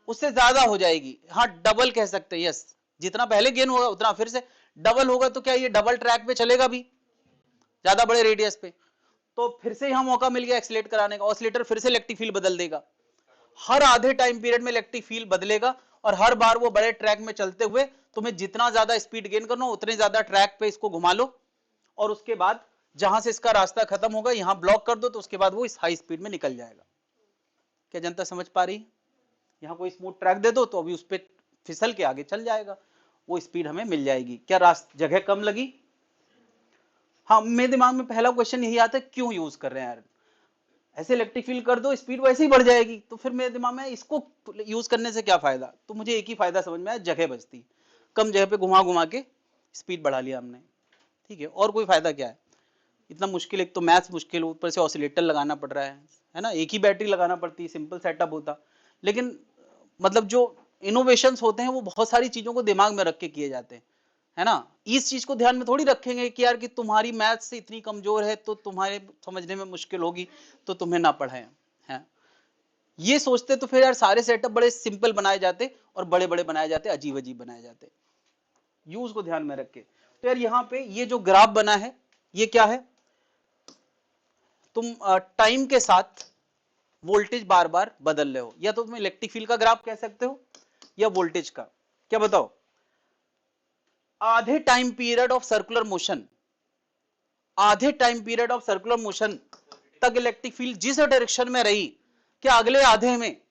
उससे ज्यादा हो जाएगी। हाँ डबल कह सकते हैं, यस, जितना पहले गेन होगा उतना फिर से डबल होगा। तो क्या ये डबल ट्रैक पे चलेगा भी, ज्यादा बड़े रेडियस पे। तो फिर से यहां मौका मिल गया एक्सीलरेट कराने का, ऑसिलेटर फिर से इलेक्ट्रिक फील्ड बदल देगा। हर आधे टाइम पीरियड में इलेक्ट्रिक फील्ड बदलेगा और हर बार वो बड़े ट्रैक में चलते हुए तुम्हें जितना ज्यादा स्पीड गेन करना हो उतने ज्यादा ट्रैक पे इसको घुमा लो, और उसके बाद जहां से इसका रास्ता खत्म होगा यहां ब्लॉक कर दो, तो उसके बाद वो इस हाई स्पीड में निकल जाएगा। क्या जनता समझ पा रही है? यहाँ कोई स्मूथ ट्रैक दे दो तो अभी उस पर फिसल के आगे चल जाएगा, वो स्पीड हमें मिल जाएगी। क्या रास्ता जगह कम लगी? हाँ, मेरे दिमाग में पहला क्वेश्चन यही आता है, क्यों यूज कर रहे हैं यार, ऐसे इलेक्ट्रिक फील्ड कर दो स्पीड वैसे ही बढ़ जाएगी। तो फिर मेरे दिमाग में इसको यूज करने से क्या फायदा, तो मुझे एक ही फायदा समझ में आया, जगह बचती, कम जगह पे घुमा घुमा के स्पीड बढ़ा लिया हमने, ठीक है। और कोई फायदा क्या है, इतना मुश्किल, एक तो मैथ्स मुश्किल, ऊपर से ऑसिलेटर लगाना पड़ रहा है ना, एक ही बैटरी लगाना पड़ती, सिंपल सेटअप होता। लेकिन मतलब जो इनोवेशंस होते हैं वो बहुत सारी चीजों को दिमाग में रख के किए जाते हैं, है ना। इस चीज को ध्यान में थोड़ी रखेंगे कि यार कि तुम्हारी मैथ से इतनी कमजोर है तो तुम्हारे समझने में मुश्किल होगी तो तुम्हें ना पढ़ाएं, है ये सोचते तो फिर यार सारे सेटअप बड़े सिंपल बनाए जाते और बड़े बड़े बनाए जाते, अजीब अजीब बनाए जाते, यूज को ध्यान में रख के। तो यार यहाँ पे ये जो ग्राफ बना है ये क्या है, तुम टाइम के साथ वोल्टेज बार बार बदल रहे हो, या तो तुम इलेक्ट्रिक फील्ड का ग्राफ कह सकते हो या वोल्टेज का। क्या बताओ, आधे time period of circular motion, आधे time period of circular motion तक इलेक्ट्रिक फील्ड जिस डायरेक्शन में रही, क्या अगले आधे में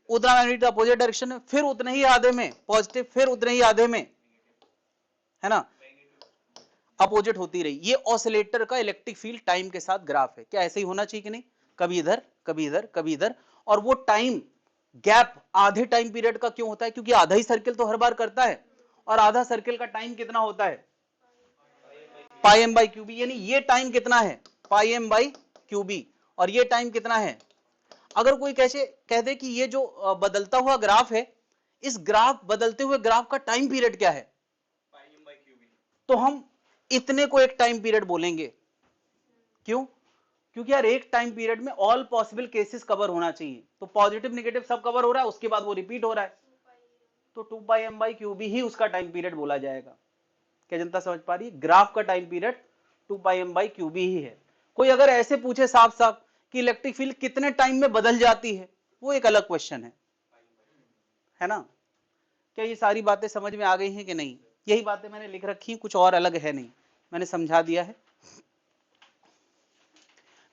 उतना मैग्नेटिक अपोजिट डायरेक्शन में, फिर उतने ही आधे में पॉजिटिव, फिर उतने ही आधे में, है ना, अपोजिट होती रही। ये ऑसिलेटर का इलेक्ट्रिक फील्ड टाइम के साथ ग्राफ है। क्या ऐसे ही होना चाहिए कि नहीं, कभी इधर कभी इधर कभी इधर। और वो टाइम गैप आधे टाइम पीरियड का क्यों होता है, क्योंकि आधा ही सर्किल तो हर बार करता है, और आधा सर्किल का टाइम कितना होता है, पाई एम बाई क्यूबी, यानी ये टाइम कितना है, पाई एम बाई क्यूबी, और ये टाइम कितना है। अगर कोई कैसे कह दे कि ये जो बदलता हुआ ग्राफ है, इस ग्राफ बदलते हुए ग्राफ का टाइम पीरियड क्या है, तो हम इतने को एक टाइम पीरियड बोलेंगे। क्यों, क्योंकि यार एक टाइम पीरियड में ऑल पॉसिबल केसेस कवर होना चाहिए, तो पॉजिटिव नेगेटिव सब कवर हो रहा है, उसके बाद वो रिपीट हो रहा है, तो 2 पाई एम बाई क्यूबी ही उसका टाइम पीरियड बोला जाएगा। क्या जनता समझ पा रही है, ग्राफ का time period 2 pi M by QB ही है। कोई अगर ऐसे पूछे साफ साफ कि इलेक्ट्रिक फील्ड कितने टाइम में बदल जाती है, वो एक अलग क्वेश्चन है ना। क्या ये सारी बातें समझ में आ गई हैं कि नहीं, यही बातें मैंने लिख रखी, कुछ और अलग है नहीं, मैंने समझा दिया है।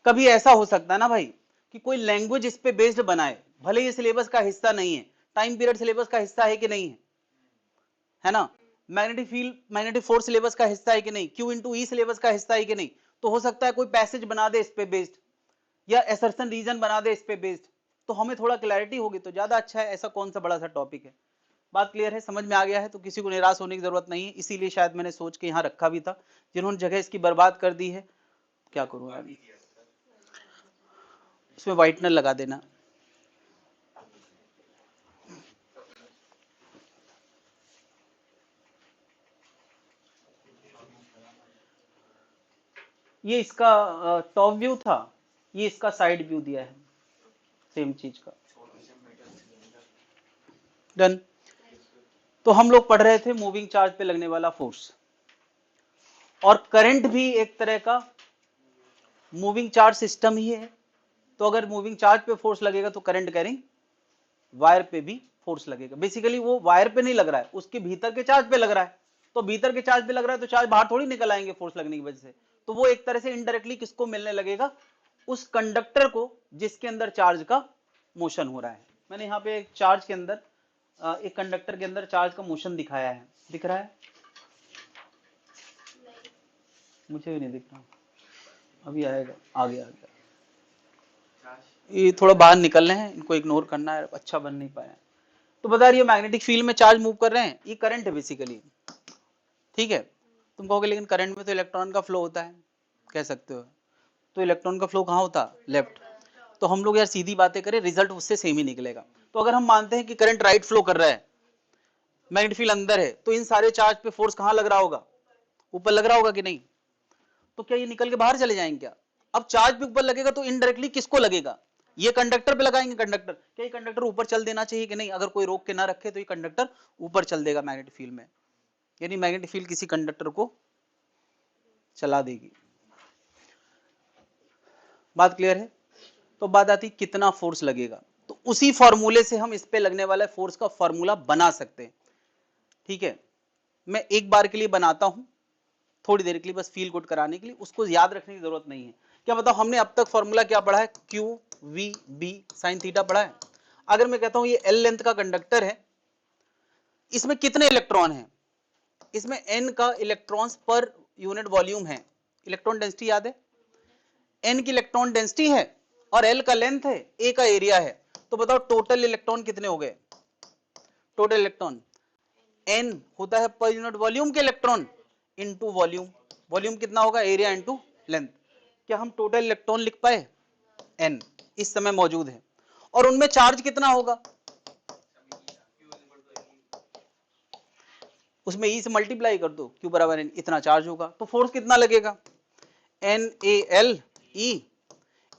कभी ऐसा हो सकता है ना भाई कि कोई लैंग्वेज इस पे बेस्ड बनाए, भले ये सिलेबस का हिस्सा नहीं है, टाइम पीरियड सिलेबस का हिस्सा है कि नहीं है ना, magnetic field magnetic force syllabus का हिस्सा है कि नहीं, Q इंटू ई सिलेबस का हिस्सा है कि नहीं। तो हो सकता है कोई पैसेज बना दे इस पे बेस्ड, या एसर्शन रीजन बना दे इस पे बेस्ड, तो हमें थोड़ा क्लैरिटी होगी तो ज्यादा अच्छा है। ऐसा कौन सा बड़ा सा टॉपिक है, बात क्लियर है, समझ में आ गया है, तो किसी को निराश होने की जरूरत नहीं है। इसीलिए शायद मैंने सोच के यहाँ रखा भी था, जिन्होंने जगह इसकी बर्बाद कर दी है, क्या करूँ यार, इसमें व्हाइटनर लगा देना। ये इसका टॉप व्यू था, ये इसका साइड व्यू दिया है, सेम चीज का। डन। तो हम लोग पढ़ रहे थे मूविंग चार्ज पे लगने वाला फोर्स, और करंट भी एक तरह का मूविंग चार्ज सिस्टम ही है। तो अगर मूविंग चार्ज पे फोर्स लगेगा तो करंट कैरिंग वायर पे भी फोर्स लगेगा। बेसिकली वो वायर पे नहीं लग रहा है, उसके भीतर के चार्ज पे लग रहा है। तो भीतर के चार्ज पे लग रहा है तो चार्ज बाहर थोड़ी निकल आएंगे फोर्स लगने की वजह से। तो वो एक तरह से इनडायरेक्टली किसको मिलने लगेगा, उस कंडक्टर को जिसके अंदर चार्ज का मोशन हो रहा है। मैंने यहाँ पे एक चार्ज के अंदर, एक कंडक्टर के अंदर चार्ज का मोशन दिखाया है, दिख रहा है? मुझे भी नहीं दिख रहा, अभी आएगा, आ गया। ये थोड़ा बाहर निकलने हैं, इनको इग्नोर करना है, अच्छा बन नहीं पाया। तो बता रही है मैग्नेटिक फील्ड में चार्ज मूव कर रहे हैं, ये करंट है बेसिकली, ठीक है। तुम कहोगे लेकिन करंट में तो इलेक्ट्रॉन का फ्लो होता है, कह सकते हो। तो इलेक्ट्रॉन का फ्लो कहाँ होता, लेफ्ट। तो हम लोग यार सीधी बातें करें, रिजल्ट उससे सेम ही निकलेगा। तो अगर हम मानते हैं कि करंट राइट फ्लो कर रहा है, मैग्नेटिक फील्ड अंदर है, तो इन सारे चार्ज पे फोर्स कहाँ लग रहा होगा, ऊपर लग रहा होगा कि नहीं। तो क्या ये निकल के बाहर चले जाएंगे क्या? अब चार्ज पे ऊपर लगेगा तो इनडायरेक्टली किसको लगेगा, ये कंडक्टर पे लगाएंगे। कंडक्टर, क्या ये कंडक्टर ऊपर चल देना चाहिए कि नहीं? अगर कोई रोक के ना रखे तो ये कंडक्टर ऊपर चल देगा मैग्नेटिक फील्ड में, यानी मैग्नेटिक फील्ड किसी कंडक्टर को चला देगी। बात क्लियर है? तो बात आती कितना फोर्स लगेगा, तो उसी फॉर्मूले से हम इस पे लगने वाले फोर्स का फॉर्मूला बना सकते हैं, ठीक है। मैं एक बार के लिए बनाता हूं, थोड़ी देर के लिए, बस फील गुड कराने के लिए, उसको याद रखने की जरूरत नहीं है। क्या बताओ, हमने अब तक फॉर्मूला क्या पढ़ा है, Q we B sine theta पढ़ा है। अगर मैं कहता हूं ये एल लेंथ का कंडक्टर है, इसमें कितने इलेक्ट्रॉन हैं, इसमें एन का इलेक्ट्रॉन्स पर यूनिट वॉल्यूम है। इलेक्ट्रॉन डेंसिटी याद है, एन की इलेक्ट्रॉन डेंसिटी है और एल का लेंथ है, ए का एरिया है। तो बताओ टोटल इलेक्ट्रॉन कितने हो गए, टोटल इलेक्ट्रॉन एन होता है पर यूनिट वॉल्यूम के इलेक्ट्रॉन इनटू वॉल्यूम। वॉल्यूम कितना होगा, एरिया इनटू लेंथ। क्या हम टोटल इलेक्ट्रॉन लिख पाए, एन इस समय मौजूद है, और उनमें चार्ज कितना होगा, उसमें ई से मल्टीप्लाई कर दो, क्यू बराबर एन, इतना चार्ज होगा। तो फोर्स कितना लगेगा, n A l e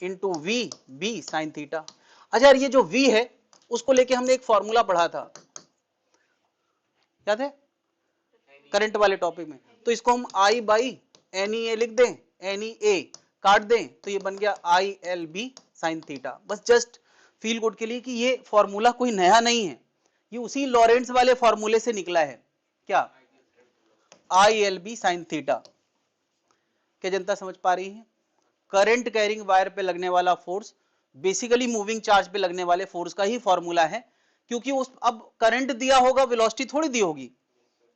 into v B sine theta. अच्छा यार, ये जो वी है उसको लेके हमने एक फॉर्मूला पढ़ा था, याद है, करंट वाले टॉपिक में। तो इसको हम आई बाई एन ई ए लिख दें, एन ई ए काट दें, तो ये बन गया I L B sine theta. बस जस्ट फील गुड के लिए कि ये फॉर्मूला कोई नया नहीं है, ये उसी लॉरेंट्ज वाले फॉर्मूले से निकला है। क्या, I L B sine theta. क्या जनता समझ पा रही है? करंट कैरिंग वायर पे लगने वाला फोर्स बेसिकली मूविंग चार्ज पे लगने वाले फोर्स का ही फॉर्मूला है, क्योंकि उस अब करंट दिया होगा, वेलोसिटी थोड़ी दी होगी।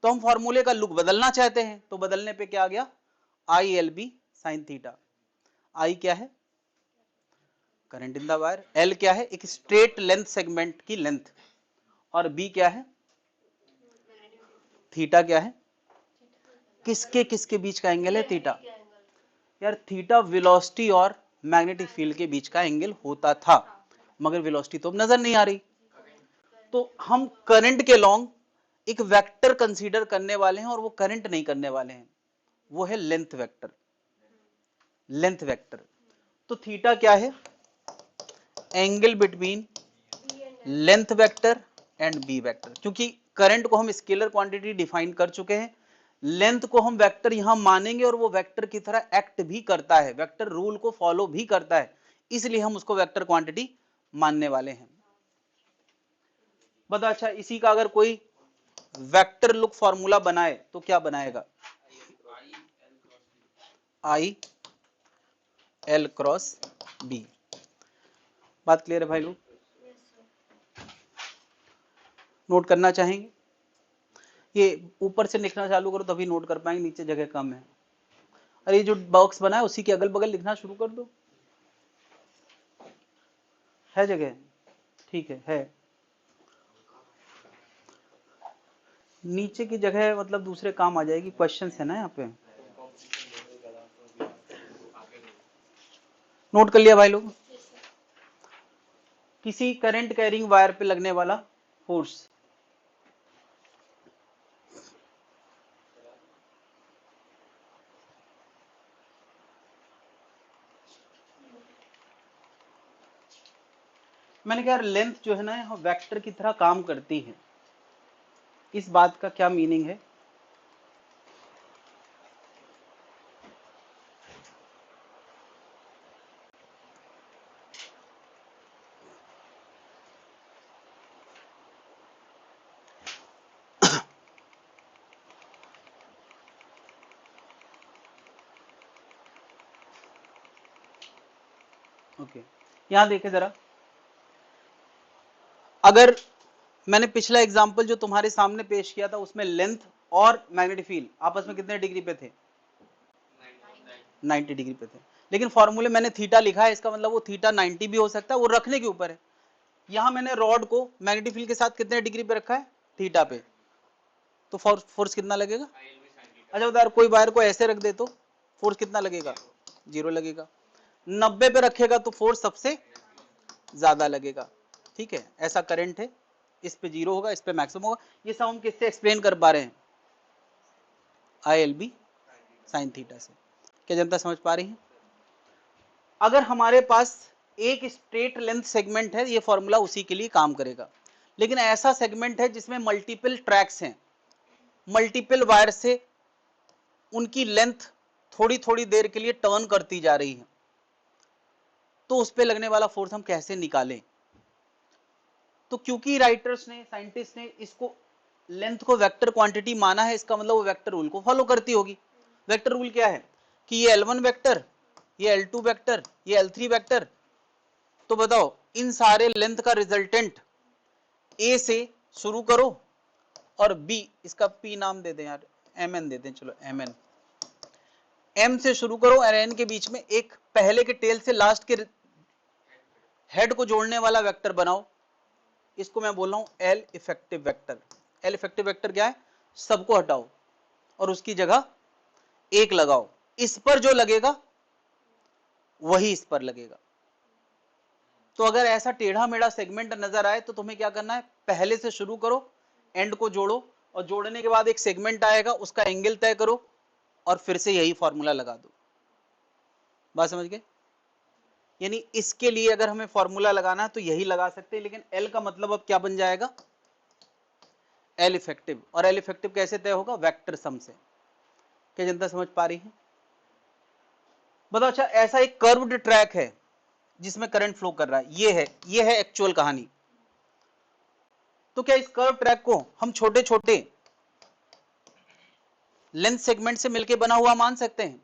तो हम फॉर्मूले का लुक बदलना चाहते हैं, तो बदलने पे क्या आ गया, I L B sine theta. I क्या है, current in the wire, L क्या है, एक स्ट्रेट लेंथ सेगमेंट की लेंथ, और बी क्या है, थीटा क्या है, किसके किसके बीच का एंगल है, थीटा। यार थीटा वेलोसिटी और मैग्नेटिक फील्ड के बीच का एंगल होता था, मगर वेलोसिटी तो अब नजर नहीं आ रही। तो हम करंट के लॉन्ग एक वेक्टर कंसीडर करने वाले हैं, और वो करंट नहीं करने वाले हैं, वो है लेंथ वेक्टर। लेंथ वेक्टर, तो थीटा क्या है, angle between length vector and B vector. क्योंकि करंट को हम स्केलर क्वांटिटी डिफाइन कर चुके हैं, लेंथ को हम वेक्टर यहां मानेंगे, और वो वेक्टर की तरह एक्ट भी करता है, वेक्टर रूल को फॉलो भी करता है, इसलिए हम उसको वेक्टर क्वांटिटी मानने वाले हैं। बता, अच्छा इसी का अगर कोई वेक्टर लुक फॉर्मूला बनाए तो क्या बनाएगा, आई एल क्रॉस बी। बात क्लियर है भाई लोग? नोट करना चाहेंगे? ये ऊपर से लिखना चालू करो तभी नोट कर पाएंगे, नीचे जगह कम है। अरे जो बॉक्स बना है उसी के अगल बगल लिखना शुरू कर दो, है जगह, ठीक है। नीचे की जगह मतलब दूसरे काम आ जाएगी, क्वेश्चन है ना यहाँ पे। नोट कर लिया भाई लोग? किसी करंट कैरिंग वायर पे लगने वाला फोर्स, मैंने कहा यार लेंथ जो है ना यहाँ वेक्टर की तरह काम करती है, इस बात का क्या मीनिंग है? ओके यहां देखे जरा, अगर मैंने पिछला एग्जांपल जो तुम्हारे सामने पेश किया था उसमें लेंथ और मैग्नेटिक फील्ड आपस में कितने डिग्री पे थे? 90 डिग्री पे थे। लेकिन फॉर्मूले मैंने थीटा लिखा है, इसका मतलब वो थीटा 90 भी हो सकता है, वो रखने के ऊपर है। यहां मैंने रॉड को मैग्नेटिक फील्ड के साथ कितने डिग्री पे रखा है? थीटा पे। तो फोर्स कितना लगेगा? अच्छा बता, कोई वायर को ऐसे रख दे तो फोर्स कितना लगेगा? 0 लगेगा। 90 पे रखेगा तो फोर्स सबसे ज्यादा लगेगा। ठीक है, ऐसा करंट है, इस पे 0 होगा, इस पे मैक्सिमम होगा। ये सब हम किससे एक्सप्लेन कर पा रहे हैं? ILB साइन थीटा से। क्या जनता समझ पा रही है? अगर हमारे पास एक स्ट्रेट लेंथ सेगमेंट है, ये फॉर्मूला उसी के लिए काम करेगा। लेकिन ऐसा सेगमेंट है जिसमें मल्टीपल ट्रैक्स हैं, मल्टीपल वायर से उनकी लेंथ थोड़ी थोड़ी देर के लिए टर्न करती जा रही है, तो उस पे लगने वाला फोर्स हम कैसे निकालें? तो क्योंकि राइटर्स ने, साइंटिस्ट ने इसको लेंथ को वेक्टर क्वांटिटी माना है, इसका मतलब वो वेक्टर रूल को फॉलो करती होगी। वेक्टर रूल क्या है कि ये L1 वेक्टर, ये L2 वेक्टर, ये L3 वेक्टर, तो बताओ इन सारे लेंथ का रिजल्टेंट A से शुरू करो और B, इसका P नाम दे दें यार, MN दे दें, चलो MN, M से शुरू करो और N के बीच में एक पहले के टेल से लास्ट के हेड को जोड़ने वाला वेक्टर बनाओ। इसको मैं बोल रहा हूं L effective vector. L effective vector क्या है? सबको हटाओ और उसकी जगह एक लगाओ, इस पर जो लगेगा वही इस पर लगेगा। तो अगर ऐसा टेढ़ा मेढ़ा सेगमेंट नजर आए तो तुम्हें क्या करना है? पहले से शुरू करो, एंड को जोड़ो, और जोड़ने के बाद एक सेगमेंट आएगा, उसका एंगल तय करो और फिर से यही फॉर्मूला लगा दो। बात समझ गए? यानी इसके लिए अगर हमें फॉर्मूला लगाना है तो यही लगा सकते हैं, लेकिन L का मतलब अब क्या बन जाएगा? L effective. और L इफेक्टिव कैसे तय होगा? वेक्टर सम से। क्या जनता समझ पा रही है? बताओ। अच्छा, ऐसा एक कर्व्ड ट्रैक है जिसमें करंट फ्लो कर रहा है, ये है एक्चुअल कहानी। तो क्या इस कर्व ट्रैक को हम छोटे छोटे लेंथ सेगमेंट से मिलकर बना हुआ मान सकते हैं?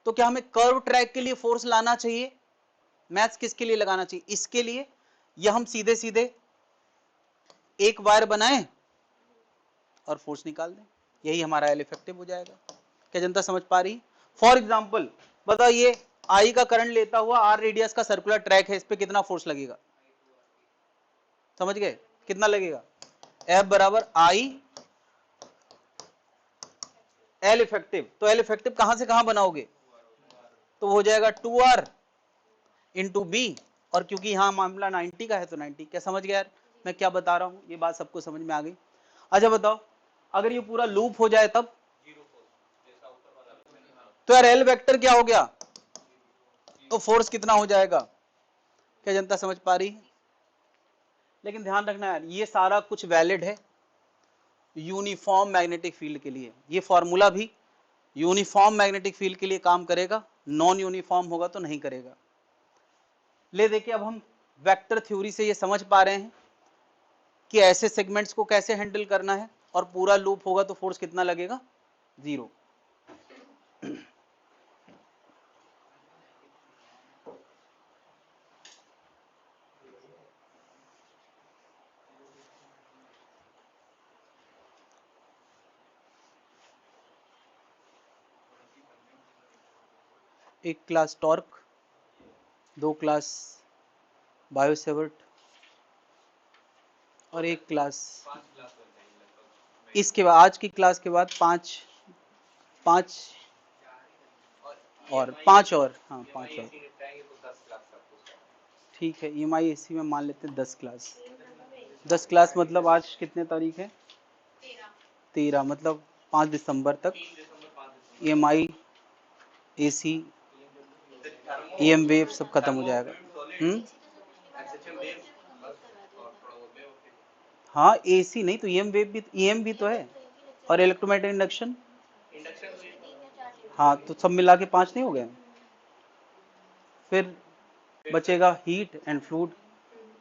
तो क्या हमें कर्व ट्रैक के लिए फोर्स लाना चाहिए? मैथ्स किसके लिए लगाना चाहिए? इसके लिए, या हम सीधे सीधे एक वायर बनाएं और फोर्स निकाल दें? यही हमारा L इफेक्टिव हो जाएगा। क्या जनता समझ पा रही? फॉर एग्जाम्पल बताओ, ये I का करंट लेता हुआ R रेडियस का सर्कुलर ट्रैक है, इस पे कितना फोर्स लगेगा? समझ गए? कितना लगेगा? F बराबर I L इफेक्टिव। तो L इफेक्टिव कहां से कहां बनाओगे? तो हो जाएगा 2R इंटू B, और क्योंकि यहां मामला 90 का है तो 90। क्या समझ गया यार मैं क्या बता रहा हूं? ये बात सबको समझ में आ गई? अच्छा बताओ, अगर ये पूरा लूप हो जाए तब? तो यार L वेक्टर क्या हो गया? तो फोर्स कितना हो जाएगा? क्या जनता समझ पा रही है? लेकिन ध्यान रखना यार, ये सारा कुछ वैलिड है यूनिफॉर्म मैग्नेटिक फील्ड के लिए। ये फॉर्मूला भी यूनिफॉर्म मैग्नेटिक फील्ड के लिए काम करेगा, नॉन यूनिफॉर्म होगा तो नहीं करेगा। ले देखिए, अब हम वेक्टर थ्योरी से ये समझ पा रहे हैं कि ऐसे सेगमेंट्स को कैसे हैंडल करना है, और पूरा लूप होगा तो फोर्स कितना लगेगा? 0। एक क्लास टॉर्क, 2 क्लास बायोसेवर्ट, और एक क्लास इसके बाद, आज की क्लास के बाद 5 और 5 और, हाँ 5 और। ठीक है, EMI AC में मान लेते हैं 10 क्लास। 10 क्लास मतलब आज कितने तारीख है? 13, मतलब 5 दिसंबर तक EMI AC EM वेव सब खत्म हो जाएगा। हाँ एसी नहीं तो ईएम वेव भी, ईएम भी तो है और इलेक्ट्रोमैग्नेटिक इंडक्शन। हाँ तो सब मिला के 5 नहीं हो गए। फिर बचेगा हीट एंड फ्लूइड।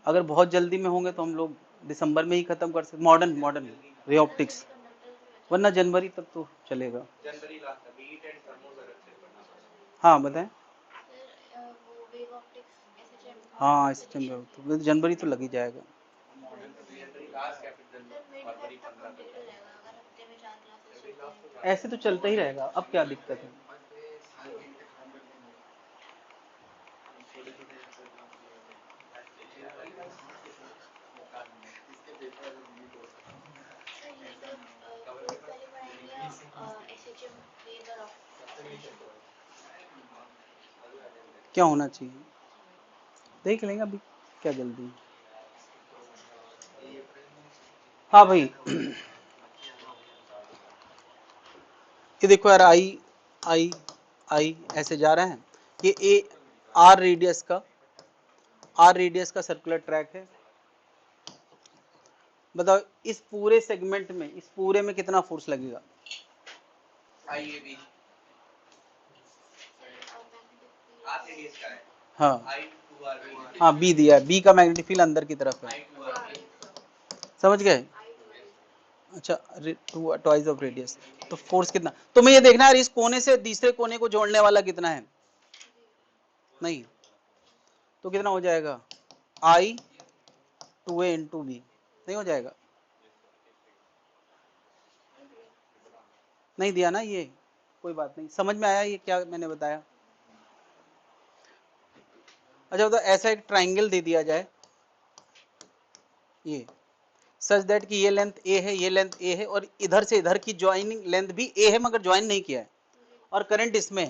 अगर बहुत जल्दी में होंगे तो हम लोग दिसंबर में ही खत्म कर सकते, मॉडर्न रे ऑप्टिक्स, वरना जनवरी तक तो चलेगा। जनवरी लास्ट तक हीट एंड थर्मोस अलग से पढ़ना पड़ेगा। हाँ बताएं। हाँ सितंबर तो जनवरी तो लग ही जाएगा। जनवरी लास्ट या फिर फरवरी 15 तक। ऐसे तो चलता ही रहेगा, अब क्या दिक्कत है। क्या होना चाहिए देख लेंगे, अभी क्या जल्दी है। हाँ भाई ये देखो यार, आई आई आई ऐसे जा रहा है, ये ए आर रेडियस का सर्कुलर ट्रैक है। बताओ इस पूरे सेगमेंट में, इस पूरे में कितना फोर्स लगेगा। आईएबी आर रेडियस का है। हाँ I2R हाँ बी दिया है, बी का मैग्नेटिक फील्ड अंदर की तरफ है, समझ गए। अच्छा ट्वाइस ऑफ रेडियस, तो फोर्स कितना, तुम्हें ये देखना है इस कोने से दूसरे कोने को जोड़ने वाला कितना है, नहीं तो कितना हो जाएगा I 2A into B, नहीं हो जाएगा, नहीं दिया ना ये, कोई बात नहीं, समझ में आया ये क्या मैंने बताया। अच्छा तो ऐसा एक ट्राइंगल दे दिया जाए ये, सच दैट कि ये लेंथ ए है, ये लेंथ ए है और इधर से इधर की ज्वाइनिंग लेंथ भी ए है मगर ज्वाइन नहीं किया है, और करंट इसमें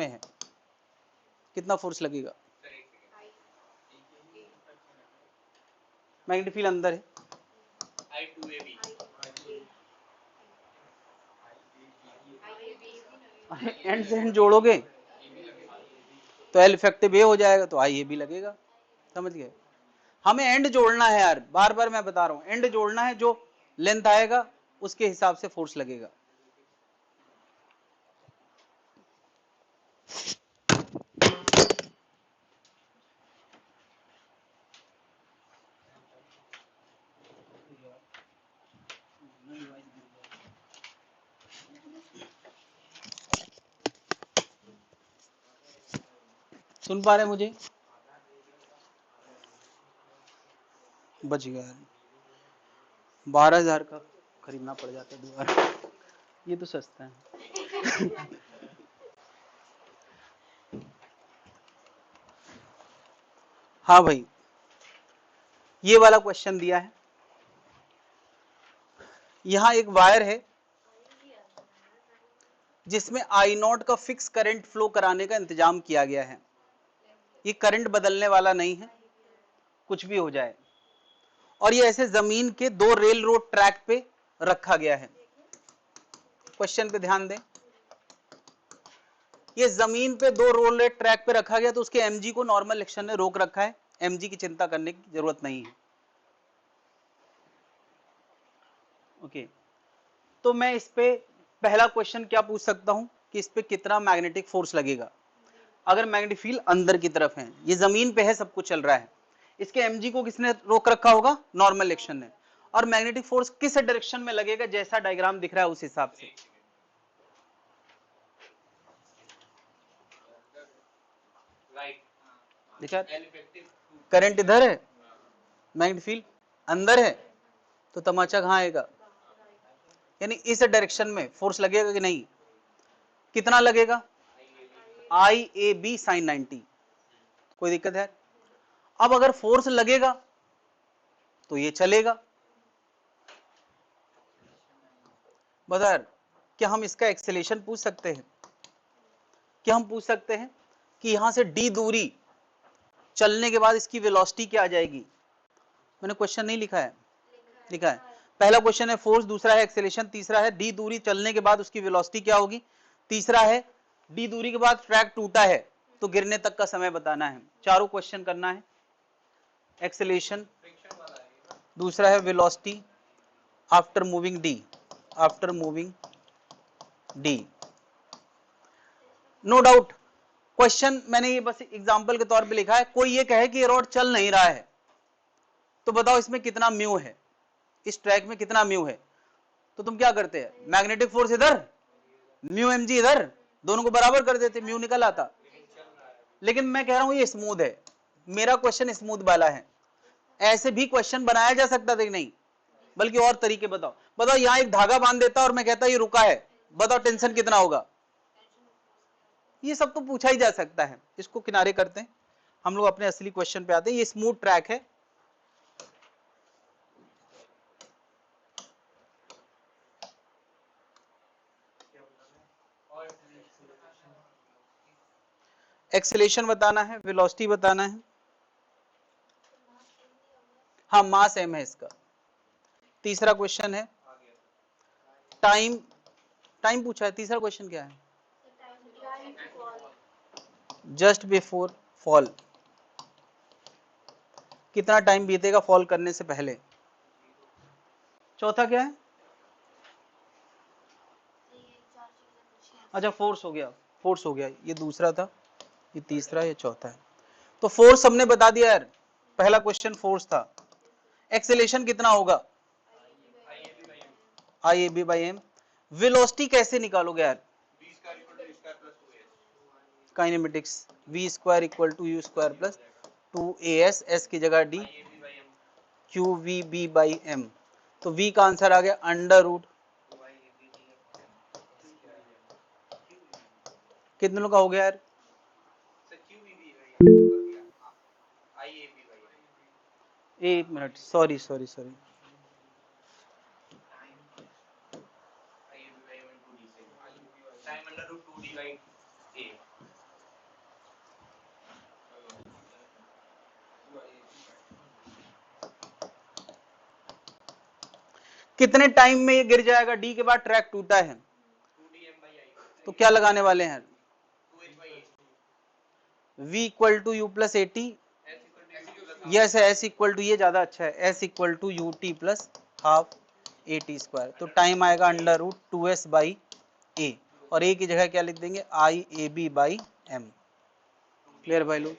है, कितना फोर्स लगेगा। मैग्नेटिक फील्ड अंदर है, I2AB एंड से एंड जोड़ोगे तो एल इफेक्टिव ए हो जाएगा, तो आई ए भी लगेगा, समझ गए। हमें एंड जोड़ना है यार, बार बार मैं बता रहा हूं, एंड जोड़ना है, जो लेंथ आएगा उसके हिसाब से फोर्स लगेगा। सुन पा रहे मुझे, बच गया, 12,000 का खरीदना पड़ जाता है दोबारा, ये तो सस्ता है। हाँ भाई ये वाला क्वेश्चन दिया है, यहां एक वायर है जिसमें आई नॉट का फिक्स करंट फ्लो कराने का इंतजाम किया गया है, ये करंट बदलने वाला नहीं है, कुछ भी हो जाए, और ये ऐसे जमीन के 2 रेल रोड ट्रैक पे रखा गया है। क्वेश्चन पे ध्यान दें, ये जमीन पे 2 रोल ट्रैक पे रखा गया, तो उसके एमजी को नॉर्मल एक्शन ने रोक रखा है, एमजी की चिंता करने की जरूरत नहीं है। ओके तो मैं इस पे पहला क्वेश्चन क्या पूछ सकता हूं कि इस पे कितना मैग्नेटिक फोर्स लगेगा। अगर मैग्नेटिक फील्ड अंदर की तरफ है, ये जमीन पे है, सब कुछ चल रहा है, इसके एमजी को किसने रोक रखा होगा, नॉर्मल एक्शन ने, और मैग्नेटिक फोर्स किस डायरेक्शन में लगेगा, जैसा डायग्राम दिख रहा है उस हिसाब से। राइट देखा, एल इफेक्टिव करंट इधर है, मैग्नेटिक फील्ड अंदर है, तो तमाचा कहां आएगा, यानी इस डायरेक्शन में फोर्स लगेगा कि नहीं, कितना लगेगा, आई ए बी साइन 90, कोई दिक्कत है। अब अगर फोर्स लगेगा तो ये चलेगा, बता क्या हम इसका एक्सेलेरेशन पूछ सकते हैं, क्या हम पूछ सकते हैं कि यहां से डी दूरी चलने के बाद इसकी वेलोसिटी क्या आ जाएगी। मैंने क्वेश्चन नहीं लिखा है, लिखा है, पहला क्वेश्चन है फोर्स, दूसरा है एक्सेलेरेशन, तीसरा है डी दूरी चलने के बाद उसकी वेलोसिटी क्या होगी, तीसरा है डी दूरी के बाद ट्रैक टूटा है तो गिरने तक का समय बताना है। चारों क्वेश्चन करना है, एक्सेलेरेशन, दूसरा है velocity after moving d, after moving d. No doubt question मैंने ये बस एग्जांपल के तौर पे लिखा है। कोई ये कहे कि ये रॉड चल नहीं रहा है तो बताओ इसमें कितना म्यू है, इस ट्रैक में कितना म्यू है, तो तुम क्या करते हैं, मैग्नेटिक फोर्स इधर, म्यू एम जी इधर, दोनों को बराबर कर देते, म्यू निकल आता। लेकिन मैं कह रहा हूं ये स्मूथ है, मेरा क्वेश्चन स्मूथ वाला है। ऐसे भी क्वेश्चन बनाया जा सकता था कि नहीं, बल्कि और तरीके बताओ। बताओ यहां एक धागा बांध देता और मैं कहता ये रुका है, बताओ टेंशन कितना होगा। ये सब तो पूछा ही जा सकता है। इसको किनारे करते हैं, हम लोग अपने असली क्वेश्चन पे आते हैं। ये स्मूथ ट्रैक है, एक्सेलेरेशन बताना है, वेलोसिटी बताना है, हाँ मास एम है इसका। तीसरा क्वेश्चन है टाइम, टाइम पूछा है। तीसरा क्वेश्चन क्या है, जस्ट बिफोर फॉल, कितना टाइम बीतेगा फॉल करने से पहले। चौथा क्या है, अच्छा फोर्स हो गया, फोर्स हो गया, ये दूसरा था, ये तीसरा, ये चौथा है। तो फोर्स हमने बता दिया यार, पहला क्वेश्चन फोर्स था। एक्सेलेरेशन कितना होगा, I A B by M. Velocity कैसे निकालोगे यार, kinematics, v square equal to U square plus 2as, s की जगह d, Q we B by M. तो v का आंसर आ गया अंडर रूट, कितने लोग का हो गया यार, एक मिनट, सॉरी सॉरी सॉरी, कितने टाइम में ये गिर जाएगा, डी के बाद ट्रैक टूटा है, तो क्या लगाने वाले हैं, v equal to U plus A T, yes S equal to, ये ज्यादा अच्छा है, S equal to U T plus half A T square. तो टाइम आएगा under root 2s by A, और ए की जगह क्या लिख देंगे, I A B by M. Clear भाई लोग।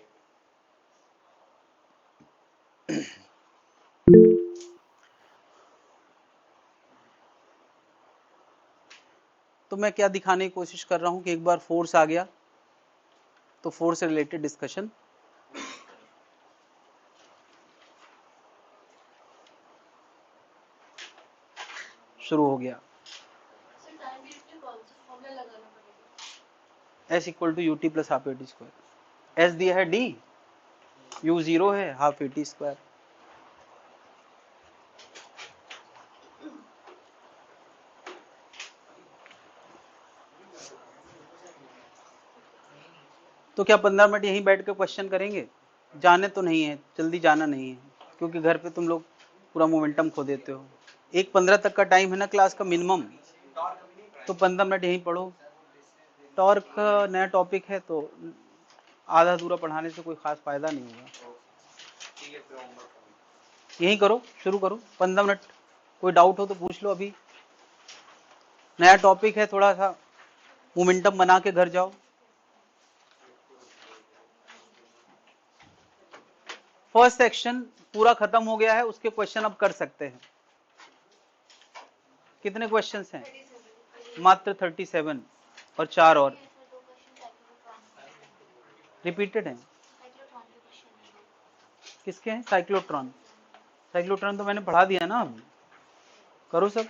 तो मैं क्या दिखाने की कोशिश कर रहा हूं कि एक बार फोर्स आ गया तो फोर्स से रिलेटेड डिस्कशन शुरू हो गया। S equal to U T plus half A T square, s दिया है डी, यू जीरो है, हाफ ए टी स्क्वायर। तो क्या 15 मिनट यहीं बैठ के क्वेश्चन करेंगे, जाने तो नहीं है, जल्दी जाना नहीं है, क्योंकि घर पे तुम लोग पूरा मोमेंटम खो देते हो। 1:15 तक का टाइम है ना क्लास का मिनिमम, तो 15 मिनट यहीं पढ़ो। टॉर्क नया टॉपिक है तो आधा अधूरा पढ़ाने से कोई खास फायदा नहीं होगा, यहीं करो, शुरू करो 15 मिनट। कोई डाउट हो तो पूछ लो, अभी नया टॉपिक है, थोड़ा सा मोमेंटम बना के घर जाओ। फर्स्ट सेक्शन पूरा खत्म हो गया है, उसके क्वेश्चन अब कर सकते हैं। कितने क्वेश्चंस हैं, मात्र 37, और 4 और रिपीटेड हैं। किसके हैं, साइक्लोट्रॉन, साइक्लोट्रॉन तो मैंने पढ़ा दिया ना, अब करो सब।